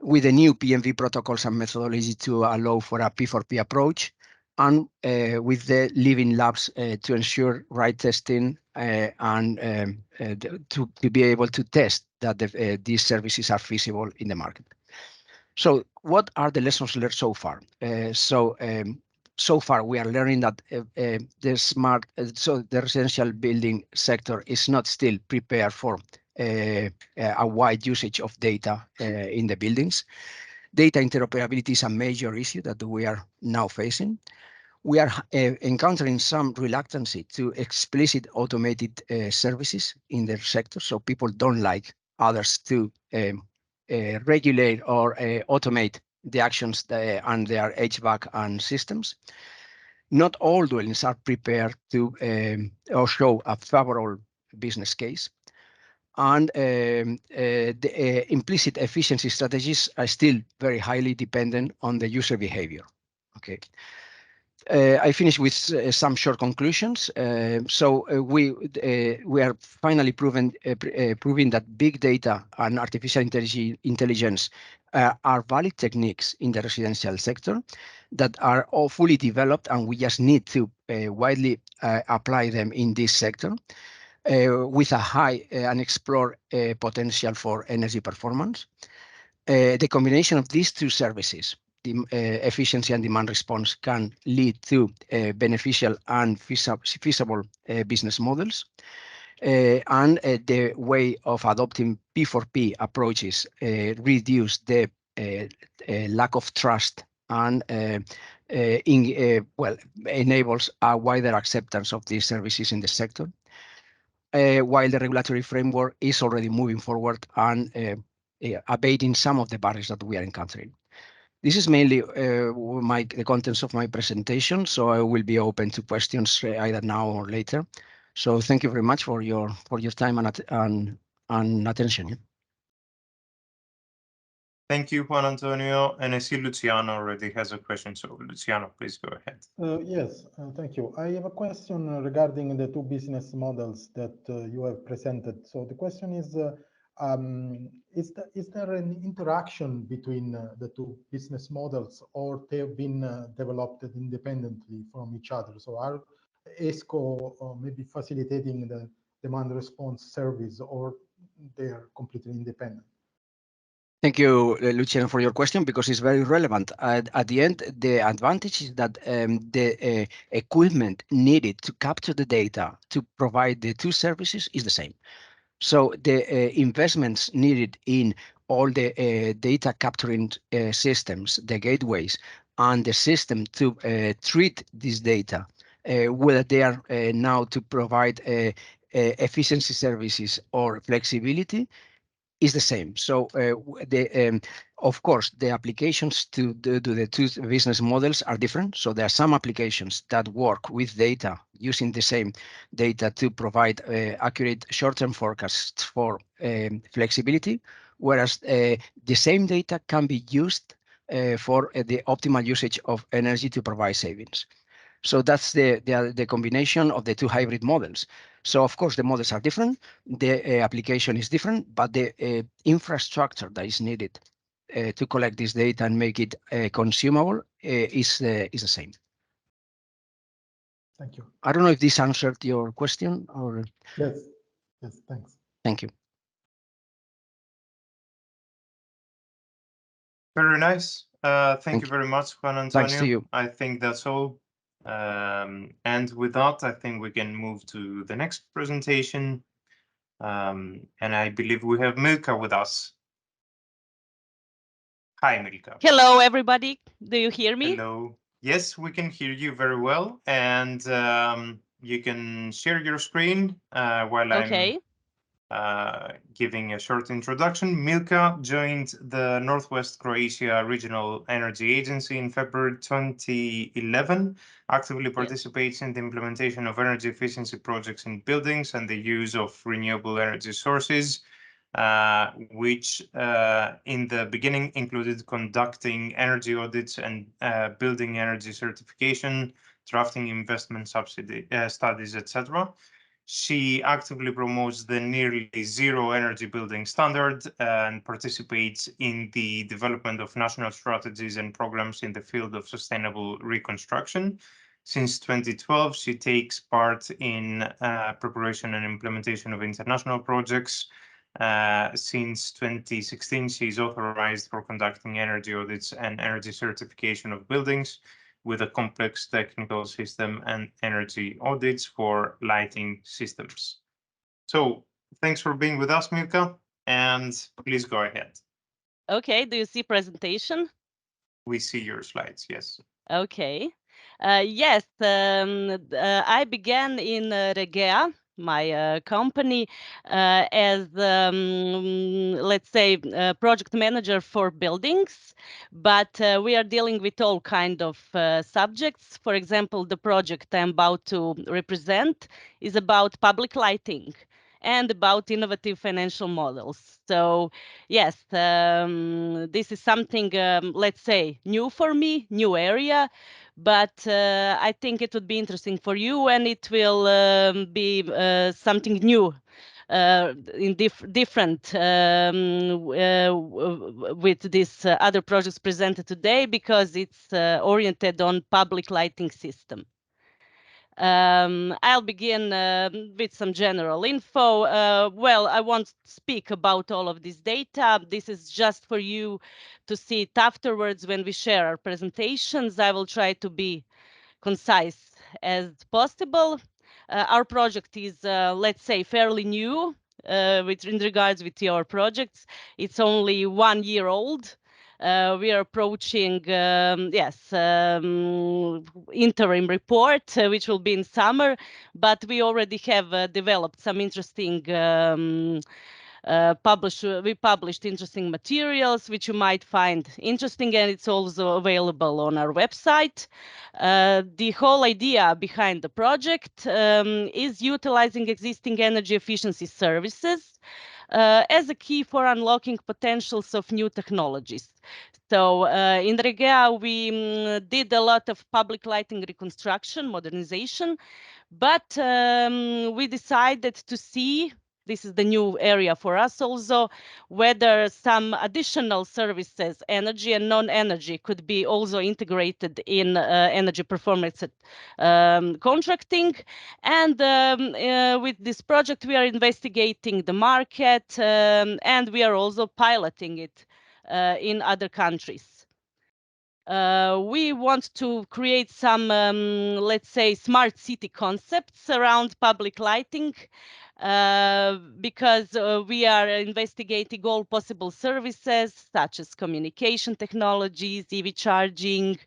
with the new PMV protocols and methodology to allow for a P4P approach, and with the living labs to ensure right testing and to be able to test that these services are feasible in the market. So what are the lessons learned so far? So far we are learning that the residential building sector is not still prepared for a wide usage of data in the buildings. Data interoperability is a major issue that we are now facing. We are encountering some reluctancy to explicit automated services in their sector, so people don't like others to regulate or automate the actions and their HVAC and systems. Not all dwellings are prepared to or show a favorable business case. And the implicit efficiency strategies are still very highly dependent on the user behavior. Okay. I finish with some short conclusions. We are finally proving that big data and artificial intelligence are valid techniques in the residential sector that are all fully developed, and we just need to widely apply them in this sector with a high unexplored potential for energy performance. The combination of these two services, the efficiency and demand response, can lead to beneficial and feasible business models. And the way of adopting P4P approaches reduce the lack of trust and enables a wider acceptance of these services in the sector, while the regulatory framework is already moving forward and abating some of the barriers that we are encountering. This is mainly the contents of my presentation, so I will be open to questions either now or later. So thank you very much for your time and attention. Thank you, Juan Antonio. And I see Luciano already has a question. So Luciano, please go ahead. Yes, thank you. I have a question regarding the two business models that you have presented. So the question is there an interaction between the two business models, or they have been developed independently from each other? So are ESCO maybe facilitating the demand response service, or they are completely independent? Thank you, Luciano, for your question, because it's very relevant. At the end, the advantage is that the equipment needed to capture the data to provide the two services is the same. So the investments needed in all the data capturing systems, the gateways, and the system to treat this data, whether they are now to provide efficiency services or flexibility, is the same. So of course, the applications to the two business models are different. So there are some applications that work with data using the same data to provide accurate short-term forecasts for flexibility, whereas the same data can be used for the optimal usage of energy to provide savings. So that's the combination of the two hybrid models. So of course the models are different, the application is different, but the infrastructure that is needed to collect this data and make it consumable is the same. Thank you. I don't know if this answered your question or. Yes, thanks. Thank you. Very nice. Thank you very much, Juan Antonio. Thanks to you. I think that's all. And with that, I think we can move to the next presentation. And I believe we have Milka with us. Hi, Milka. Hello, everybody. Do you hear me? Hello. Yes, we can hear you very well. And you can share your screen while Okay. I'm giving a short introduction. Milka joined the Northwest Croatia Regional Energy Agency in February 2011, actively participates in the implementation of energy efficiency projects in buildings and the use of renewable energy sources, which in the beginning included conducting energy audits and building energy certification, drafting investment subsidy studies, etc. She actively promotes the nearly zero energy building standard and participates in the development of national strategies and programs in the field of sustainable reconstruction. Since 2012, she takes part in preparation and implementation of international projects. Since 2016, she is authorized for conducting energy audits and energy certification of buildings with a complex technical system and energy audits for lighting systems. So thanks for being with us, Milka, and please go ahead. Okay, do you see presentation? We see your slides, yes. Okay. Yes, I began in Regea, my company, as, let's say, project manager for buildings, but we are dealing with all kind of subjects. For example, the project I'm about to represent is about public lighting and about innovative financial models. So yes, this is something, let's say, new for me, new area, but I think it would be interesting for you, and it will be something new in different with these other projects presented today, because it's oriented on public lighting system. I'll begin with some general info. Well, I won't speak about all of this data. This is just for you to see it afterwards when we share our presentations. I will try to be concise as possible. Our project is, let's say, fairly new in regards with your projects. It's only 1 year old. We are approaching, interim report, which will be in summer, but we already have developed some interesting we published interesting materials which you might find interesting, and it's also available on our website. The whole idea behind the project is utilizing existing energy efficiency services as a key for unlocking potentials of new technologies. So in Regea, we did a lot of public lighting reconstruction, modernization, but we decided to see, this is the new area for us also, whether some additional services, energy and non-energy, could be also integrated in energy performance contracting. And with this project, we are investigating the market, and we are also piloting it in other countries. We want to create some, let's say, smart city concepts around public lighting, because we are investigating all possible services such as communication technologies, EV charging,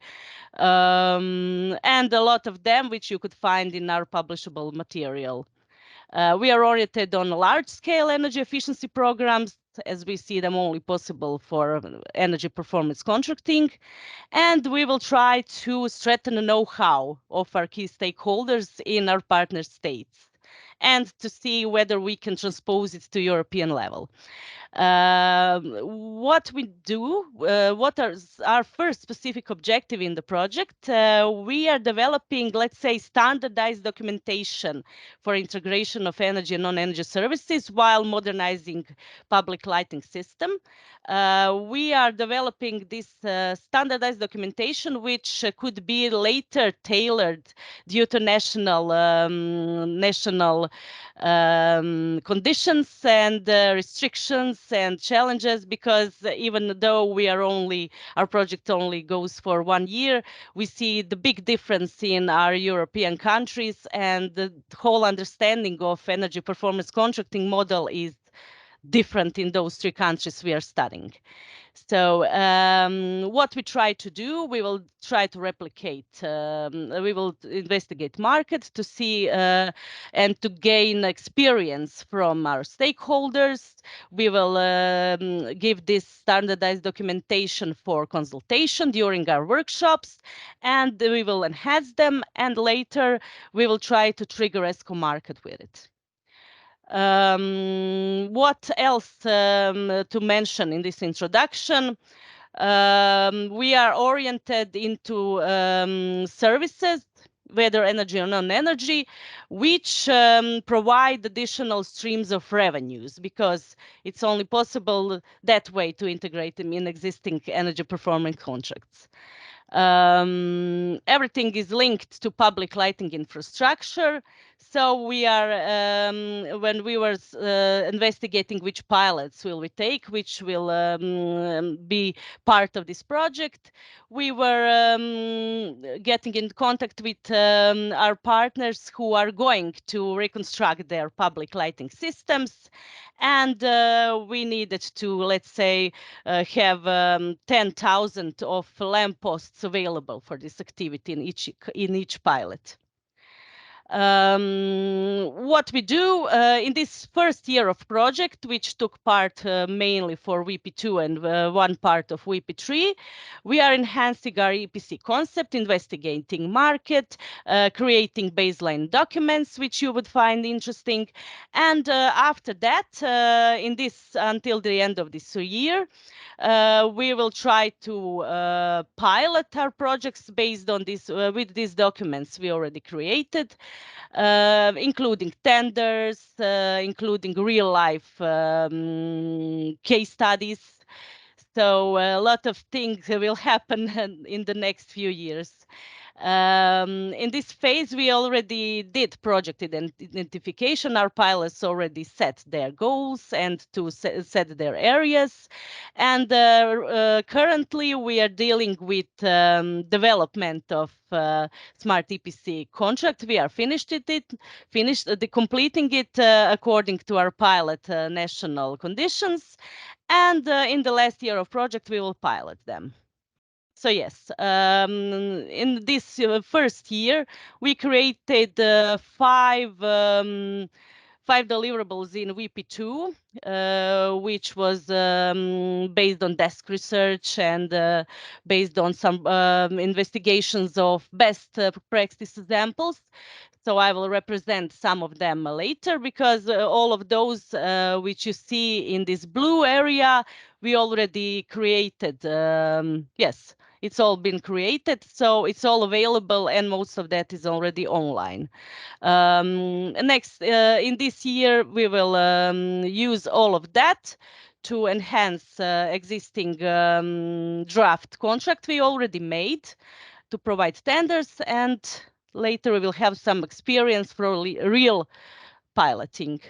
and a lot of them which you could find in our publishable material. We are oriented on large-scale energy efficiency programs, as we see them only possible for energy performance contracting. And we will try to strengthen the know-how of our key stakeholders in our partner states, and to see whether we can transpose it to European level. What we do, what are our first specific objective in the project? We are developing, let's say, standardized documentation for integration of energy and non-energy services while modernizing public lighting system. We are developing this standardized documentation, which could be later tailored due to national international conditions and restrictions and challenges, because even though our project only goes for 1 year, we see the big difference in our European countries, and the whole understanding of energy performance contracting model is different in those 3 countries we are studying. So what we try to do, we will try to replicate, we will investigate market to see and to gain experience from our stakeholders. We will give this standardized documentation for consultation during our workshops, and we will enhance them, and later we will try to trigger ESCO market with it. What else to mention in this introduction? We are oriented into services, whether energy or non-energy, which provide additional streams of revenues, because it's only possible that way to integrate them in existing energy performance contracts. Everything is linked to public lighting infrastructure. So we are, when we were investigating which pilots will we take, which will be part of this project, we were getting in contact with our partners who are going to reconstruct their public lighting systems. And we needed to, let's say, have 10,000 of lampposts available for this activity in each pilot. What we do in this first year of project, which took part mainly for WIPI2 and 1 part of WIPI3, we are enhancing our EPC concept, investigating market, creating baseline documents, which you would find interesting. And after that, until the end of this year, we will try to pilot our projects based on this with these documents we already created, including tenders, including real life case studies. So a lot of things will happen in the next few years. In this phase, we already did project identification. Our pilots already set their goals and to set their areas. And currently, we are dealing with development of smart EPC contract. We are completing it according to our pilot national conditions. And in the last year of project, we will pilot them. So yes, in this first year, we created 5 deliverables in WIPI2, which was based on desk research and based on some investigations of best practice examples. So I will represent some of them later, because all of those which you see in this blue area, we already created. Yes, it's all been created, so it's all available, and most of that is already online. Next, in this year, we will use all of that to enhance existing draft contract we already made to provide tenders, and later we will have some experience for real piloting.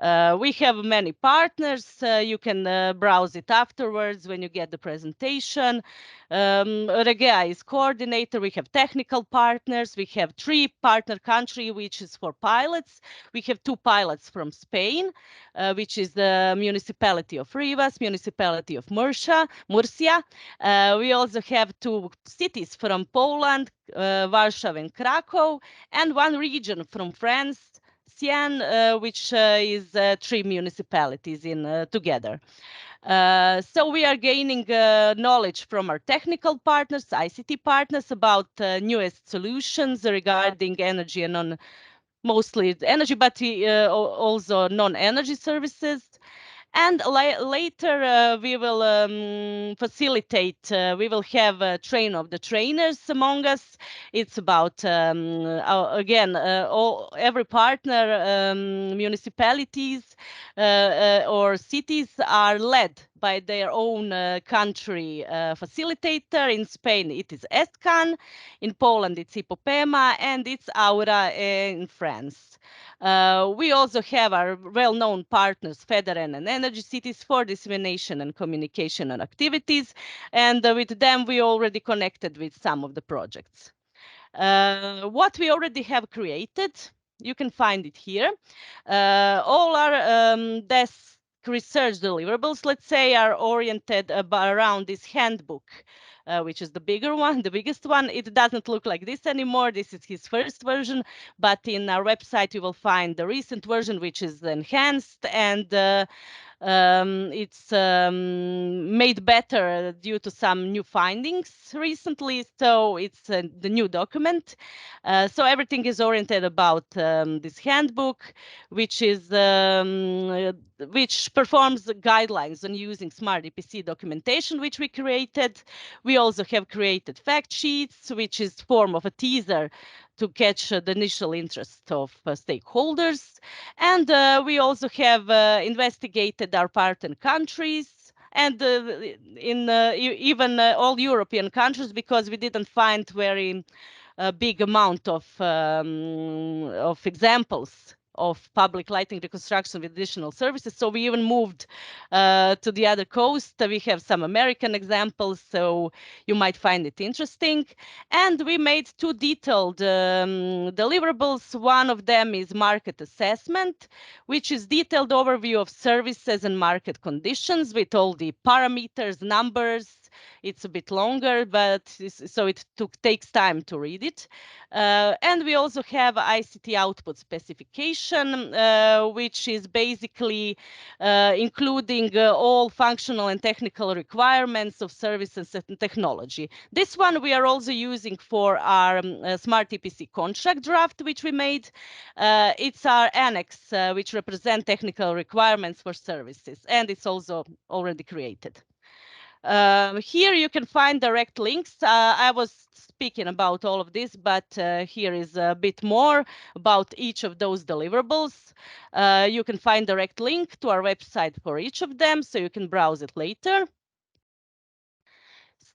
We have many partners. You can browse it afterwards when you get the presentation. Regea is coordinator. We have technical partners. We have 3 partner country, which is for pilots. We have 2 pilots from Spain, which is the municipality of Rivas, municipality of Murcia. We also have 2 cities from Poland, Warsaw and Krakow, and 1 region from France, Sienne, which is 3 municipalities in together. So we are gaining knowledge from our technical partners, ICT partners, about newest solutions regarding energy and mostly energy, but also non-energy services. And later we will facilitate, we will have a train of the trainers among us. It's about, again, every partner, municipalities or cities are led by their own country facilitator. In Spain, it is ESCAN. In Poland, it's Ipopema, and it's Aura in France. We also have our well-known partners, Federen and Energy Cities, for dissemination and communication and activities. And with them, we already connected with some of the projects. What we already have created, you can find it here. All our desk research deliverables, let's say, are oriented around this handbook, which is the bigger one, the biggest one. It doesn't look like this anymore. This is his first version, but in our website, you will find the recent version, which is enhanced, and it's made better due to some new findings recently. So it's the new document. So everything is oriented about this handbook, which is which performs the guidelines on using smart EPC documentation, which we created. We also have created fact sheets, which is form of a teaser to catch the initial interest of stakeholders. And we also have investigated our partner countries and in even all European countries, because we didn't find very big amount of examples of public lighting reconstruction with additional services. So we even moved to the other coast. We have some American examples, so you might find it interesting. And we made two detailed deliverables. One of them is market assessment, which is detailed overview of services and market conditions with all the parameters, numbers. It's a bit longer, but so it takes time to read it. And we also have ICT output specification, which is basically including all functional and technical requirements of services and technology. This one we are also using for our Smart EPC contract draft, which we made. It's our annex, which represent technical requirements for services, and it's also already created. Here you can find direct links. I was speaking about all of this, but here is a bit more about each of those deliverables. You can find direct link to our website for each of them, so you can browse it later.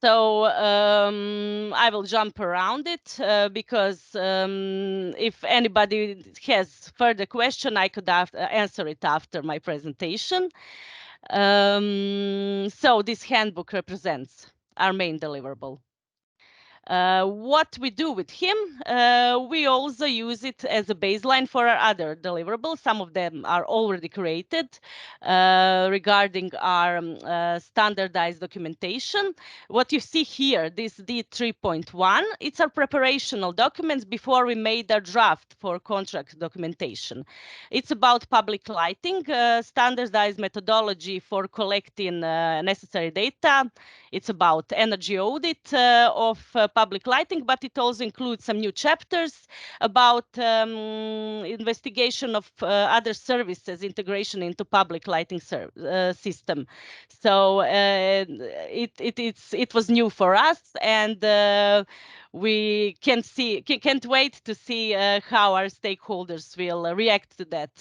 So I will jump around it because if anybody has further question, I could answer it after my presentation. So this handbook represents our main deliverable. What we do with him, we also use it as a baseline for our other deliverables. Some of them are already created regarding our standardized documentation. What you see here, this D3.1, it's our preparational documents before we made our draft for contract documentation. It's about public lighting, standardized methodology for collecting necessary data. It's about energy audit of public lighting, but it also includes some new chapters about investigation of other services, integration into public lighting system. So it was new for us, and we can't wait to see how our stakeholders will react to that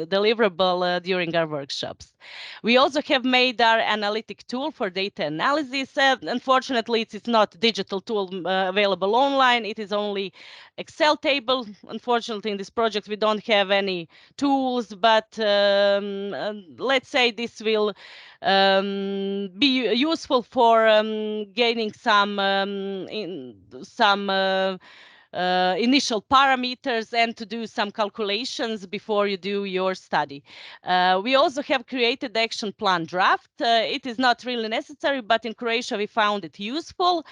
deliverable during our workshops. We also have made our analytic tool for data analysis. Unfortunately, it's not a digital tool available online. It is only Excel table. Unfortunately, in this project, we don't have any tools, but let's say this will be useful for gaining some initial parameters and to do some calculations before you do your study. We also have created the action plan draft. It is not really necessary, but in Croatia we found it useful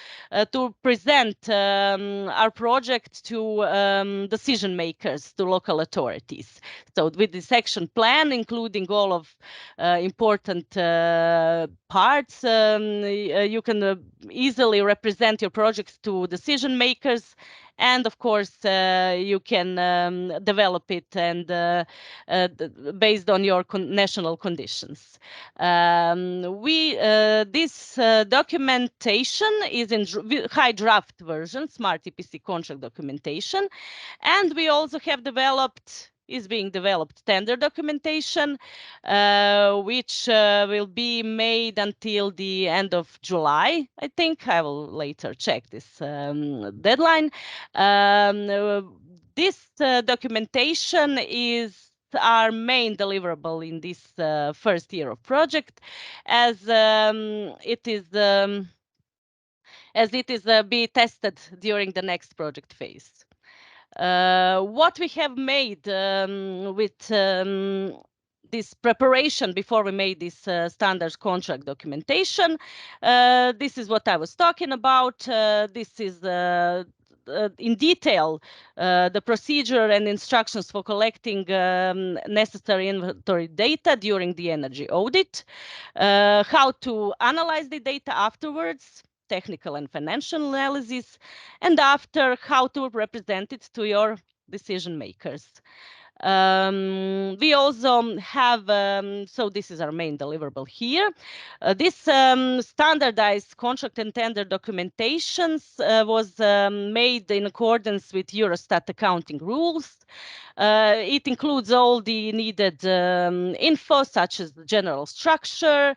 to present our project to decision makers, to local authorities. So with this action plan, including all of important parts, you can easily represent your projects to decision makers. And of course, you can develop it and based on your national conditions. This documentation is in high draft version, Smart EPC contract documentation. And we also have developed is being developed tender documentation, which will be made until the end of July. I think I will later check this deadline. This documentation is our main deliverable in this first year of project, as it is be tested during the next project phase. What we have made with this preparation before we made this standards contract documentation, this is what I was talking about. This is in detail the procedure and instructions for collecting necessary inventory data during the energy audit, how to analyze the data afterwards, technical and financial analysis, and after how to represent it to your decision makers. We also have, so this is our main deliverable here. This standardized contract and tender documentations was made in accordance with Eurostat accounting rules. It includes all the needed info, such as the general structure,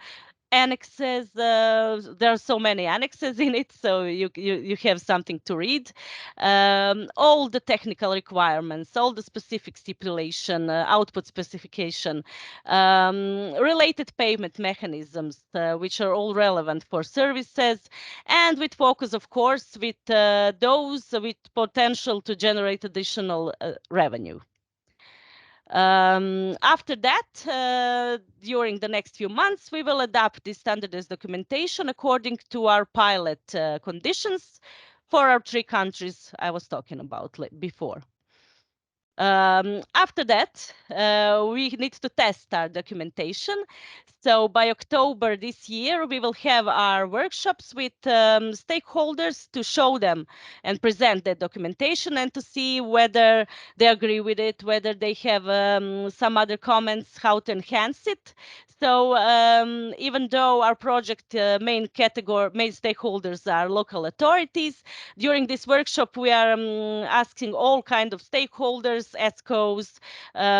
annexes. There are so many annexes in it, so you have something to read. All the technical requirements, all the specific stipulation, output specification, related payment mechanisms, which are all relevant for services, and with focus, of course, with those with potential to generate additional revenue. After that, during the next few months, we will adapt this standardized documentation according to our pilot conditions for our 3 countries I was talking about before. After that, we need to test our documentation. So by October this year, we will have our workshops with stakeholders to show them and present the documentation and to see whether they agree with it, whether they have some other comments, how to enhance it. So even though our project main stakeholders are local authorities, during this workshop, we are asking all kinds of stakeholders, ESCOs,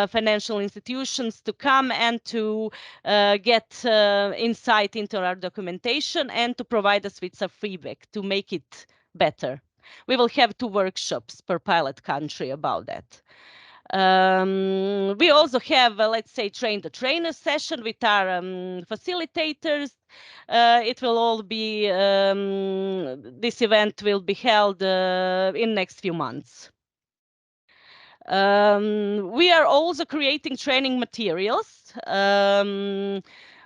financial institutions to come and to get insight into our documentation and to provide us with some feedback to make it better. We will have 2 workshops per pilot country about that. We also have, let's say, train the trainer session with our facilitators. It will all be, this event will be held in next few months. We are also creating training materials.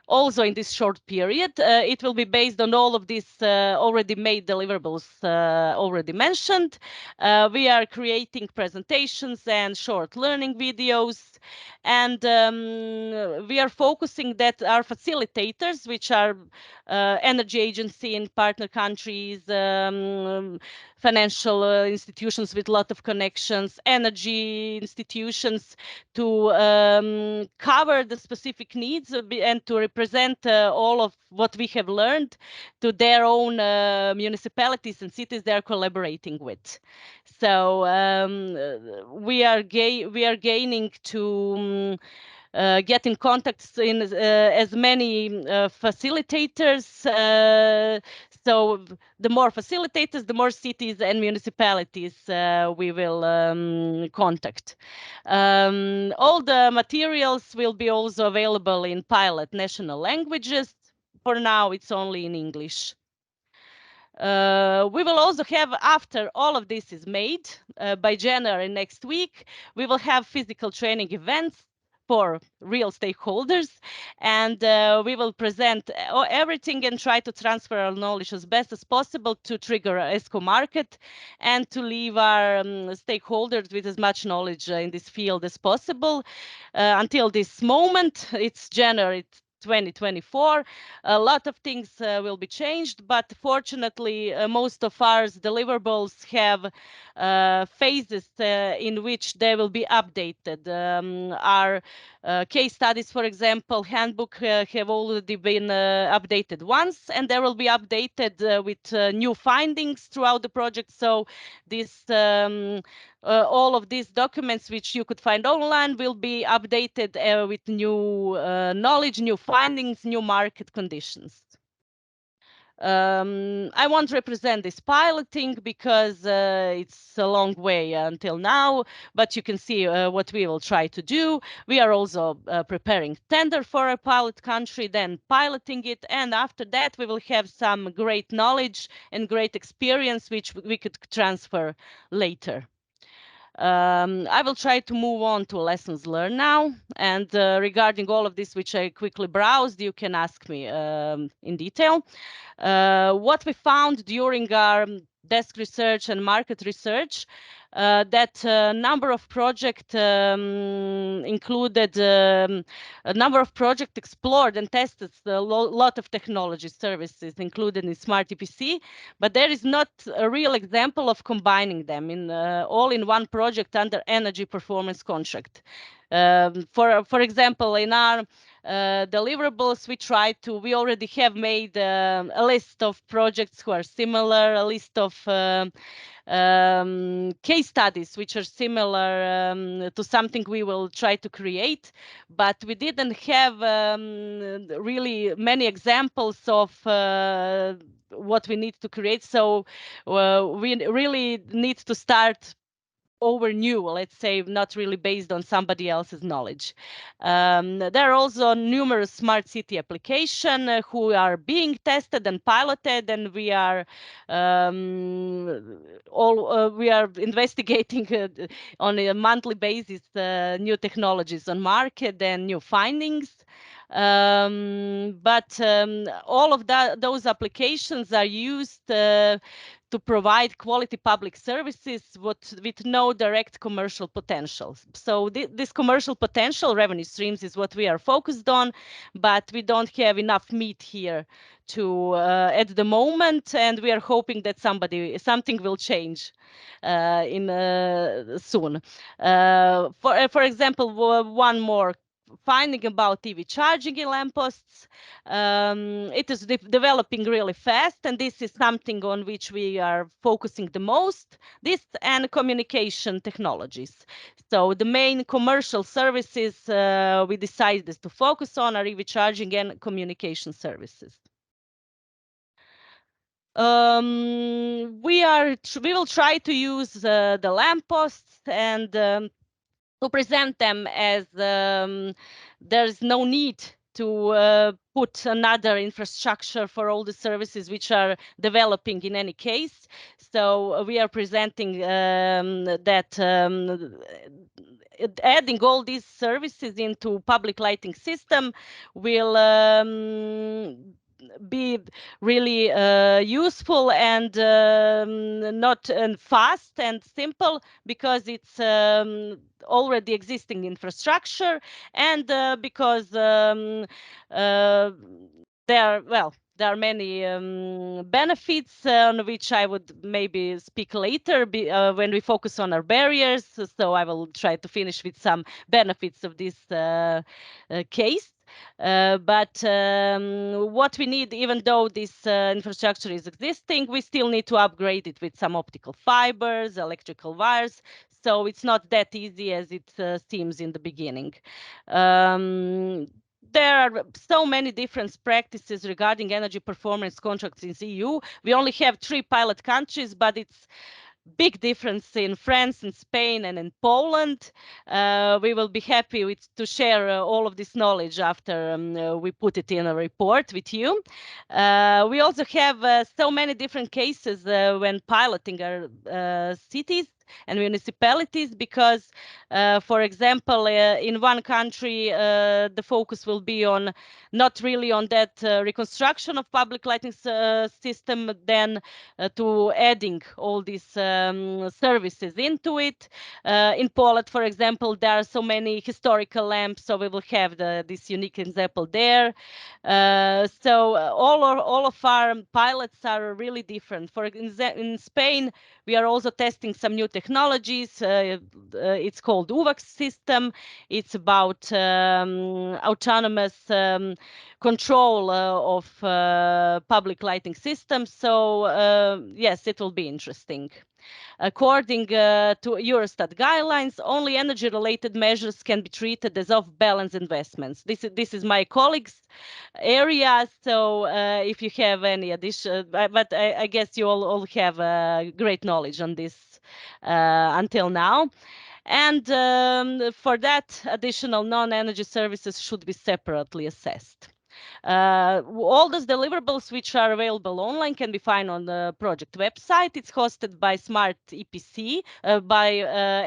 Also in this short period, it will be based on all of these already made deliverables already mentioned. We are creating presentations and short learning videos, and we are focusing that our facilitators, which are energy agency in partner countries, financial institutions with a lot of connections, energy institutions, to cover the specific needs and to represent all of what we have learned to their own municipalities and cities they are collaborating with. So we are gaining to get in contact in as many facilitators. So the more facilitators, the more cities and municipalities we will contact. All the materials will be also available in pilot national languages. For now, it's only in English. We will also have, after all of this is made, by January next week, we will have physical training events for real stakeholders, and we will present everything and try to transfer our knowledge as best as possible to trigger a ESCO market and to leave our stakeholders with as much knowledge in this field as possible. Until this moment, it's January 2024. A lot of things will be changed, but fortunately, most of our deliverables have phases in which they will be updated. Our case studies, for example, handbook have already been updated once, and they will be updated with new findings throughout the project. So this all of these documents, which you could find online, will be updated with new knowledge, new findings, new market conditions. I won't represent this piloting because it's a long way until now, but you can see what we will try to do. We are also preparing tender for a pilot country, then piloting it, and after that we will have some great knowledge and great experience which we could transfer later. I will try to move on to lessons learned now, and regarding all of this which I quickly browsed, you can ask me in detail. What we found during our desk research and market research, that number of projects included a number of projects explored and tested a lot of technology services included in Smart EPC, but there is not a real example of combining them in all in one project under energy performance contract. For example, in our deliverables, we already have made a list of projects who are similar, a list of case studies which are similar to something we will try to create, but we didn't have really many examples of what we need to create. So we really need to start over new, let's say, not really based on somebody else's knowledge. There are also numerous smart city applications who are being tested and piloted, and we are investigating on a monthly basis new technologies on market and new findings. But all of those applications are used to provide quality public services with no direct commercial potential. So this commercial potential revenue streams is what we are focused on, but we don't have enough meat here to at the moment, and we are hoping that something will change soon. For example, one more finding about EV charging in lampposts. It is developing really fast, and this is something on which we are focusing the most, this and communication technologies. So the main commercial services we decided to focus on are EV charging and communication services. We will try to use the lampposts and to present them as there's no need to put another infrastructure for all the services which are developing in any case. So we are presenting that adding all these services into public lighting system will be really useful and not fast and simple, because it's already existing infrastructure, and because there are many benefits on which I would maybe speak later when we focus on our barriers. So I will try to finish with some benefits of this case. But what we need, even though this infrastructure is existing, we still need to upgrade it with some optical fibers, electrical wires. So it's not that easy as it seems in the beginning. There are so many different practices regarding energy performance contracts in the EU. We only have 3 pilot countries, but it's big difference in France and Spain and in Poland. We will be happy to share all of this knowledge after we put it in a report with you. We also have so many different cases when piloting our cities and municipalities, because, for example, in one country, the focus will be on not really on that reconstruction of public lighting system, then to adding all these services into it. In Poland, for example, there are so many historical lamps, so we will have this unique example there. So all of our pilots are really different. In Spain, we are also testing some new technologies. It's called UVAX system. It's about autonomous control of public lighting systems. So yes, it will be interesting. According to Eurostat guidelines, only energy-related measures can be treated as off-balance investments. This is my colleague's area, so if you have any addition, but I guess you all have great knowledge on this until now. And for that, additional non-energy services should be separately assessed. All those deliverables which are available online can be found on the project website. It's hosted by Smart EPC, by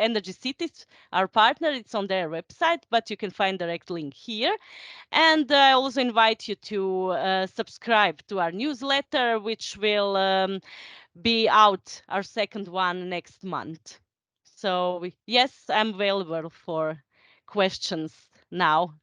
Energy Cities, our partner. It's on their website, but you can find direct link here. And I also invite you to subscribe to our newsletter, which will be out, our second one, next month. So yes, I'm available for questions now.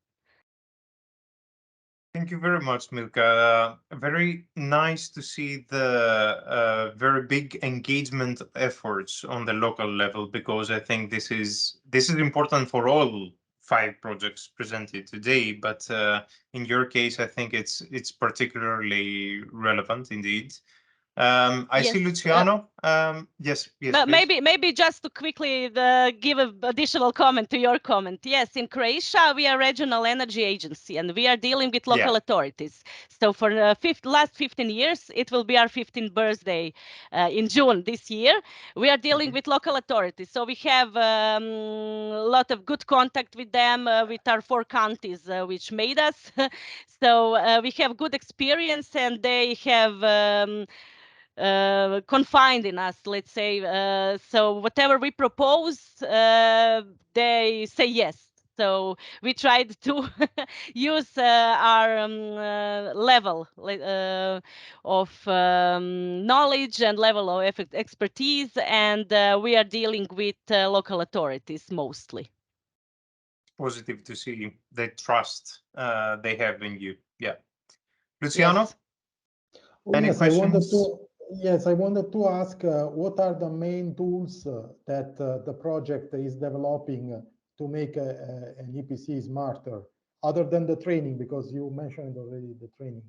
Thank you very much, Milka. Very nice to see the very big engagement efforts on the local level, because I think this is important for all 5 projects presented today. But in your case, I think it's particularly relevant indeed. I see Yes, Luciano. Yes, but please. maybe just to quickly give an additional comment to your comment. Yes, in Croatia, we are regional energy agency and we are dealing with local authorities. So for the last 15 years, it will be our 15th birthday in June this year. We are dealing with local authorities. So we have a lot of good contact with them, with our 4 counties which made us. So we have good experience, and they have confined in us, let's say. So whatever we propose, they say yes. So we tried to use our level of knowledge and level of expertise, and we are dealing with local authorities mostly. Positive to see the trust they have in you. Yeah. Luciano? Yes. Any Yes, questions? I wanted to ask what are the main tools that the project is developing to make an EPC smarter, other than the training, because you mentioned already the training.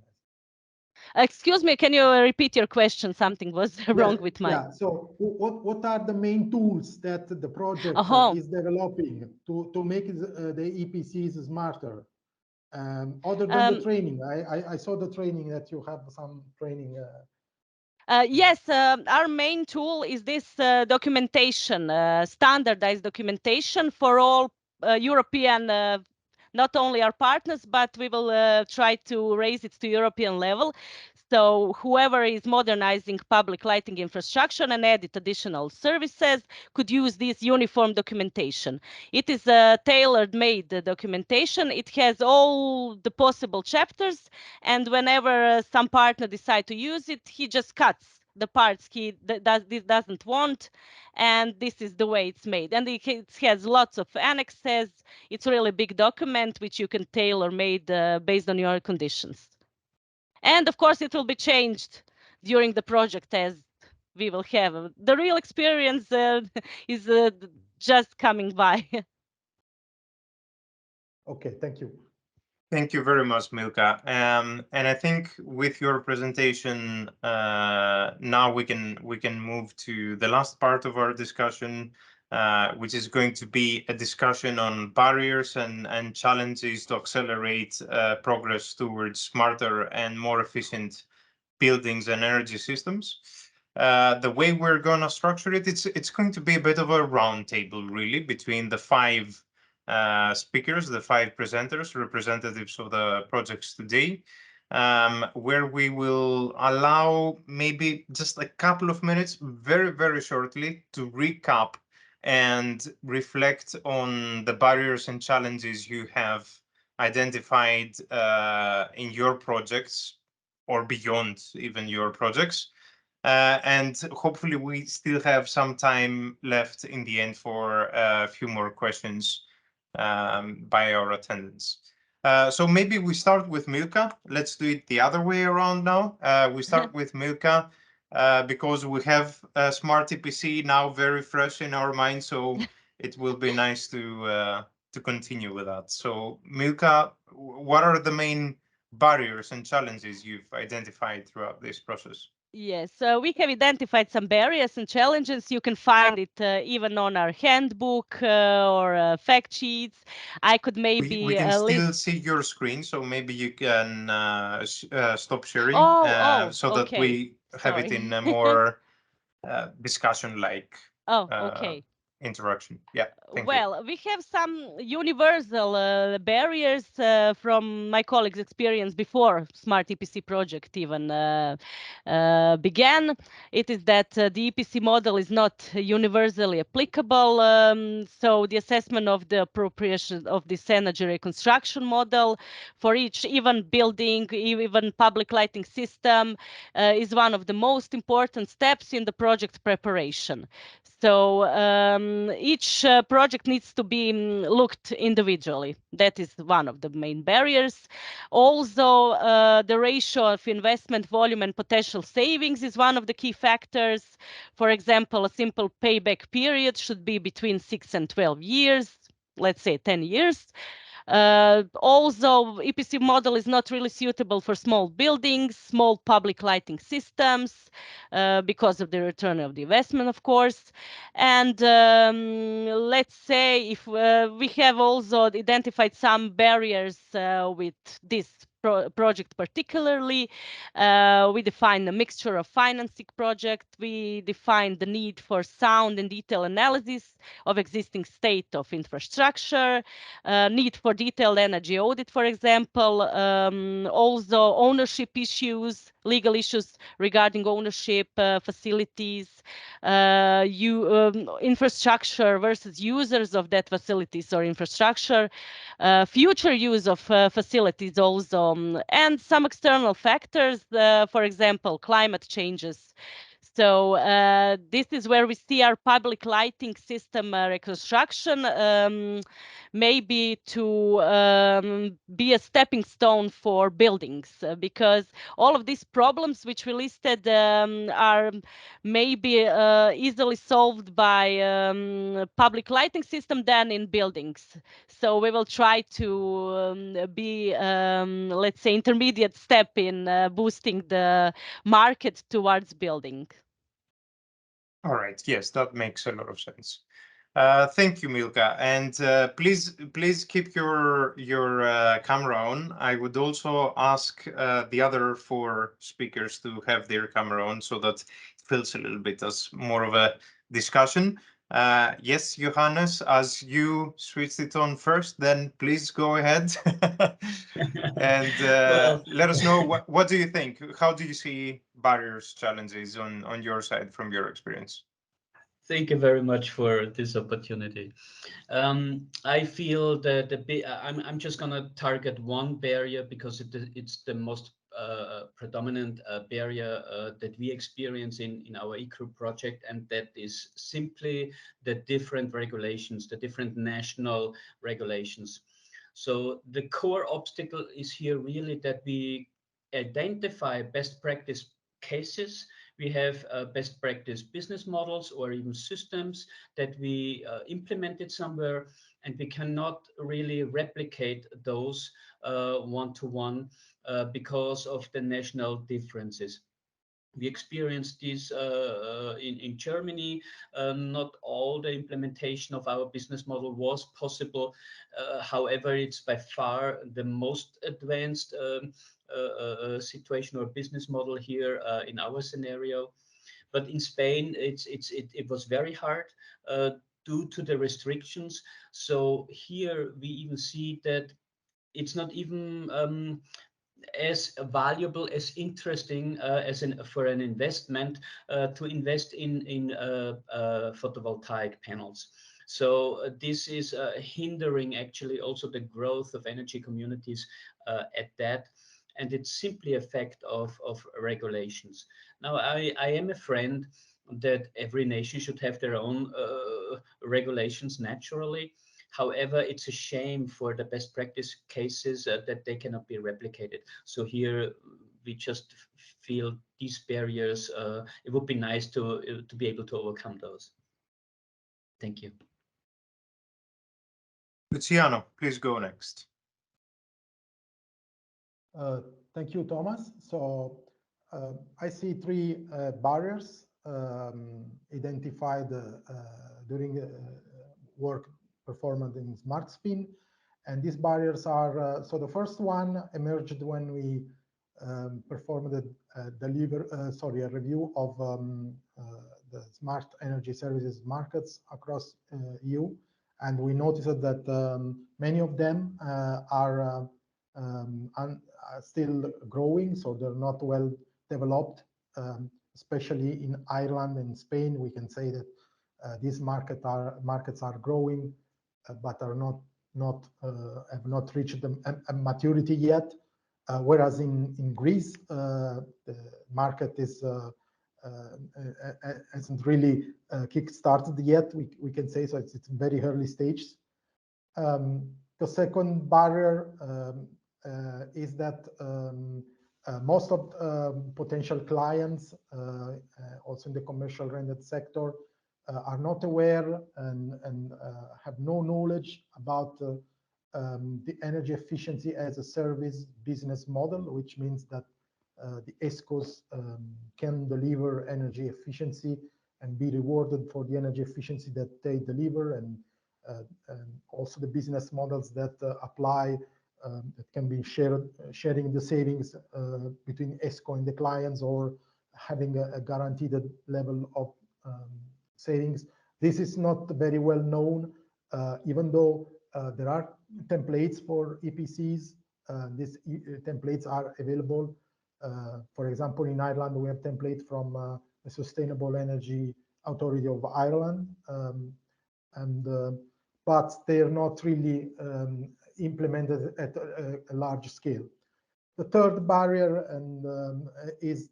Excuse me, can you repeat your question? Something was wrong with my... Yeah, so what are the main tools that the project is developing to make the EPCs smarter? Other than the training, I saw the training that you have some training. Yes, our main tool is this documentation, standardized documentation for all European, not only our partners, but we will try to raise it to European level. So whoever is modernizing public lighting infrastructure and added additional services could use this uniform documentation. It is a tailor-made documentation. It has all the possible chapters, and whenever some partner decides to use it, he just cuts the parts he doesn't want, and this is the way it's made. And it has lots of annexes. It's a really big document which you can tailor-made based on your conditions. And of course, it will be changed during the project as we will have. The real experience is just coming by. Okay, thank you. Thank you very much, Milka. And I think with your presentation, now we can move to the last part of our discussion, which is going to be a discussion on barriers and challenges to accelerate progress towards smarter and more efficient buildings and energy systems. The way we're going to structure it, it's going to be a bit of a roundtable, really, between the 5 speakers, the 5 presenters, representatives of the projects today, where we will allow maybe just a couple of minutes, very, very shortly, to recap and reflect on the barriers and challenges you have identified in your projects or beyond even your projects. And hopefully we still have some time left in the end for a few more questions by our attendants. So maybe we start with Milka. Let's do it the other way around now. We start with Milka because we have Smart EPC now very fresh in our minds, so it will be nice to continue with that. So Milka, what are the main barriers and challenges you've identified throughout this process. Yes, we have identified some barriers and challenges. You can find it even on our handbook or fact sheets. I could maybe we can still list. see your screen, so maybe you can stop sharing so that Okay. we have it Sorry. in a more discussion-like Oh, okay. interaction. Yeah, thank you. Well, we have some universal barriers from my colleagues' experience before Smart EPC project even began. It is that the EPC model is not universally applicable. So the assessment of the appropriation of this energy reconstruction model for each even building, even public lighting system is one of the most important steps in the project preparation. So each project needs to be looked individually. That is one of the main barriers. Also, the ratio of investment volume and potential savings is one of the key factors. For example, a simple payback period should be between 6 and 12 years, let's say 10 years. Also, EPC model is not really suitable for small buildings, small public lighting systems, because of the return of the investment, of course. And let's say if we have also identified some barriers with this project particularly. We define a mixture of financing project. We define the need for sound and detailed analysis of existing state of infrastructure, need for detailed energy audit, for example, also ownership issues, legal issues regarding ownership, facilities, infrastructure versus users of that facilities or infrastructure, future use of facilities also, and some external factors, for example, climate changes. So this is where we see our public lighting system reconstruction maybe to be a stepping stone for buildings, because all of these problems which we listed are maybe easily solved by public lighting system than in buildings. So we will try to be, let's say, intermediate step in boosting the market towards building. All right. Yes, that makes a lot of sense. Thank you, Milka. And please keep your camera on. I would also ask the other 4 speakers to have their camera on so that it feels a little bit as more of a discussion. Yes, Johannes, as you switched it on first, then please go ahead and Well, let us know what do you think? How do you see barriers, challenges on your side from your experience? thank you very much for this opportunity. I feel that I'm just gonna target one barrier because it's the most predominant barrier that we experience in our eGroup project, and that is simply the different regulations, the different national regulations. So the core obstacle is here really that we identify best practice cases. We have best practice business models or even systems that we implemented somewhere, and we cannot really replicate those one-to-one because of the national differences. We experienced this in Germany. Not all the implementation of our business model was possible. However, it's by far the most advanced situation or business model here in our scenario. But in Spain, it was very hard due to the restrictions. So here we even see that it's not even as valuable, as interesting for an investment to invest in photovoltaic panels. So this is hindering actually also the growth of energy communities at that, and it's simply a fact of regulations. Now, I am a friend that every nation should have their own regulations naturally. However, it's a shame for the best practice cases that they cannot be replicated. So here we just feel these barriers. It would be nice to be able to overcome those. Thank you. Luciano, please go next. Thank you, Thomas. So I see three barriers identified during work performed in SmartSPIN. And these barriers are, so the first one emerged when we performed a review of the smart energy services markets across EU. And we noticed that many of them are still growing, so they're not well developed, especially in Ireland and Spain. We can say that these markets are growing, but are have not reached a maturity yet. Whereas in Greece, the market hasn't really kick-started yet. We can say so. It's in very early stages. The second barrier is that most of potential clients, also in the commercial rented sector, are not aware and have no knowledge about the energy efficiency as a service business model, which means that the ESCOs can deliver energy efficiency and be rewarded for the energy efficiency that they deliver, and also the business models that apply that can be sharing the savings between ESCO and the clients, or having a guaranteed level of savings. This is not very well known, even though there are templates for EPCs. These templates are available. For example, in Ireland, we have template from the Sustainable Energy Authority of Ireland, but they are not really implemented at a large scale. The third barrier is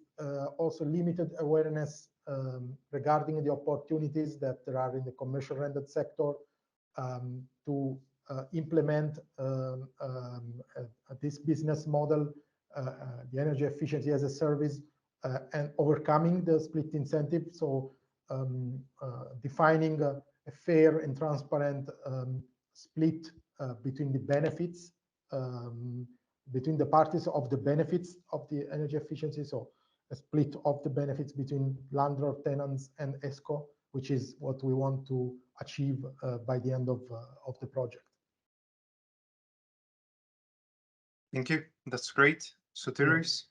also limited awareness regarding the opportunities that there are in the commercial rented sector to implement this business model, the energy efficiency as a service, and overcoming the split incentive. So defining a fair and transparent split between the benefits, between the parties of the benefits of the energy efficiency. So a split of the benefits between landlord, tenants, and ESCO, which is what we want to achieve by the end of the project. Thank you. That's great. Sotiris?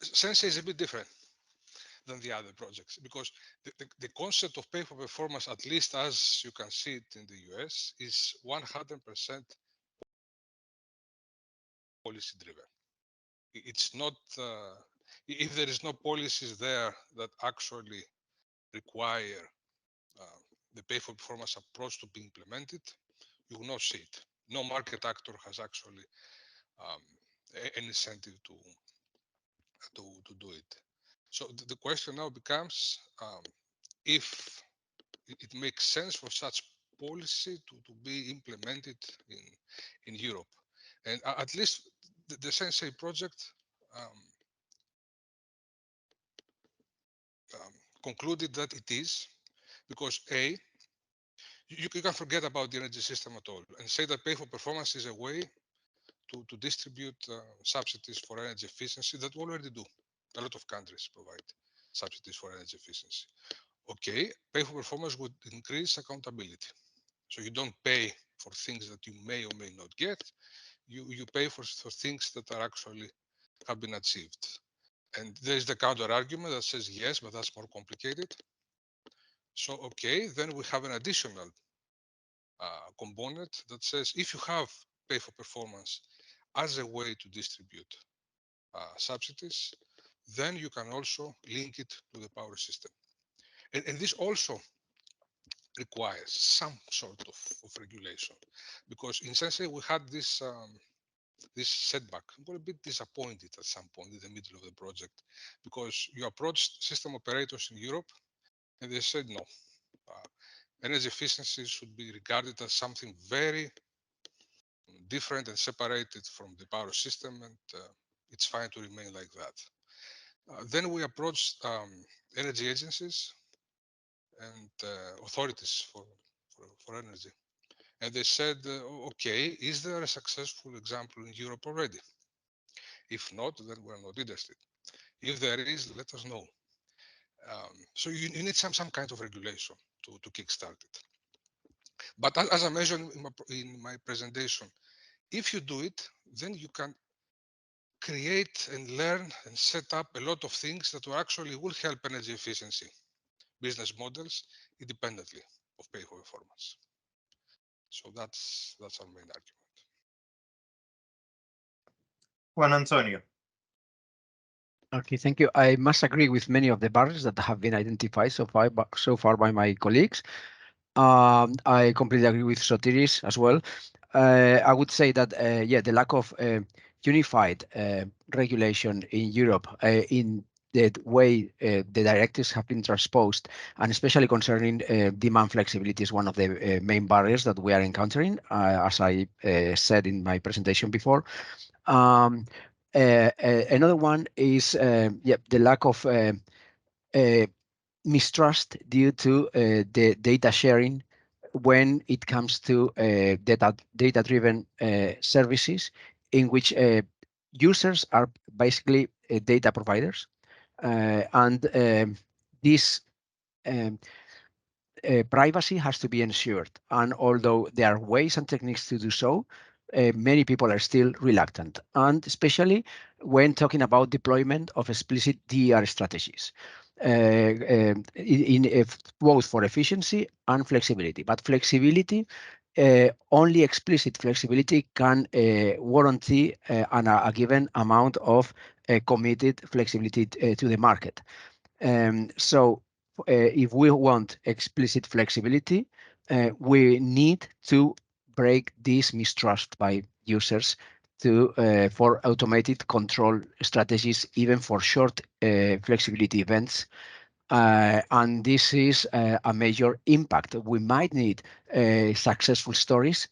Sensei is a bit different than the other projects, because the concept of pay for performance, at least as you can see it in the US, is 100% policy driven. It's not, if there is no policies there that actually require the pay for performance approach to be implemented, you will not see it. No market actor has actually an incentive to do it. So the question now becomes if it makes sense for such policy to be implemented in Europe. And at least the Sensei project concluded that it is, because A, you can forget about the energy system at all and say that pay for performance is a way to distribute subsidies for energy efficiency that we already do. A lot of countries provide subsidies for energy efficiency. Okay, pay for performance would increase accountability. So you don't pay for things that you may or may not get. You pay for things that are actually have been achieved. And there's the counter argument that says, yes, but that's more complicated. So, okay, then we have an additional component that says, if you have pay for performance as a way to distribute subsidies, then you can also link it to the power system. And this also requires some sort of regulation, because in Sensei we had this this setback. I got a bit disappointed at some point in the middle of the project, because you approached system operators in Europe and they said no. Energy efficiency should be regarded as something very different and separated from the power system, and it's fine to remain like that. Then we approached energy agencies and authorities for energy. And they said, okay, is there a successful example in Europe already? If not, then we're not interested. If there is, let us know. So you need some kind of regulation to kickstart it. But as I mentioned in my presentation, if you do it, then you can create and learn and set up a lot of things that will actually help energy efficiency business models independently of pay for performance. So that's our main argument. Juan Antonio. Okay, thank you. I must agree with many of the barriers that have been identified so far by my colleagues. I completely agree with Sotiris as well. I would say that, yeah, the lack of unified regulation in Europe in the way the directives have been transposed, and especially concerning demand flexibility, is one of the main barriers that we are encountering, as I said in my presentation before. Another one is the lack of mistrust due to the data sharing when it comes to data-driven services, in which users are basically data providers, and this um, privacy has to be ensured. And although there are ways and techniques to do so, many people are still reluctant, and especially when talking about deployment of explicit DER strategies, both for efficiency and flexibility. But flexibility, only explicit flexibility can warranty a given amount of committed flexibility to the market. So if we want explicit flexibility, we need to break this mistrust by users for automated control strategies, even for short flexibility events. And this is a major impact. We might need successful stories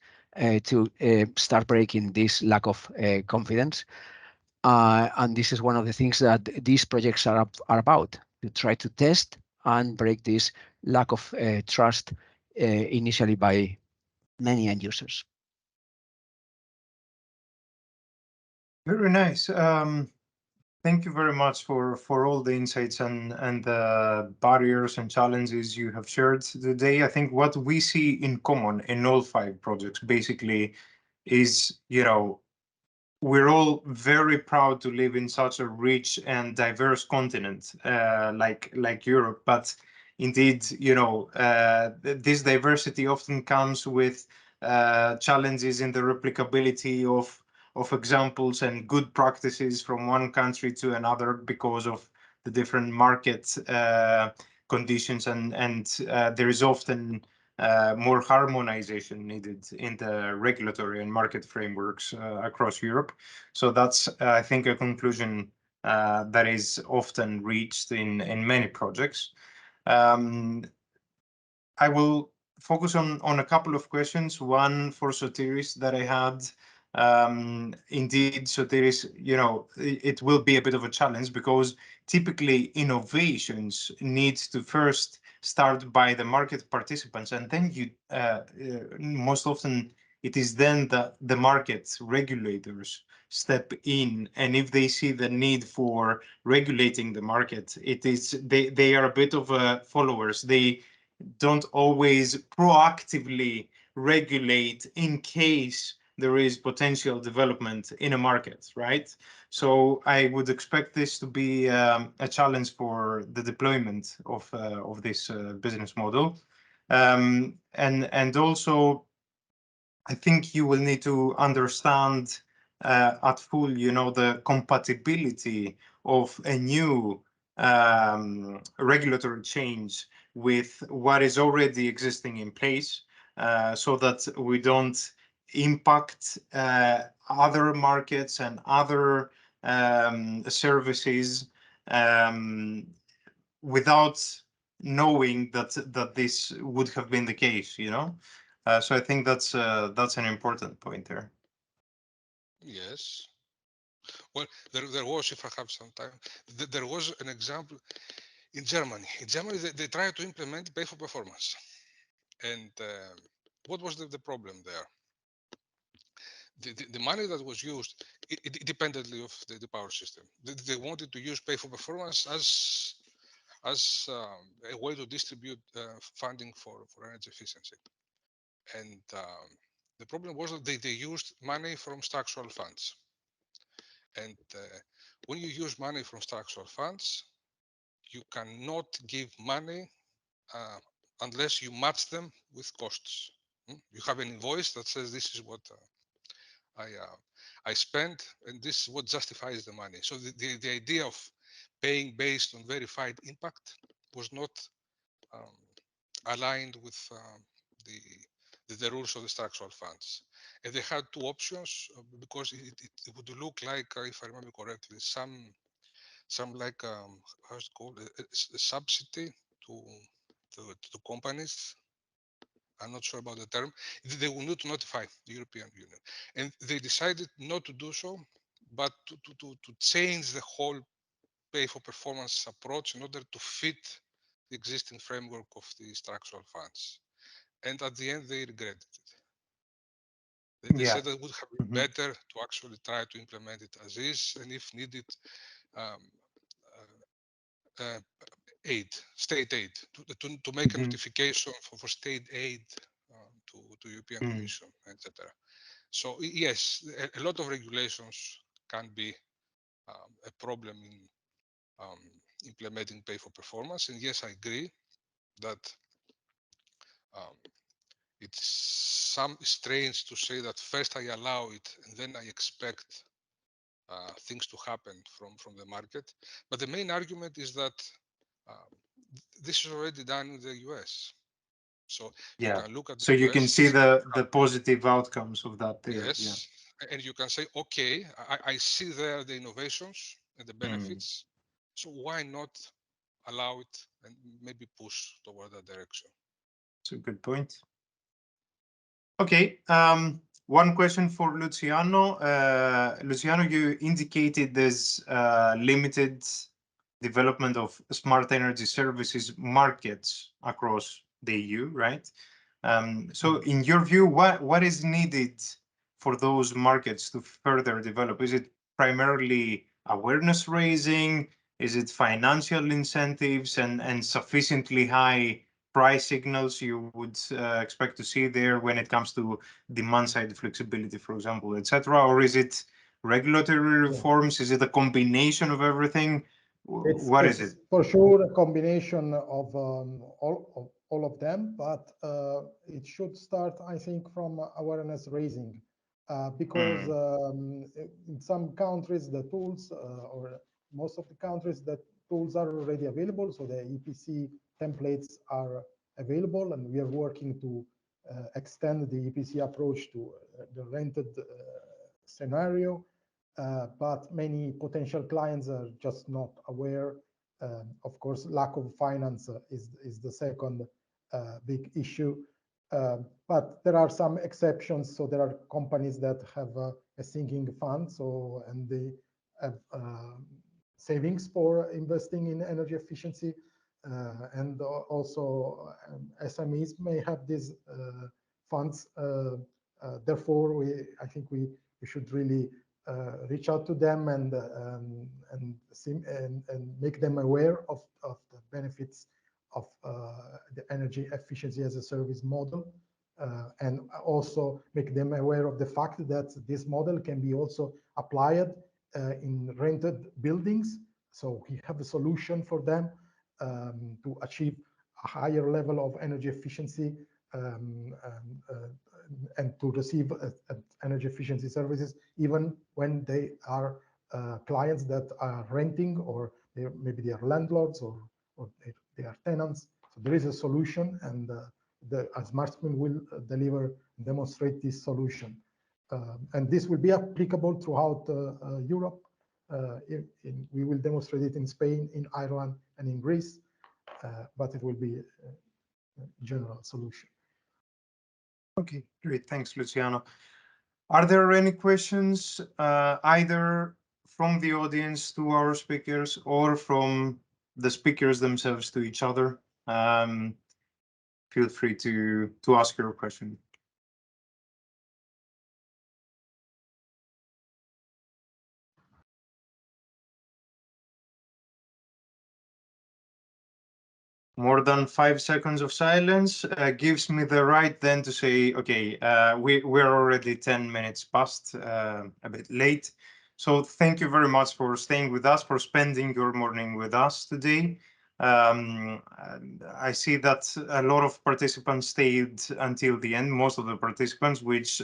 to start breaking this lack of confidence. And this is one of the things that these projects are about, to try to test and break this lack of trust initially by many end users. Very nice. Thank you very much for all the insights and the barriers and challenges you have shared today. I think what we see in common in all 5 projects basically is, we're all very proud to live in such a rich and diverse continent like Europe. But indeed, this diversity often comes with challenges in the replicability of examples and good practices from one country to another because of the different market conditions, and there is often more harmonization needed in the regulatory and market frameworks across Europe. So that's, I think, a conclusion that is often reached in many projects. I will focus on a couple of questions. One for Sotiris that I had. Indeed, Sotiris, it will be a bit of a challenge because typically innovations need to first start by the market participants, and then most often it is then the market regulators step in, and if they see the need for regulating the market, they are a bit of followers. They don't always proactively regulate in case there is potential development in a market, right? So I would expect this to be a challenge for the deployment of this business model. And also, I think you will need to understand at full, the compatibility of a new regulatory change with what is already existing in place, so that we don't impact other markets and other services without knowing that this would have been the case, so I think that's an important point there. Yes. Well, there was, if I have some time, there was an example in Germany. In Germany, they tried to implement pay for performance, and what was the problem there? The money that was used, independently of the power system, they wanted to use pay for performance as a way to distribute funding for energy efficiency. And the problem was that they used money from structural funds. And when you use money from structural funds, you cannot give money unless you match them with costs. You have an invoice that says this is what I spent, and this is what justifies the money. So the idea of paying based on verified impact was not aligned with the rules of the structural funds. And they had two options because it would look like, if I remember correctly, some like how's it called, a subsidy to companies. I'm not sure about the term. They will need to notify the European Union, and they decided not to do so, but to change the whole pay for performance approach in order to fit the existing framework of the structural funds. And at the end, they regretted it. They said that it would have been better to actually try to implement it as is, and if needed, state aid, to make a notification for state aid to European Commission, etc. So yes, a lot of regulations can be a problem in implementing pay for performance. And yes, I agree that it's strange to say that first I allow it and then I expect things to happen from the market. But the main argument is that this is already done in the US. So you can look at the so US, you can see the positive outcomes of that there. Yes, and you can say, okay, I see there the innovations and the benefits. So why not allow it and maybe push toward that direction? That's a good point. Okay, one question for Luciano. Luciano, you indicated there's limited development of smart energy services markets across the EU, right? So in your view, what is needed for those markets to further develop? Is it primarily awareness raising? Is it financial incentives and sufficiently high price signals you would expect to see there when it comes to demand side flexibility, for example, etc.? Or is it regulatory reforms? Is it a combination of everything? What is it? For sure a combination of all of them, but it should start, I think, from awareness raising, because in some countries the tools, or most of the countries, the tools are already available, so the EPC templates are available, and we are working to extend the EPC approach to the rented scenario. But many potential clients are just not aware. Of course, lack of finance is the second big issue. But there are some exceptions. So there are companies that have a sinking fund, and they have savings for investing in energy efficiency. And also SMEs may have these funds. Therefore, I think we should really reach out to them and make them aware of the benefits of the energy efficiency as a service model, and also make them aware of the fact that this model can be also applied in rented buildings. So we have a solution for them to achieve a higher level of energy efficiency and to receive energy efficiency services, even when they are clients that are renting, or maybe they are landlords, or they are tenants. So there is a solution, and the SmartSPIN will demonstrate this solution. And this will be applicable throughout Europe. We will demonstrate it in Spain, in Ireland, and in Greece, but it will be a general solution. Okay, great. Thanks, Luciano. Are there any questions either from the audience to our speakers or from the speakers themselves to each other? Feel free to ask your question. more than 5 seconds of silence gives me the right then to say, okay, we're already 10 minutes past, a bit late. So thank you very much for staying with us, for spending your morning with us today. I see that a lot of participants stayed until the end, most of the participants, which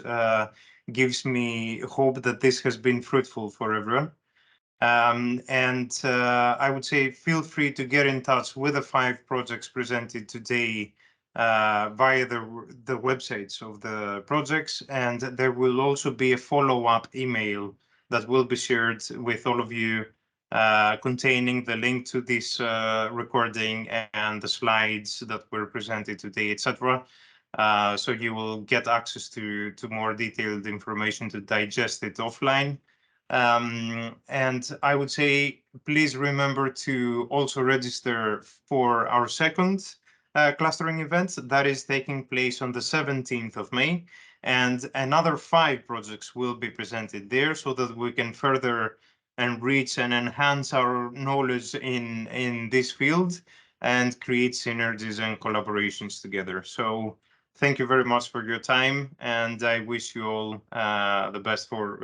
gives me hope that this has been fruitful for everyone. And I would say feel free to get in touch with the 5 projects presented today via the websites of the projects, and there will also be a follow-up email that will be shared with all of you containing the link to this recording and the slides that were presented today, etc. So you will get access to more detailed information to digest it offline. And I would say, please remember to also register for our second clustering event that is taking place on the 17th of May. And another 5 projects will be presented there so that we can further enrich and enhance our knowledge in this field and create synergies and collaborations together. So thank you very much for your time, and I wish you all the best for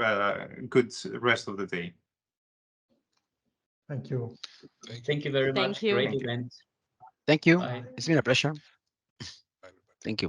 good rest of the day. Thank you. Thank you very Thank much. you. Great Thank you. event. Thank you. Bye. It's been a pleasure. Bye, everybody. Thank you.